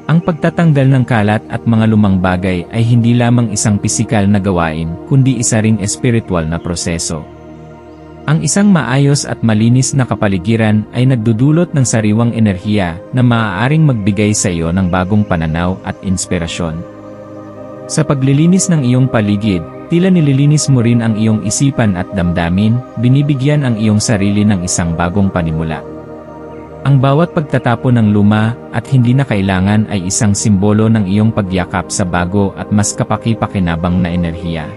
Ang pagtatanggal ng kalat at mga lumang bagay ay hindi lamang isang pisikal na gawain, kundi isa ring espiritual na proseso. Ang isang maayos at malinis na kapaligiran ay nagdudulot ng sariwang enerhiya na maaaring magbigay sa iyo ng bagong pananaw at inspirasyon. Sa paglilinis ng iyong paligid, tila nililinis mo rin ang iyong isipan at damdamin, binibigyan ang iyong sarili ng isang bagong panimula. Ang bawat pagtatapon ng luma at hindi na kailangan ay isang simbolo ng iyong pagyakap sa bago at mas kapaki-pakinabang na enerhiya.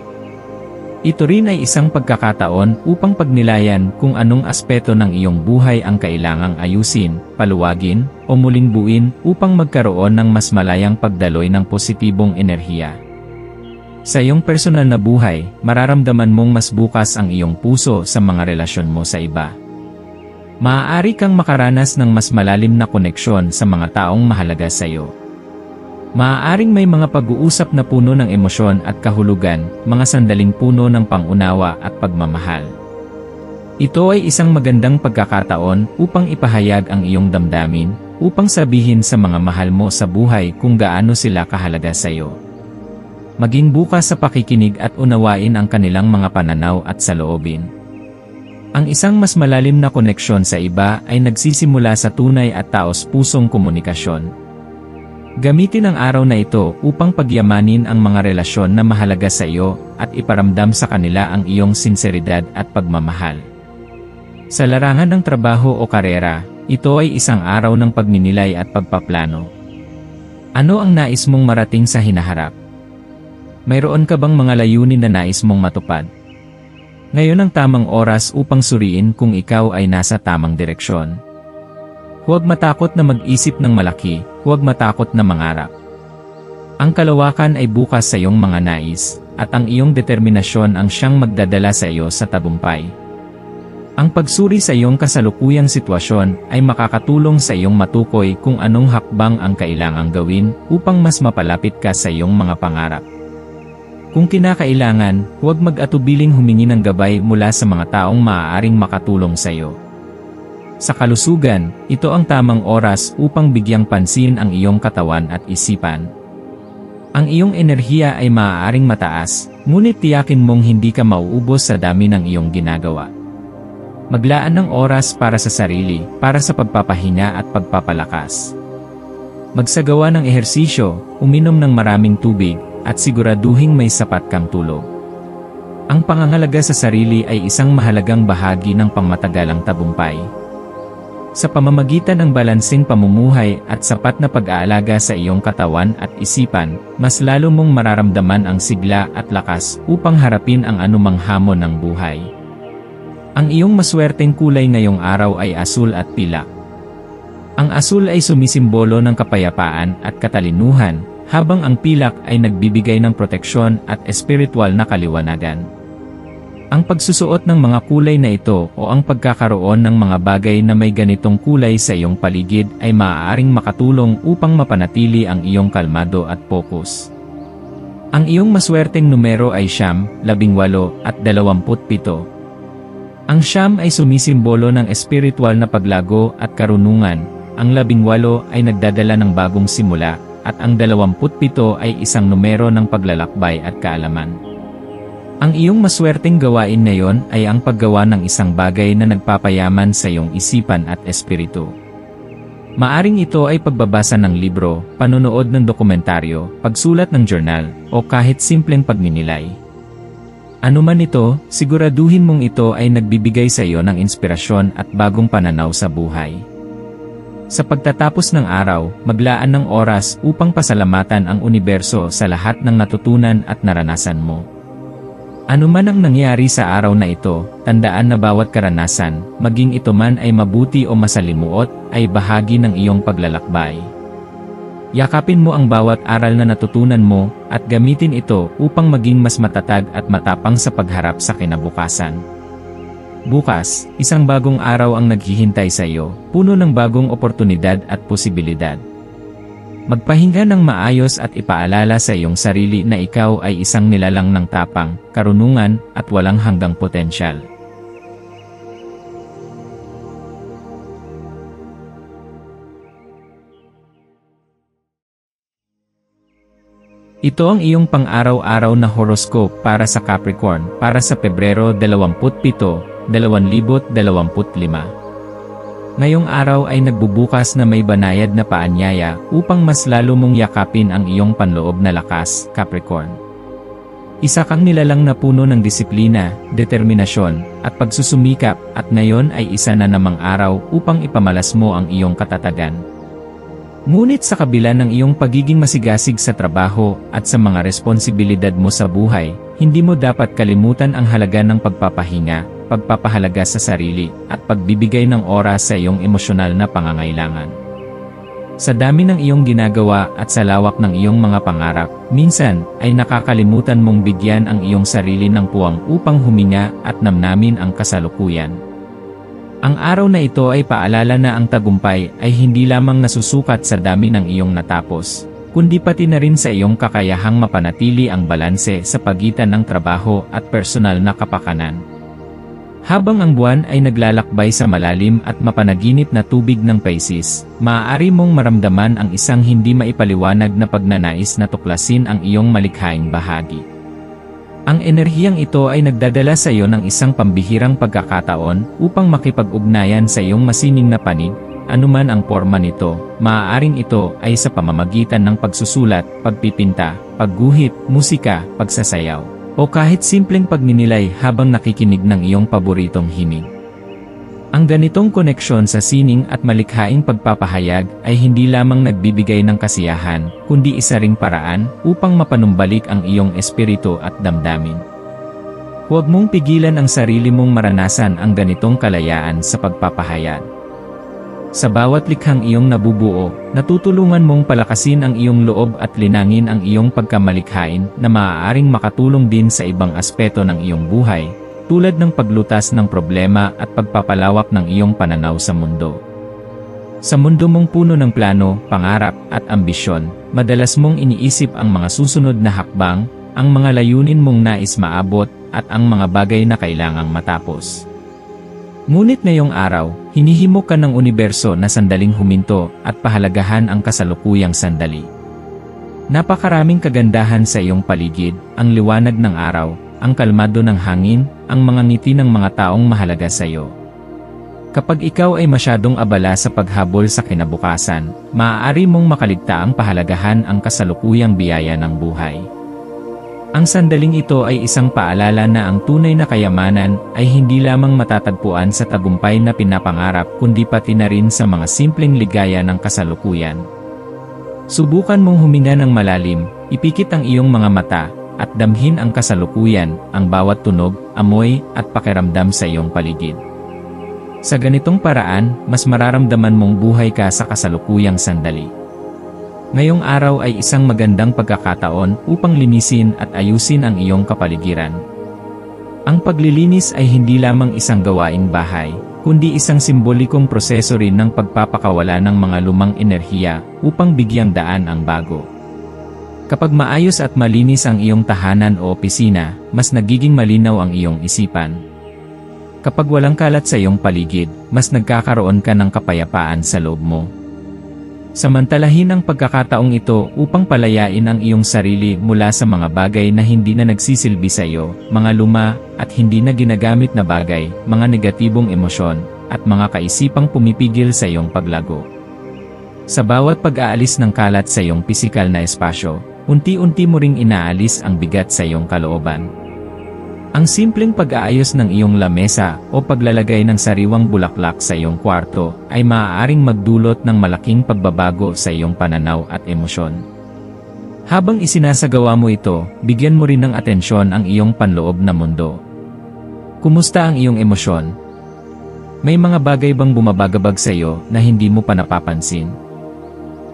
Ito rin ay isang pagkakataon upang pagnilayan kung anong aspeto ng iyong buhay ang kailangang ayusin, paluwagin, o muling buuin upang magkaroon ng mas malayang pagdaloy ng positibong enerhiya. Sa iyong personal na buhay, mararamdaman mong mas bukas ang iyong puso sa mga relasyon mo sa iba. Maaari kang makaranas ng mas malalim na koneksyon sa mga taong mahalaga sa iyo. Maaaring may mga pag-uusap na puno ng emosyon at kahulugan, mga sandaling puno ng pangunawa at pagmamahal. Ito ay isang magandang pagkakataon upang ipahayag ang iyong damdamin, upang sabihin sa mga mahal mo sa buhay kung gaano sila kahalaga sa iyo. Maging bukas sa pakikinig at unawain ang kanilang mga pananaw at saloobin. Ang isang mas malalim na koneksyon sa iba ay nagsisimula sa tunay at taos-pusong komunikasyon. Gamitin ang araw na ito upang pagyamanin ang mga relasyon na mahalaga sa iyo at iparamdam sa kanila ang iyong sinseridad at pagmamahal. Sa larangan ng trabaho o karera, ito ay isang araw ng pagninilay at pagpaplano. Ano ang nais mong marating sa hinaharap? Mayroon ka bang mga layunin na nais mong matupad? Ngayon ang tamang oras upang suriin kung ikaw ay nasa tamang direksyon. Huwag matakot na mag-isip ng malaki, huwag matakot na mangarap. Ang kalawakan ay bukas sa iyong mga nais, at ang iyong determinasyon ang siyang magdadala sa iyo sa tagumpay. Ang pagsuri sa iyong kasalukuyang sitwasyon ay makakatulong sa iyong matukoy kung anong hakbang ang kailangang gawin upang mas mapalapit ka sa iyong mga pangarap. Kung kinakailangan, huwag mag-atubiling humingi ng gabay mula sa mga taong maaaring makatulong sa iyo. Sa kalusugan, ito ang tamang oras upang bigyang pansin ang iyong katawan at isipan. Ang iyong enerhiya ay maaaring mataas, ngunit tiyakin mong hindi ka mauubos sa dami ng iyong ginagawa. Maglaan ng oras para sa sarili, para sa pagpapahinga at pagpapalakas. Magsagawa ng ehersisyo, uminom ng maraming tubig, at siguraduhing may sapat kang tulog. Ang pangangalaga sa sarili ay isang mahalagang bahagi ng pangmatagalang tagumpay. Sa pamamagitan ng balanseng pamumuhay at sapat na pag-aalaga sa iyong katawan at isipan, mas lalo mong mararamdaman ang sigla at lakas upang harapin ang anumang hamon ng buhay. Ang iyong maswerteng kulay ngayong araw ay asul at pilak. Ang asul ay sumisimbolo ng kapayapaan at katalinuhan, habang ang pilak ay nagbibigay ng proteksyon at espiritual na kaliwanagan. Ang pagsusuot ng mga kulay na ito o ang pagkakaroon ng mga bagay na may ganitong kulay sa iyong paligid ay maaaring makatulong upang mapanatili ang iyong kalmado at focus. Ang iyong maswerteng numero ay 9, 18 at 27. Ang 9 ay sumisimbolo ng espiritual na paglago at karunungan, ang 18 ay nagdadala ng bagong simula, at ang 27 ay isang numero ng paglalakbay at kaalaman. Ang iyong maswerteng gawain ngayon ay ang paggawa ng isang bagay na nagpapayaman sa iyong isipan at espiritu. Maaring ito ay pagbabasa ng libro, panonood ng dokumentaryo, pagsulat ng journal, o kahit simpleng pagninilay. Ano man ito, siguraduhin mong ito ay nagbibigay sa iyo ng inspirasyon at bagong pananaw sa buhay. Sa pagtatapos ng araw, maglaan ng oras upang pasalamatan ang universo sa lahat ng natutunan at naranasan mo. Ano man ang nangyari sa araw na ito, tandaan na bawat karanasan, maging ito man ay mabuti o masalimuot, ay bahagi ng iyong paglalakbay. Yakapin mo ang bawat aral na natutunan mo, at gamitin ito upang maging mas matatag at matapang sa pagharap sa kinabukasan. Bukas, isang bagong araw ang naghihintay sa iyo, puno ng bagong oportunidad at posibilidad. Magpahinga ng maayos at ipaalala sa iyong sarili na ikaw ay isang nilalang ng tapang, karunungan, at walang hanggang potensyal. Ito ang iyong pang-araw-araw na horoscope para sa Capricorn para sa Pebrero 27, 2025. Ngayong araw ay nagbubukas na may banayad na paanyaya upang mas lalo mong yakapin ang iyong panloob na lakas, Capricorn. Isa kang nilalang na puno ng disiplina, determinasyon, at pagsusumikap, at ngayon ay isa na namang araw upang ipamalas mo ang iyong katatagan. Ngunit sa kabila ng iyong pagiging masigasig sa trabaho at sa mga responsibilidad mo sa buhay, hindi mo dapat kalimutan ang halaga ng pagpapahinga, pagpapahalaga sa sarili, at pagbibigay ng oras sa iyong emosyonal na pangangailangan. Sa dami ng iyong ginagawa at sa lawak ng iyong mga pangarap, minsan ay nakakalimutan mong bigyan ang iyong sarili ng puwang upang huminga at namnamin ang kasalukuyan. Ang araw na ito ay paalala na ang tagumpay ay hindi lamang nasusukat sa dami ng iyong natapos, kundi pati na rin sa iyong kakayahang mapanatili ang balanse sa pagitan ng trabaho at personal na kapakanan. Habang ang buwan ay naglalakbay sa malalim at mapanaginip na tubig ng Pisces, maaari mong maramdaman ang isang hindi maipaliwanag na pagnanais na tuklasin ang iyong malikhaing bahagi. Ang enerhiyang ito ay nagdadala sa iyo ng isang pambihirang pagkakataon upang makipag-ugnayan sa iyong masining na panig, anuman ang forma nito. Maaaring ito ay sa pamamagitan ng pagsusulat, pagpipinta, pagguhit, musika, pagsasayaw, o kahit simpleng pagninilay habang nakikinig ng iyong paboritong himig. Ang ganitong koneksyon sa sining at malikhaing pagpapahayag ay hindi lamang nagbibigay ng kasiyahan, kundi isa ring paraan upang mapanumbalik ang iyong espiritu at damdamin. Huwag mong pigilan ang sarili mong maranasan ang ganitong kalayaan sa pagpapahayag. Sa bawat likhang iyong nabubuo, natutulungan mong palakasin ang iyong loob at linangin ang iyong pagkamalikhain na maaaring makatulong din sa ibang aspeto ng iyong buhay, tulad ng paglutas ng problema at pagpapalawak ng iyong pananaw sa mundo. Sa mundo mong puno ng plano, pangarap, at ambisyon, madalas mong iniisip ang mga susunod na hakbang, ang mga layunin mong nais maabot, at ang mga bagay na kailangang matapos. Ngunit ngayong araw, hinihimok ka ng universo na sandaling huminto at pahalagahan ang kasalukuyang sandali. Napakaraming kagandahan sa iyong paligid, ang liwanag ng araw, ang kalmado ng hangin, ang mga ngiti ng mga taong mahalaga sa iyo. Kapag ikaw ay masyadong abala sa paghabol sa kinabukasan, maaari mong makaligtaang pahalagahan ang kasalukuyang biyaya ng buhay. Ang sandaling ito ay isang paalala na ang tunay na kayamanan ay hindi lamang matatagpuan sa tagumpay na pinapangarap kundi pati na rin sa mga simpleng ligaya ng kasalukuyan. Subukan mong huminga ng malalim, ipikit ang iyong mga mata, at damhin ang kasalukuyan, ang bawat tunog, amoy, at pakiramdam sa iyong paligid. Sa ganitong paraan, mas mararamdaman mong buhay ka sa kasalukuyang sandali. Ngayong araw ay isang magandang pagkakataon upang linisin at ayusin ang iyong kapaligiran. Ang paglilinis ay hindi lamang isang gawaing bahay, kundi isang simbolikong proseso rin ng pagpapakawala ng mga lumang enerhiya upang bigyang daan ang bago. Kapag maayos at malinis ang iyong tahanan o opisina, mas nagiging malinaw ang iyong isipan. Kapag walang kalat sa iyong paligid, mas nagkakaroon ka ng kapayapaan sa loob mo. Samantalahin ang pagkakataong ito upang palayain ang iyong sarili mula sa mga bagay na hindi na nagsisilbi sa iyo, mga luma at hindi na ginagamit na bagay, mga negatibong emosyon, at mga kaisipang pumipigil sa iyong paglago. Sa bawat pag-aalis ng kalat sa iyong pisikal na espasyo, unti-unti mo ring inaalis ang bigat sa iyong kalooban. Ang simpleng pag-aayos ng iyong lamesa o paglalagay ng sariwang bulaklak sa iyong kwarto ay maaaring magdulot ng malaking pagbabago sa iyong pananaw at emosyon. Habang isinasagawa mo ito, bigyan mo rin ng atensyon ang iyong panloob na mundo. Kumusta ang iyong emosyon? May mga bagay bang bumabagabag sa iyo na hindi mo pa napapansin?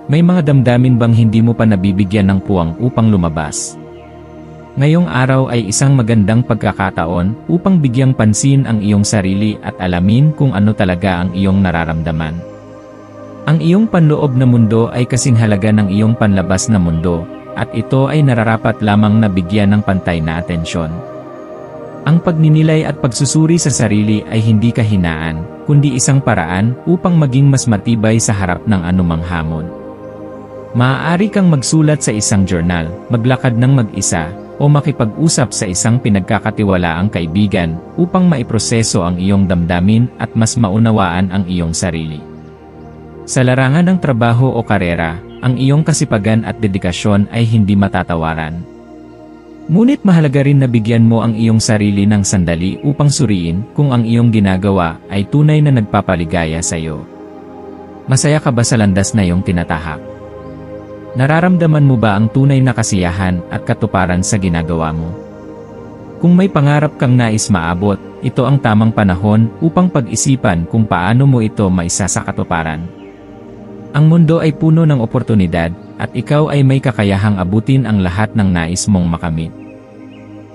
May mga damdamin bang hindi mo pa nabibigyan ng puwang upang lumabas? Ngayong araw ay isang magandang pagkakataon upang bigyang pansin ang iyong sarili at alamin kung ano talaga ang iyong nararamdaman. Ang iyong panloob na mundo ay kasing halaga ng iyong panlabas na mundo, at ito ay nararapat lamang na bigyan ng pantay na atensyon. Ang pagninilay at pagsusuri sa sarili ay hindi kahinaan, kundi isang paraan upang maging mas matibay sa harap ng anumang hamon. Maaari kang magsulat sa isang journal, maglakad ng mag-isa, o makipag-usap sa isang pinagkakatiwalaang kaibigan upang maiproseso ang iyong damdamin at mas maunawaan ang iyong sarili. Sa larangan ng trabaho o karera, ang iyong kasipagan at dedikasyon ay hindi matatawaran. Ngunit mahalaga rin na bigyan mo ang iyong sarili ng sandali upang suriin kung ang iyong ginagawa ay tunay na nagpapaligaya sa iyo. Masaya ka ba sa landas na iyong tinatahak? Nararamdaman mo ba ang tunay na kasiyahan at katuparan sa ginagawa mo? Kung may pangarap kang nais maabot, ito ang tamang panahon upang pag-isipan kung paano mo ito maisasakatuparan. Ang mundo ay puno ng oportunidad, at ikaw ay may kakayahang abutin ang lahat ng nais mong makamit.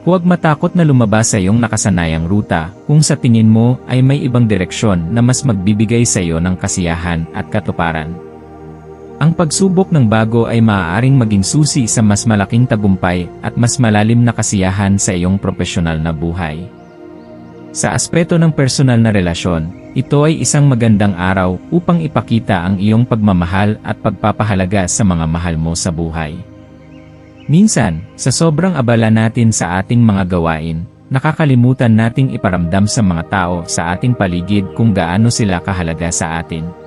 Huwag matakot na lumabas sa iyong nakasanayang ruta kung sa tingin mo ay may ibang direksyon na mas magbibigay sa iyo ng kasiyahan at katuparan. Ang pagsubok ng bago ay maaaring maging susi sa mas malaking tagumpay at mas malalim na kasiyahan sa iyong profesional na buhay. Sa aspeto ng personal na relasyon, ito ay isang magandang araw upang ipakita ang iyong pagmamahal at pagpapahalaga sa mga mahal mo sa buhay. Minsan, sa sobrang abala natin sa ating mga gawain, nakakalimutan nating iparamdam sa mga tao sa ating paligid kung gaano sila kahalaga sa atin.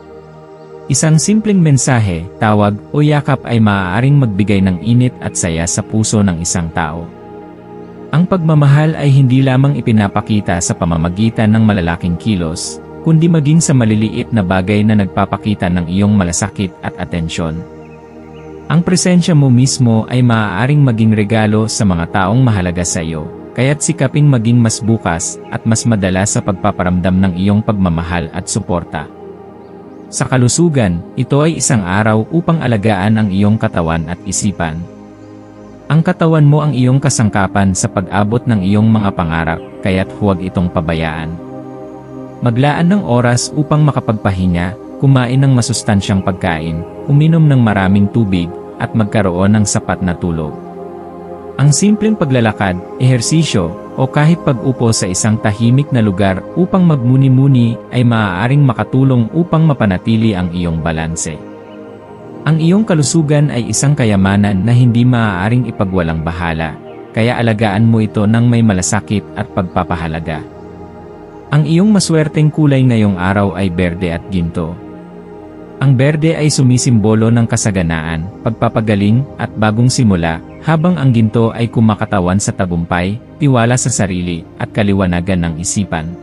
Isang simpleng mensahe, tawag o yakap ay maaaring magbigay ng init at saya sa puso ng isang tao. Ang pagmamahal ay hindi lamang ipinapakita sa pamamagitan ng malalaking kilos, kundi maging sa maliliit na bagay na nagpapakita ng iyong malasakit at atensyon. Ang presensya mo mismo ay maaaring maging regalo sa mga taong mahalaga sa iyo, kaya't sikaping maging mas bukas at mas madala sa pagpaparamdam ng iyong pagmamahal at suporta. Sa kalusugan, ito ay isang araw upang alagaan ang iyong katawan at isipan. Ang katawan mo ang iyong kasangkapan sa pag-abot ng iyong mga pangarap, kaya't huwag itong pabayaan. Maglaan ng oras upang makapagpahinga, kumain ng masustansyang pagkain, uminom ng maraming tubig, at magkaroon ng sapat na tulog. Ang simpleng paglalakad, ehersisyo, o kahit pag-upo sa isang tahimik na lugar upang magmuni-muni ay maaaring makatulong upang mapanatili ang iyong balanse. Ang iyong kalusugan ay isang kayamanan na hindi maaaring ipagwalang bahala, kaya alagaan mo ito ng may malasakit at pagpapahalaga. Ang iyong maswerteng kulay ngayong araw ay berde at ginto. Ang berde ay sumisimbolo ng kasaganaan, pagpapagaling, at bagong simula, habang ang ginto ay kumakatawan sa tagumpay, tiwala sa sarili, at kaliwanagan ng isipan.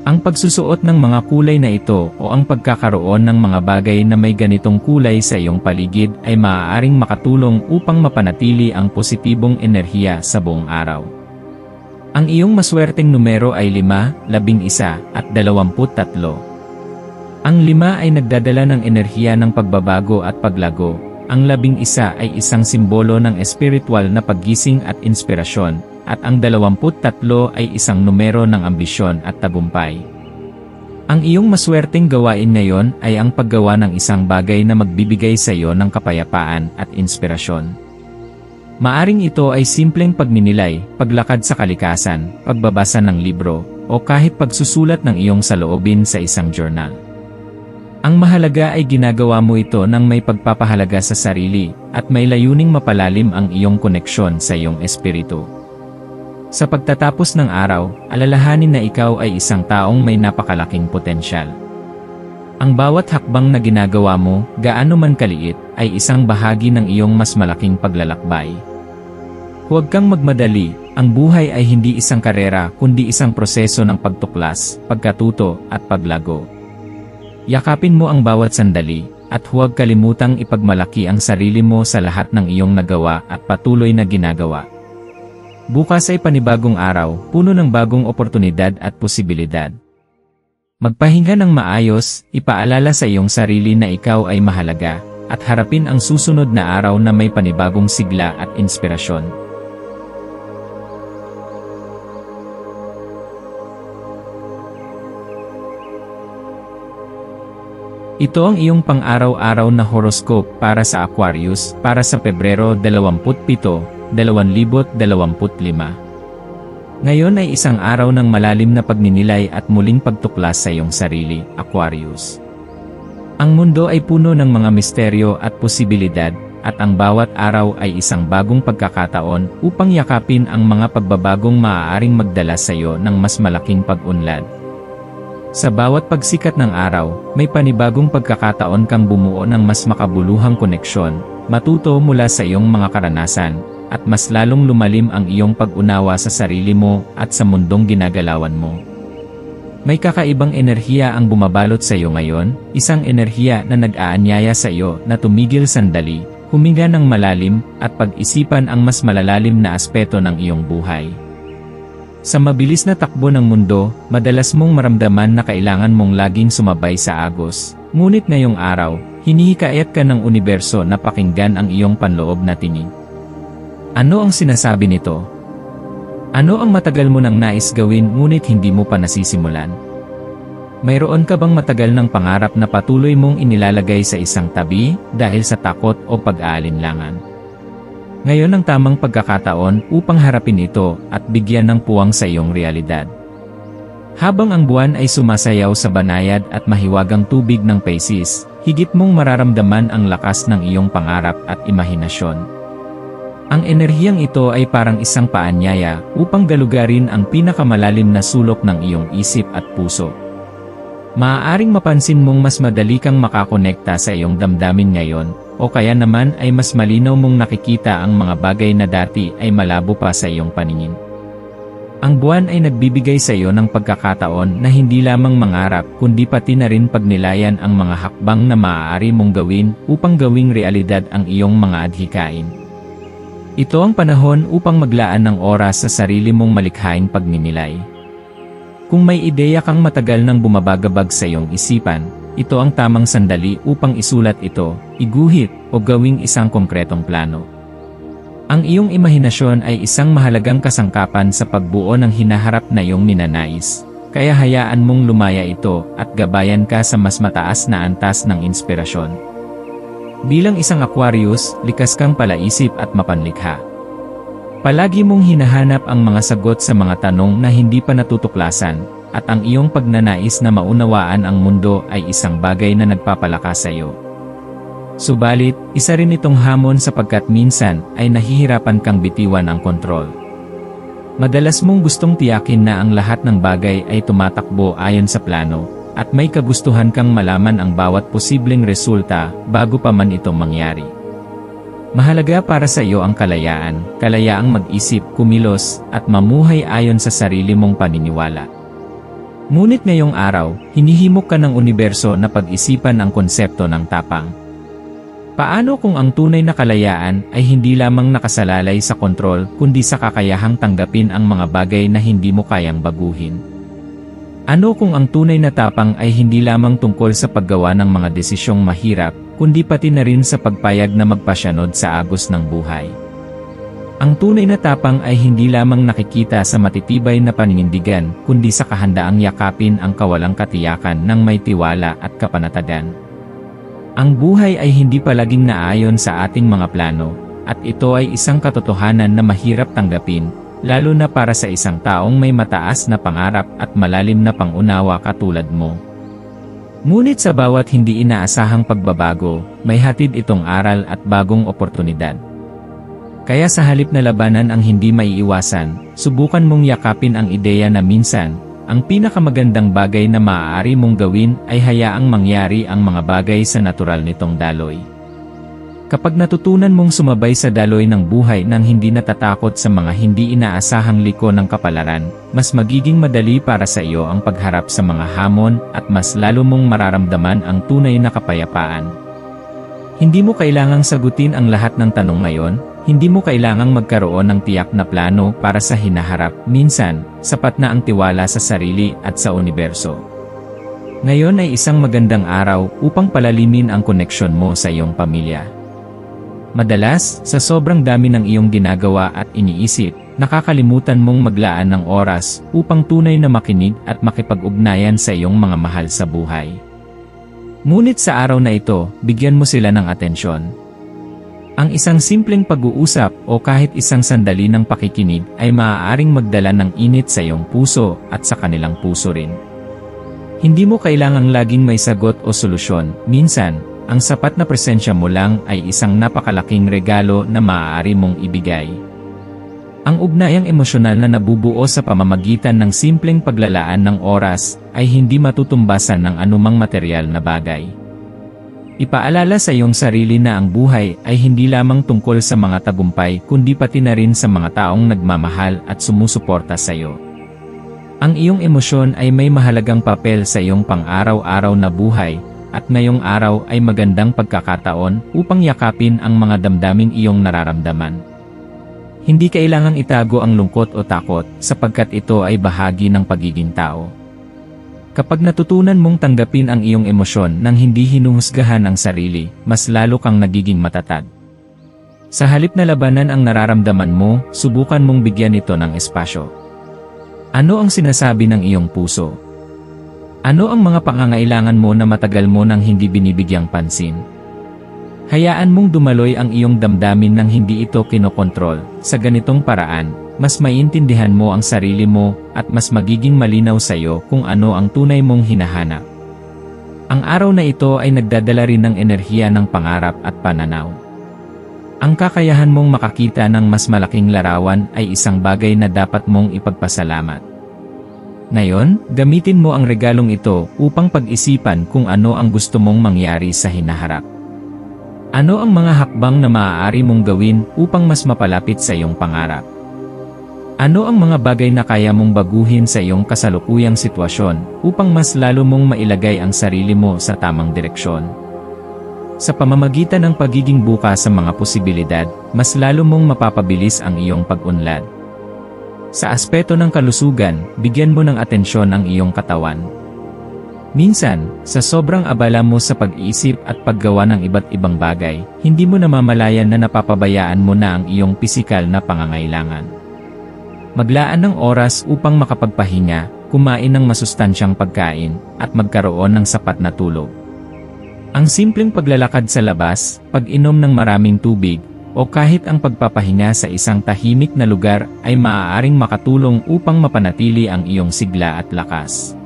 Ang pagsusuot ng mga kulay na ito o ang pagkakaroon ng mga bagay na may ganitong kulay sa iyong paligid ay maaaring makatulong upang mapanatili ang positibong enerhiya sa buong araw. Ang iyong maswerteng numero ay 5, 11, at 23. Ang 5 ay nagdadala ng enerhiya ng pagbabago at paglago. Ang 11 ay isang simbolo ng espiritual na paggising at inspirasyon, at ang 23 ay isang numero ng ambisyon at tagumpay. Ang iyong maswerteng gawain ngayon ay ang paggawa ng isang bagay na magbibigay sa iyo ng kapayapaan at inspirasyon. Maaring ito ay simpleng pagninilay, paglakad sa kalikasan, pagbabasa ng libro, o kahit pagsusulat ng iyong saloobin sa isang journal. Ang mahalaga ay ginagawa mo ito nang may pagpapahalaga sa sarili at may layuning mapalalim ang iyong koneksyon sa iyong espiritu. Sa pagtatapos ng araw, alalahanin na ikaw ay isang taong may napakalaking potensyal. Ang bawat hakbang na ginagawa mo, gaano man kaliit, ay isang bahagi ng iyong mas malaking paglalakbay. Huwag kang magmadali, ang buhay ay hindi isang karera kundi isang proseso ng pagtuklas, pagkatuto, at paglago. Yakapin mo ang bawat sandali, at huwag kalimutang ipagmalaki ang sarili mo sa lahat ng iyong nagawa at patuloy na ginagawa. Bukas ay panibagong araw, puno ng bagong oportunidad at posibilidad. Magpahinga ng maayos, ipaalala sa iyong sarili na ikaw ay mahalaga, at harapin ang susunod na araw na may panibagong sigla at inspirasyon. Ito ang iyong pang-araw-araw na horoscope para sa Aquarius para sa Pebrero 27, 2025. Ngayon ay isang araw ng malalim na pagninilay at muling pagtuklas sa iyong sarili, Aquarius. Ang mundo ay puno ng mga misteryo at posibilidad, at ang bawat araw ay isang bagong pagkakataon upang yakapin ang mga pagbabagong maaaring magdala sa iyo ng mas malaking pag-unlad. Sa bawat pagsikat ng araw, may panibagong pagkakataon kang bumuo ng mas makabuluhang koneksyon, matuto mula sa iyong mga karanasan, at mas lalong lumalim ang iyong pag-unawa sa sarili mo at sa mundong ginagalawan mo. May kakaibang enerhiya ang bumabalot sa iyo ngayon, isang enerhiya na nag-aanyaya sa iyo na tumigil sandali, huminga ng malalim, at pag-isipan ang mas malalalim na aspeto ng iyong buhay. Sa mabilis na takbo ng mundo, madalas mong maramdaman na kailangan mong laging sumabay sa agos, ngunit ngayong araw, hinihikayat ka ng universo na pakinggan ang iyong panloob na tinig. Ano ang sinasabi nito? Ano ang matagal mo nang nais gawin ngunit hindi mo pa nasisimulan? Mayroon ka bang matagal ng pangarap na patuloy mong inilalagay sa isang tabi dahil sa takot o pag-aalinlangan? Ngayon ang tamang pagkakataon upang harapin ito at bigyan ng puwang sa iyong realidad. Habang ang buwan ay sumasayaw sa banayad at mahiwagang tubig ng Pisces, higit mong mararamdaman ang lakas ng iyong pangarap at imahinasyon. Ang enerhiyang ito ay parang isang paanyaya upang galugarin ang pinakamalalim na sulok ng iyong isip at puso. Maaaring mapansin mong mas madali kang makakonekta sa iyong damdamin ngayon, o kaya naman ay mas malinaw mong nakikita ang mga bagay na dati ay malabo pa sa iyong paningin. Ang buwan ay nagbibigay sa iyo ng pagkakataon na hindi lamang mangarap kundi pati na rin pagnilayan ang mga hakbang na maaari mong gawin upang gawing realidad ang iyong mga adhikain. Ito ang panahon upang maglaan ng oras sa sarili mong malikhaing pagninilay. Kung may ideya kang matagal nang bumabagabag sa iyong isipan, ito ang tamang sandali upang isulat ito, iguhit, o gawing isang konkretong plano. Ang iyong imahinasyon ay isang mahalagang kasangkapan sa pagbuo ng hinaharap na iyong ninanais, kaya hayaan mong lumaya ito at gabayan ka sa mas mataas na antas ng inspirasyon. Bilang isang Aquarius, likas kang palaisip at mapanlikha. Palagi mong hinahanap ang mga sagot sa mga tanong na hindi pa natutuklasan, at ang iyong pagnanais na maunawaan ang mundo ay isang bagay na nagpapalakas sa iyo. Subalit, isa rin itong hamon sapagkat minsan ay nahihirapan kang bitiwan ang kontrol. Madalas mong gustong tiyakin na ang lahat ng bagay ay tumatakbo ayon sa plano, at may kagustuhan kang malaman ang bawat posibleng resulta bago pa man ito mangyari. Mahalaga para sa iyo ang kalayaang mag-isip, kumilos, at mamuhay ayon sa sarili mong paniniwala. Ngunit ngayong araw, hinihimok ka ng universo na pag-isipan ang konsepto ng tapang. Paano kung ang tunay na kalayaan ay hindi lamang nakasalalay sa kontrol kundi sa kakayahang tanggapin ang mga bagay na hindi mo kayang baguhin? Ano kung ang tunay na tapang ay hindi lamang tungkol sa paggawa ng mga desisyong mahirap, kundi pati na rin sa pagpayag na magpasyanod sa agos ng buhay? Ang tunay na tapang ay hindi lamang nakikita sa matitibay na paninindigan, kundi sa kahandaang yakapin ang kawalang katiyakan ng may tiwala at kapanatagan. Ang buhay ay hindi palaging naayon sa ating mga plano, at ito ay isang katotohanan na mahirap tanggapin, lalo na para sa isang taong may mataas na pangarap at malalim na pangunawa katulad mo. Ngunit sa bawat hindi inaasahang pagbabago, may hatid itong aral at bagong oportunidad. Kaya sa halip na labanan ang hindi maiiwasan, subukan mong yakapin ang ideya na minsan, ang pinakamagandang bagay na maaari mong gawin ay hayaang mangyari ang mga bagay sa natural nitong daloy. Kapag natutunan mong sumabay sa daloy ng buhay nang hindi natatakot sa mga hindi inaasahang liko ng kapalaran, mas magiging madali para sa iyo ang pagharap sa mga hamon at mas lalo mong mararamdaman ang tunay na kapayapaan. Hindi mo kailangang sagutin ang lahat ng tanong ngayon, hindi mo kailangang magkaroon ng tiyak na plano para sa hinaharap. Minsan, sapat na ang tiwala sa sarili at sa universo. Ngayon ay isang magandang araw upang palalimin ang koneksyon mo sa iyong pamilya. Madalas, sa sobrang dami ng iyong ginagawa at iniisip, nakakalimutan mong maglaan ng oras upang tunay na makinig at makipag-ugnayan sa iyong mga mahal sa buhay. Ngunit sa araw na ito, bigyan mo sila ng atensyon. Ang isang simpleng pag-uusap o kahit isang sandali ng pakikinig ay maaaring magdala ng init sa iyong puso at sa kanilang puso rin. Hindi mo kailangang laging may sagot o solusyon. Minsan, ang sapat na presensya mo lang ay isang napakalaking regalo na maaari mong ibigay. Ang ugnayang emosyonal na nabubuo sa pamamagitan ng simpleng paglalaan ng oras ay hindi matutumbasan ng anumang material na bagay. Ipaalala sa iyong sarili na ang buhay ay hindi lamang tungkol sa mga tagumpay kundi pati na rin sa mga taong nagmamahal at sumusuporta sa iyo. Ang iyong emosyon ay may mahalagang papel sa iyong pang-araw-araw na buhay, at ngayong araw ay magandang pagkakataon upang yakapin ang mga damdaming iyong nararamdaman. Hindi kailangang itago ang lungkot o takot sapagkat ito ay bahagi ng pagiging tao. Kapag natutunan mong tanggapin ang iyong emosyon nang hindi hinuhusgahan ang sarili, mas lalo kang nagiging matatag. Sa halip na labanan ang nararamdaman mo, subukan mong bigyan ito ng espasyo. Ano ang sinasabi ng iyong puso? Ano ang mga pangangailangan mo na matagal mo nang hindi binibigyang pansin? Hayaan mong dumaloy ang iyong damdamin nang hindi ito kinokontrol. Sa ganitong paraan, mas maiintindihan mo ang sarili mo at mas magiging malinaw sa iyo kung ano ang tunay mong hinahanap. Ang araw na ito ay nagdadala rin ng enerhiya ng pangarap at pananaw. Ang kakayahan mong makakita ng mas malaking larawan ay isang bagay na dapat mong ipagpasalamat. Ngayon, gamitin mo ang regalong ito upang pag-isipan kung ano ang gusto mong mangyari sa hinaharap. Ano ang mga hakbang na maaari mong gawin upang mas mapalapit sa iyong pangarap? Ano ang mga bagay na kaya mong baguhin sa iyong kasalukuyang sitwasyon upang mas lalo mong mailagay ang sarili mo sa tamang direksyon? Sa pamamagitan ng pagiging bukas sa mga posibilidad, mas lalo mong mapapabilis ang iyong pag-unlad. Sa aspeto ng kalusugan, bigyan mo ng atensyon ang iyong katawan. Minsan, sa sobrang abala mo sa pag-iisip at paggawa ng iba't ibang bagay, hindi mo namamalayan na napapabayaan mo na ang iyong pisikal na pangangailangan. Maglaan ng oras upang makapagpahinga, kumain ng masustansyang pagkain, at magkaroon ng sapat na tulog. Ang simpleng paglalakad sa labas, pag-inom ng maraming tubig, o kahit ang pagpapahinga sa isang tahimik na lugar ay maaaring makatulong upang mapanatili ang iyong sigla at lakas.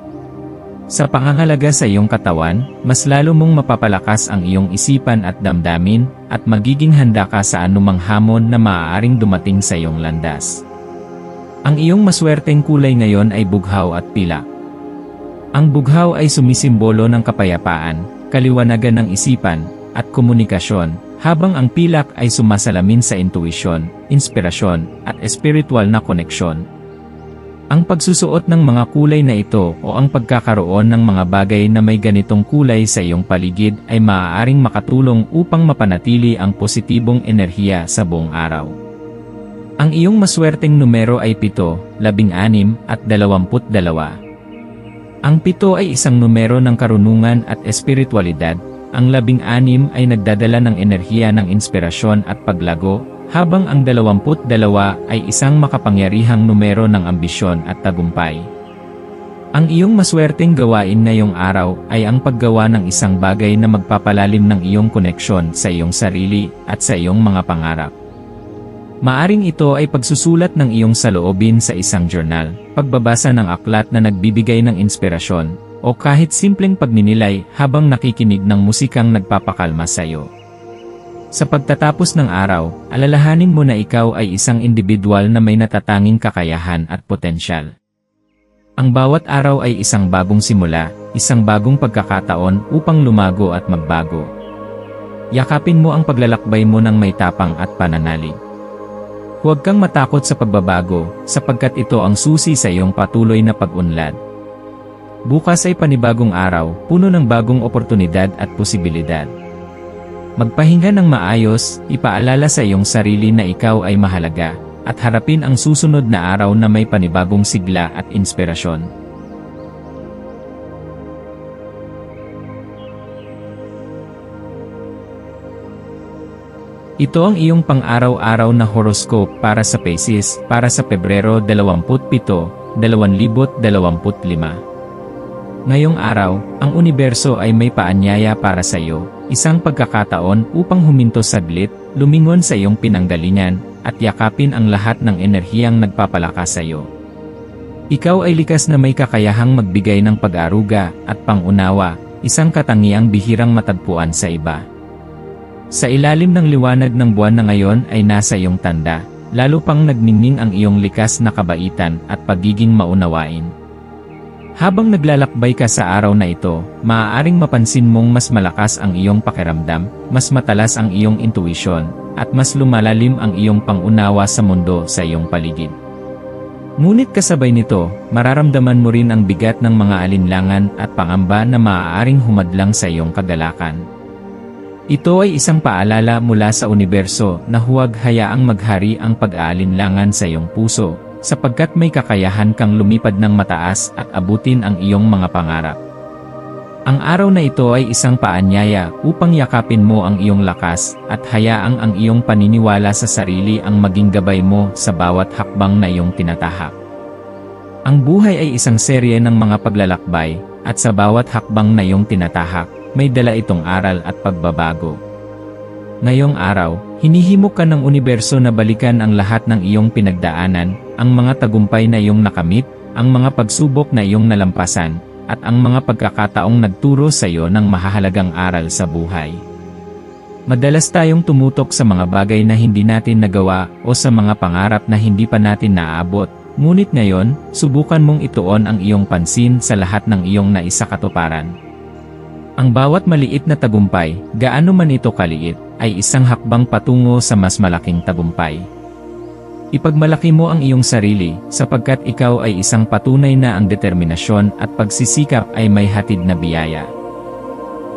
Sa pangangalaga sa iyong katawan, mas lalo mong mapapalakas ang iyong isipan at damdamin, at magiging handa ka sa anumang hamon na maaaring dumating sa iyong landas. Ang iyong maswerteng kulay ngayon ay bughaw at pilak. Ang bughaw ay sumisimbolo ng kapayapaan, kaliwanagan ng isipan, at komunikasyon, habang ang pilak ay sumasalamin sa intuisyon, inspirasyon, at espiritual na koneksyon. Ang pagsusuot ng mga kulay na ito o ang pagkakaroon ng mga bagay na may ganitong kulay sa iyong paligid ay maaaring makatulong upang mapanatili ang positibong enerhiya sa buong araw. Ang iyong maswerteng numero ay 7, 16, at 22. Ang 7 ay isang numero ng karunungan at espiritualidad. Ang 16 ay nagdadala ng enerhiya ng inspirasyon at paglago, habang ang 22 ay isang makapangyarihang numero ng ambisyon at tagumpay. Ang iyong maswerteng gawain ngayong araw ay ang paggawa ng isang bagay na magpapalalim ng iyong koneksyon sa iyong sarili at sa iyong mga pangarap. Maaring ito ay pagsusulat ng iyong saloobin sa isang journal, pagbabasa ng aklat na nagbibigay ng inspirasyon, o kahit simpleng pagninilay habang nakikinig ng musikang nagpapakalma sa iyo. Sa pagtatapos ng araw, alalahanin mo na ikaw ay isang individual na may natatanging kakayahan at potensyal. Ang bawat araw ay isang bagong simula, isang bagong pagkakataon upang lumago at magbago. Yakapin mo ang paglalakbay mo ng may tapang at pananalig. Huwag kang matakot sa pagbabago, sapagkat ito ang susi sa iyong patuloy na pag-unlad. Bukas ay panibagong araw, puno ng bagong oportunidad at posibilidad. Magpahinga ng maayos, ipaalala sa iyong sarili na ikaw ay mahalaga, at harapin ang susunod na araw na may panibagong sigla at inspirasyon. Ito ang iyong pang-araw-araw na horoscope para sa Pisces para sa Pebrero 27, 2025. Ngayong araw, ang universo ay may paanyaya para sa iyo, isang pagkakataon upang huminto saglit, lumingon sa iyong pinanggalingan, at yakapin ang lahat ng enerhiyang nagpapalakas sa iyo. Ikaw ay likas na may kakayahang magbigay ng pag-aruga at pang-unawa, isang katangiang bihirang matagpuan sa iba. Sa ilalim ng liwanag ng buwan na ngayon ay nasa iyong tanda, lalo pang nagningning ang iyong likas na kabaitan at pagiging maunawain. Habang naglalakbay ka sa araw na ito, maaaring mapansin mong mas malakas ang iyong pakiramdam, mas matalas ang iyong intuisyon, at mas lumalalim ang iyong pangunawa sa mundo sa iyong paligid. Ngunit kasabay nito, mararamdaman mo rin ang bigat ng mga alinlangan at pangamba na maaaring humadlang sa iyong kagalakan. Ito ay isang paalala mula sa universo na huwag hayaang maghari ang pag-aalinlangan sa iyong puso, sapagkat may kakayahan kang lumipad ng mataas at abutin ang iyong mga pangarap. Ang araw na ito ay isang paanyaya upang yakapin mo ang iyong lakas at hayaang ang iyong paniniwala sa sarili ang maging gabay mo sa bawat hakbang na iyong tinatahak. Ang buhay ay isang serye ng mga paglalakbay, at sa bawat hakbang na iyong tinatahak, may dala itong aral at pagbabago. Ngayong araw, hinihimok ka ng universo na balikan ang lahat ng iyong pinagdaanan, ang mga tagumpay na iyong nakamit, ang mga pagsubok na iyong nalampasan, at ang mga pagkakataong nagturo sa iyo ng mahahalagang aral sa buhay. Madalas tayong tumutok sa mga bagay na hindi natin nagawa o sa mga pangarap na hindi pa natin naaabot, ngunit ngayon, subukan mong ituon ang iyong pansin sa lahat ng iyong naisakatuparan. Ang bawat maliit na tagumpay, gaano man ito kaliit, ay isang hakbang patungo sa mas malaking tagumpay. Ipagmalaki mo ang iyong sarili, sapagkat ikaw ay isang patunay na ang determinasyon at pagsisikap ay may hatid na biyaya.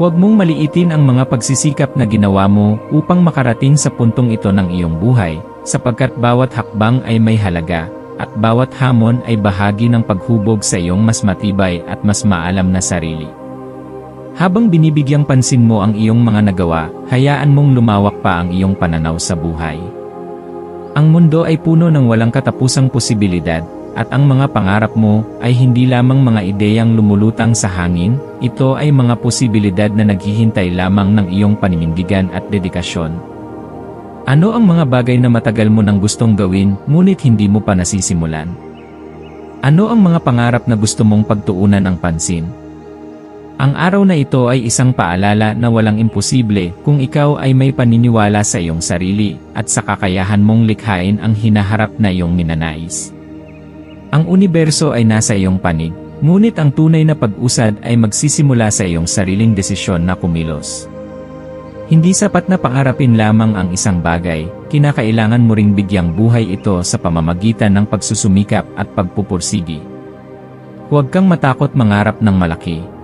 Huwag mong maliitin ang mga pagsisikap na ginawa mo upang makarating sa puntong ito ng iyong buhay, sapagkat bawat hakbang ay may halaga, at bawat hamon ay bahagi ng paghubog sa iyong mas matibay at mas maalam na sarili. Habang binibigyang pansin mo ang iyong mga nagawa, hayaan mong lumawak pa ang iyong pananaw sa buhay. Ang mundo ay puno ng walang katapusang posibilidad, at ang mga pangarap mo ay hindi lamang mga ideyang lumulutang sa hangin, ito ay mga posibilidad na naghihintay lamang ng iyong paninindigan at dedikasyon. Ano ang mga bagay na matagal mo nang gustong gawin, ngunit hindi mo pa nasisimulan? Ano ang mga pangarap na gusto mong pagtuunan ang pansin? Ang araw na ito ay isang paalala na walang imposible kung ikaw ay may paniniwala sa iyong sarili at sa kakayahan mong likhain ang hinaharap na iyong ninanais. Ang universo ay nasa iyong panig, ngunit ang tunay na pag-usad ay magsisimula sa iyong sariling desisyon na kumilos. Hindi sapat na pangarapin lamang ang isang bagay, kinakailangan mo ring bigyang buhay ito sa pamamagitan ng pagsusumikap at pagpupursigi. Huwag kang matakot mangarap ng malaki.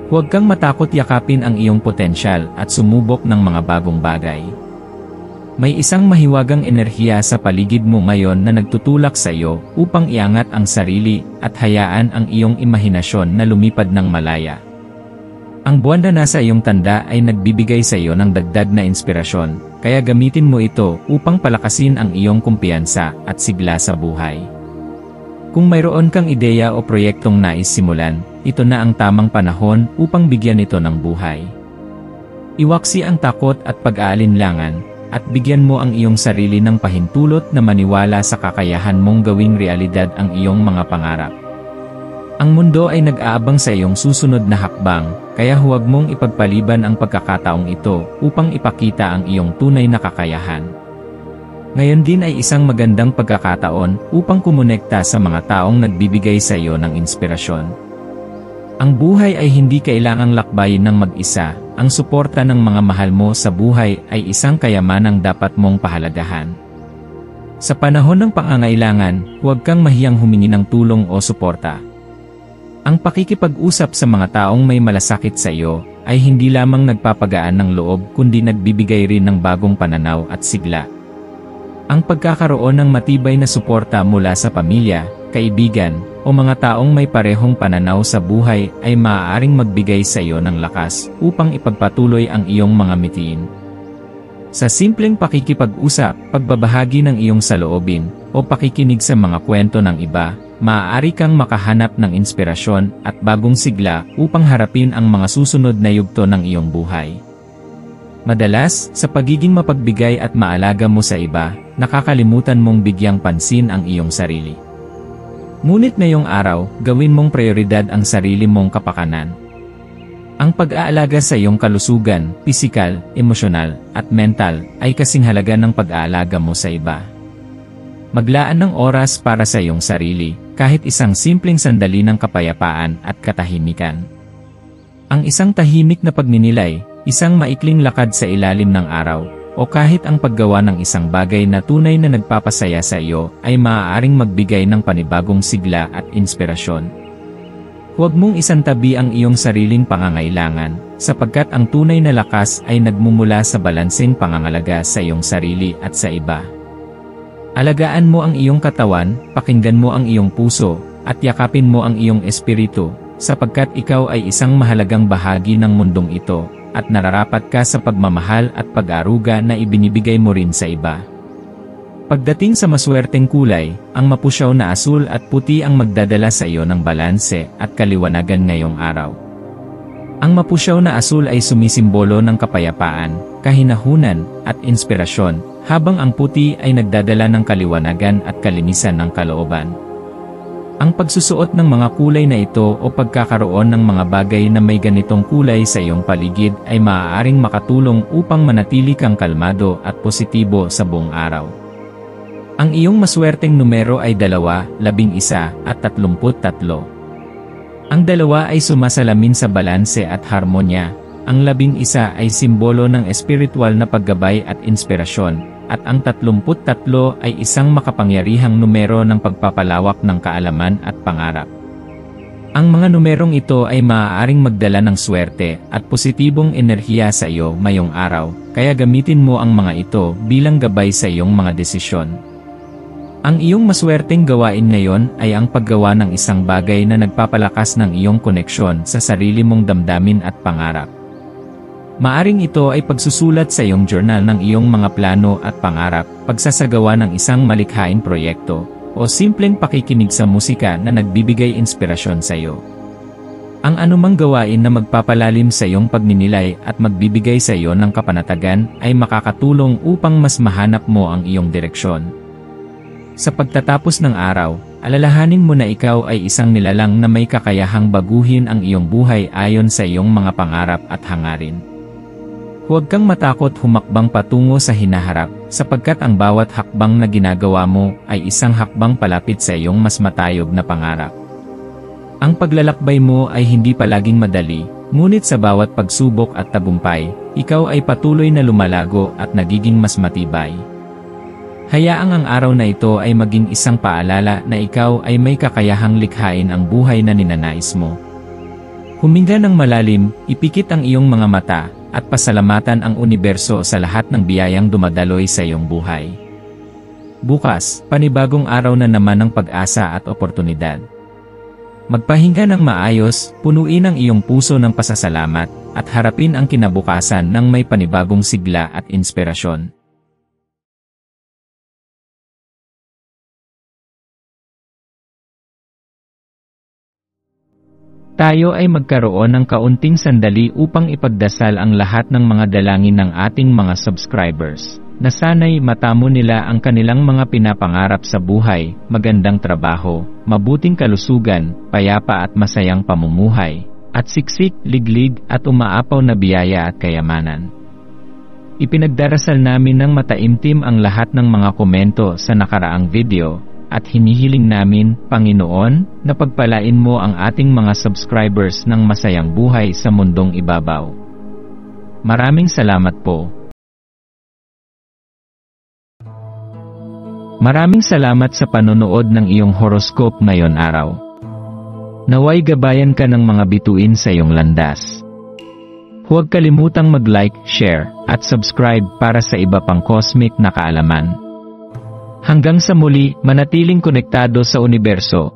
Huwag kang matakot yakapin ang iyong potensyal at sumubok ng mga bagong bagay. May isang mahiwagang enerhiya sa paligid mo ngayon na nagtutulak sa iyo upang iangat ang sarili at hayaan ang iyong imahinasyon na lumipad ng malaya. Ang buwan na nasa iyong tanda ay nagbibigay sa iyo ng dagdag na inspirasyon, kaya gamitin mo ito upang palakasin ang iyong kumpiyansa at sigla sa buhay. Kung mayroon kang ideya o proyektong nais simulan, ito na ang tamang panahon upang bigyan ito ng buhay. Iwaksi ang takot at pag-aalinlangan, at bigyan mo ang iyong sarili ng pahintulot na maniwala sa kakayahan mong gawing realidad ang iyong mga pangarap. Ang mundo ay nag-aabang sa iyong susunod na hakbang, kaya huwag mong ipagpaliban ang pagkakataong ito upang ipakita ang iyong tunay na kakayahan. Ngayon din ay isang magandang pagkakataon upang kumonekta sa mga taong nagbibigay sa iyo ng inspirasyon. Ang buhay ay hindi kailangang lakbayin ng mag-isa. Ang suporta ng mga mahal mo sa buhay ay isang kayamanang dapat mong pahalagahan. Sa panahon ng pangangailangan, huwag kang mahiyang humingi ng tulong o suporta. Ang pakikipag-usap sa mga taong may malasakit sa iyo ay hindi lamang nagpapagaan ng loob kundi nagbibigay rin ng bagong pananaw at sigla. Ang pagkakaroon ng matibay na suporta mula sa pamilya, kaibigan, o mga taong may parehong pananaw sa buhay ay maaaring magbigay sa iyo ng lakas upang ipagpatuloy ang iyong mga mitiin. Sa simpleng pakikipag-usap, pagbabahagi ng iyong saloobin, o pakikinig sa mga kwento ng iba, maaari kang makahanap ng inspirasyon at bagong sigla upang harapin ang mga susunod na yugto ng iyong buhay. Madalas, sa pagiging mapagbigay at maalaga mo sa iba, nakakalimutan mong bigyang pansin ang iyong sarili. Ngunit ngayong araw, gawin mong prioridad ang sarili mong kapakanan. Ang pag-aalaga sa iyong kalusugan, pisikal, emosyonal, at mental, ay kasing halaga ng pag-aalaga mo sa iba. Maglaan ng oras para sa iyong sarili, kahit isang simpleng sandali ng kapayapaan at katahimikan. Ang isang tahimik na pagninilay, isang maikling lakad sa ilalim ng araw, o kahit ang paggawa ng isang bagay na tunay na nagpapasaya sa iyo ay maaaring magbigay ng panibagong sigla at inspirasyon. Huwag mong isantabi ang iyong sariling pangangailangan, sapagkat ang tunay na lakas ay nagmumula sa balanseng pangangalaga sa iyong sarili at sa iba. Alagaan mo ang iyong katawan, pakinggan mo ang iyong puso, at yakapin mo ang iyong espiritu, sapagkat ikaw ay isang mahalagang bahagi ng mundong ito, at nararapat ka sa pagmamahal at pag-aruga na ibinibigay mo rin sa iba. Pagdating sa maswerteng kulay, ang mapusyaw na asul at puti ang magdadala sa iyo ng balanse at kaliwanagan ngayong araw. Ang mapusyaw na asul ay sumisimbolo ng kapayapaan, kahinahunan, at inspirasyon, habang ang puti ay nagdadala ng kaliwanagan at kalinisan ng kalooban. Ang pagsusuot ng mga kulay na ito o pagkakaroon ng mga bagay na may ganitong kulay sa iyong paligid ay maaaring makatulong upang manatili kang kalmado at positibo sa buong araw. Ang iyong maswerteng numero ay 2, 11 at 33. Ang 2 ay sumasalamin sa balanse at harmonya. Ang 11 ay simbolo ng espiritual na paggabay at inspirasyon. At ang 33 ay isang makapangyarihang numero ng pagpapalawak ng kaalaman at pangarap. Ang mga numerong ito ay maaaring magdala ng swerte at positibong enerhiya sa iyo ngayong araw, kaya gamitin mo ang mga ito bilang gabay sa iyong mga desisyon. Ang iyong maswerteng gawain ngayon ay ang paggawa ng isang bagay na nagpapalakas ng iyong koneksyon sa sarili mong damdamin at pangarap. Maaring ito ay pagsusulat sa iyong journal ng iyong mga plano at pangarap, pagsasagawa ng isang malikhaing proyekto, o simpleng pakikinig sa musika na nagbibigay inspirasyon sa iyo. Ang anumang gawain na magpapalalim sa iyong pagninilay at magbibigay sa iyo ng kapanatagan ay makakatulong upang mas mahanap mo ang iyong direksyon. Sa pagtatapos ng araw, alalahanin mo na ikaw ay isang nilalang na may kakayahang baguhin ang iyong buhay ayon sa iyong mga pangarap at hangarin. Huwag kang matakot humakbang patungo sa hinaharap, sapagkat ang bawat hakbang na ginagawa mo ay isang hakbang palapit sa iyong mas matayog na pangarap. Ang paglalakbay mo ay hindi palaging madali, ngunit sa bawat pagsubok at tagumpay, ikaw ay patuloy na lumalago at nagiging mas matibay. Hayaang ang araw na ito ay maging isang paalala na ikaw ay may kakayahang likhain ang buhay na ninanais mo. Huminga ng malalim, ipikit ang iyong mga mata, at pasalamatan ang universo sa lahat ng biyayang dumadaloy sa iyong buhay. Bukas, panibagong araw na naman ng pag-asa at oportunidad. Magpahinga ng maayos, punuin ang iyong puso ng pasasalamat, at harapin ang kinabukasan ng may panibagong sigla at inspirasyon. Tayo ay magkaroon ng kaunting sandali upang ipagdasal ang lahat ng mga dalangin ng ating mga subscribers, na sana'y matamo nila ang kanilang mga pinapangarap sa buhay, magandang trabaho, mabuting kalusugan, payapa at masayang pamumuhay, at siksik, liglig at umaapaw na biyaya at kayamanan. Ipinagdarasal namin ng mataimtim ang lahat ng mga komento sa nakaraang video, at hinihiling namin, Panginoon, na pagpalain mo ang ating mga subscribers ng masayang buhay sa mundong ibabaw. Maraming salamat po. Maraming salamat sa panonood ng iyong horoscope ngayon araw. Naway gabayan ka ng mga bituin sa iyong landas. Huwag kalimutang mag-like, share, at subscribe para sa iba pang cosmic na kaalaman. Hanggang sa muli, manatiling konektado sa universo,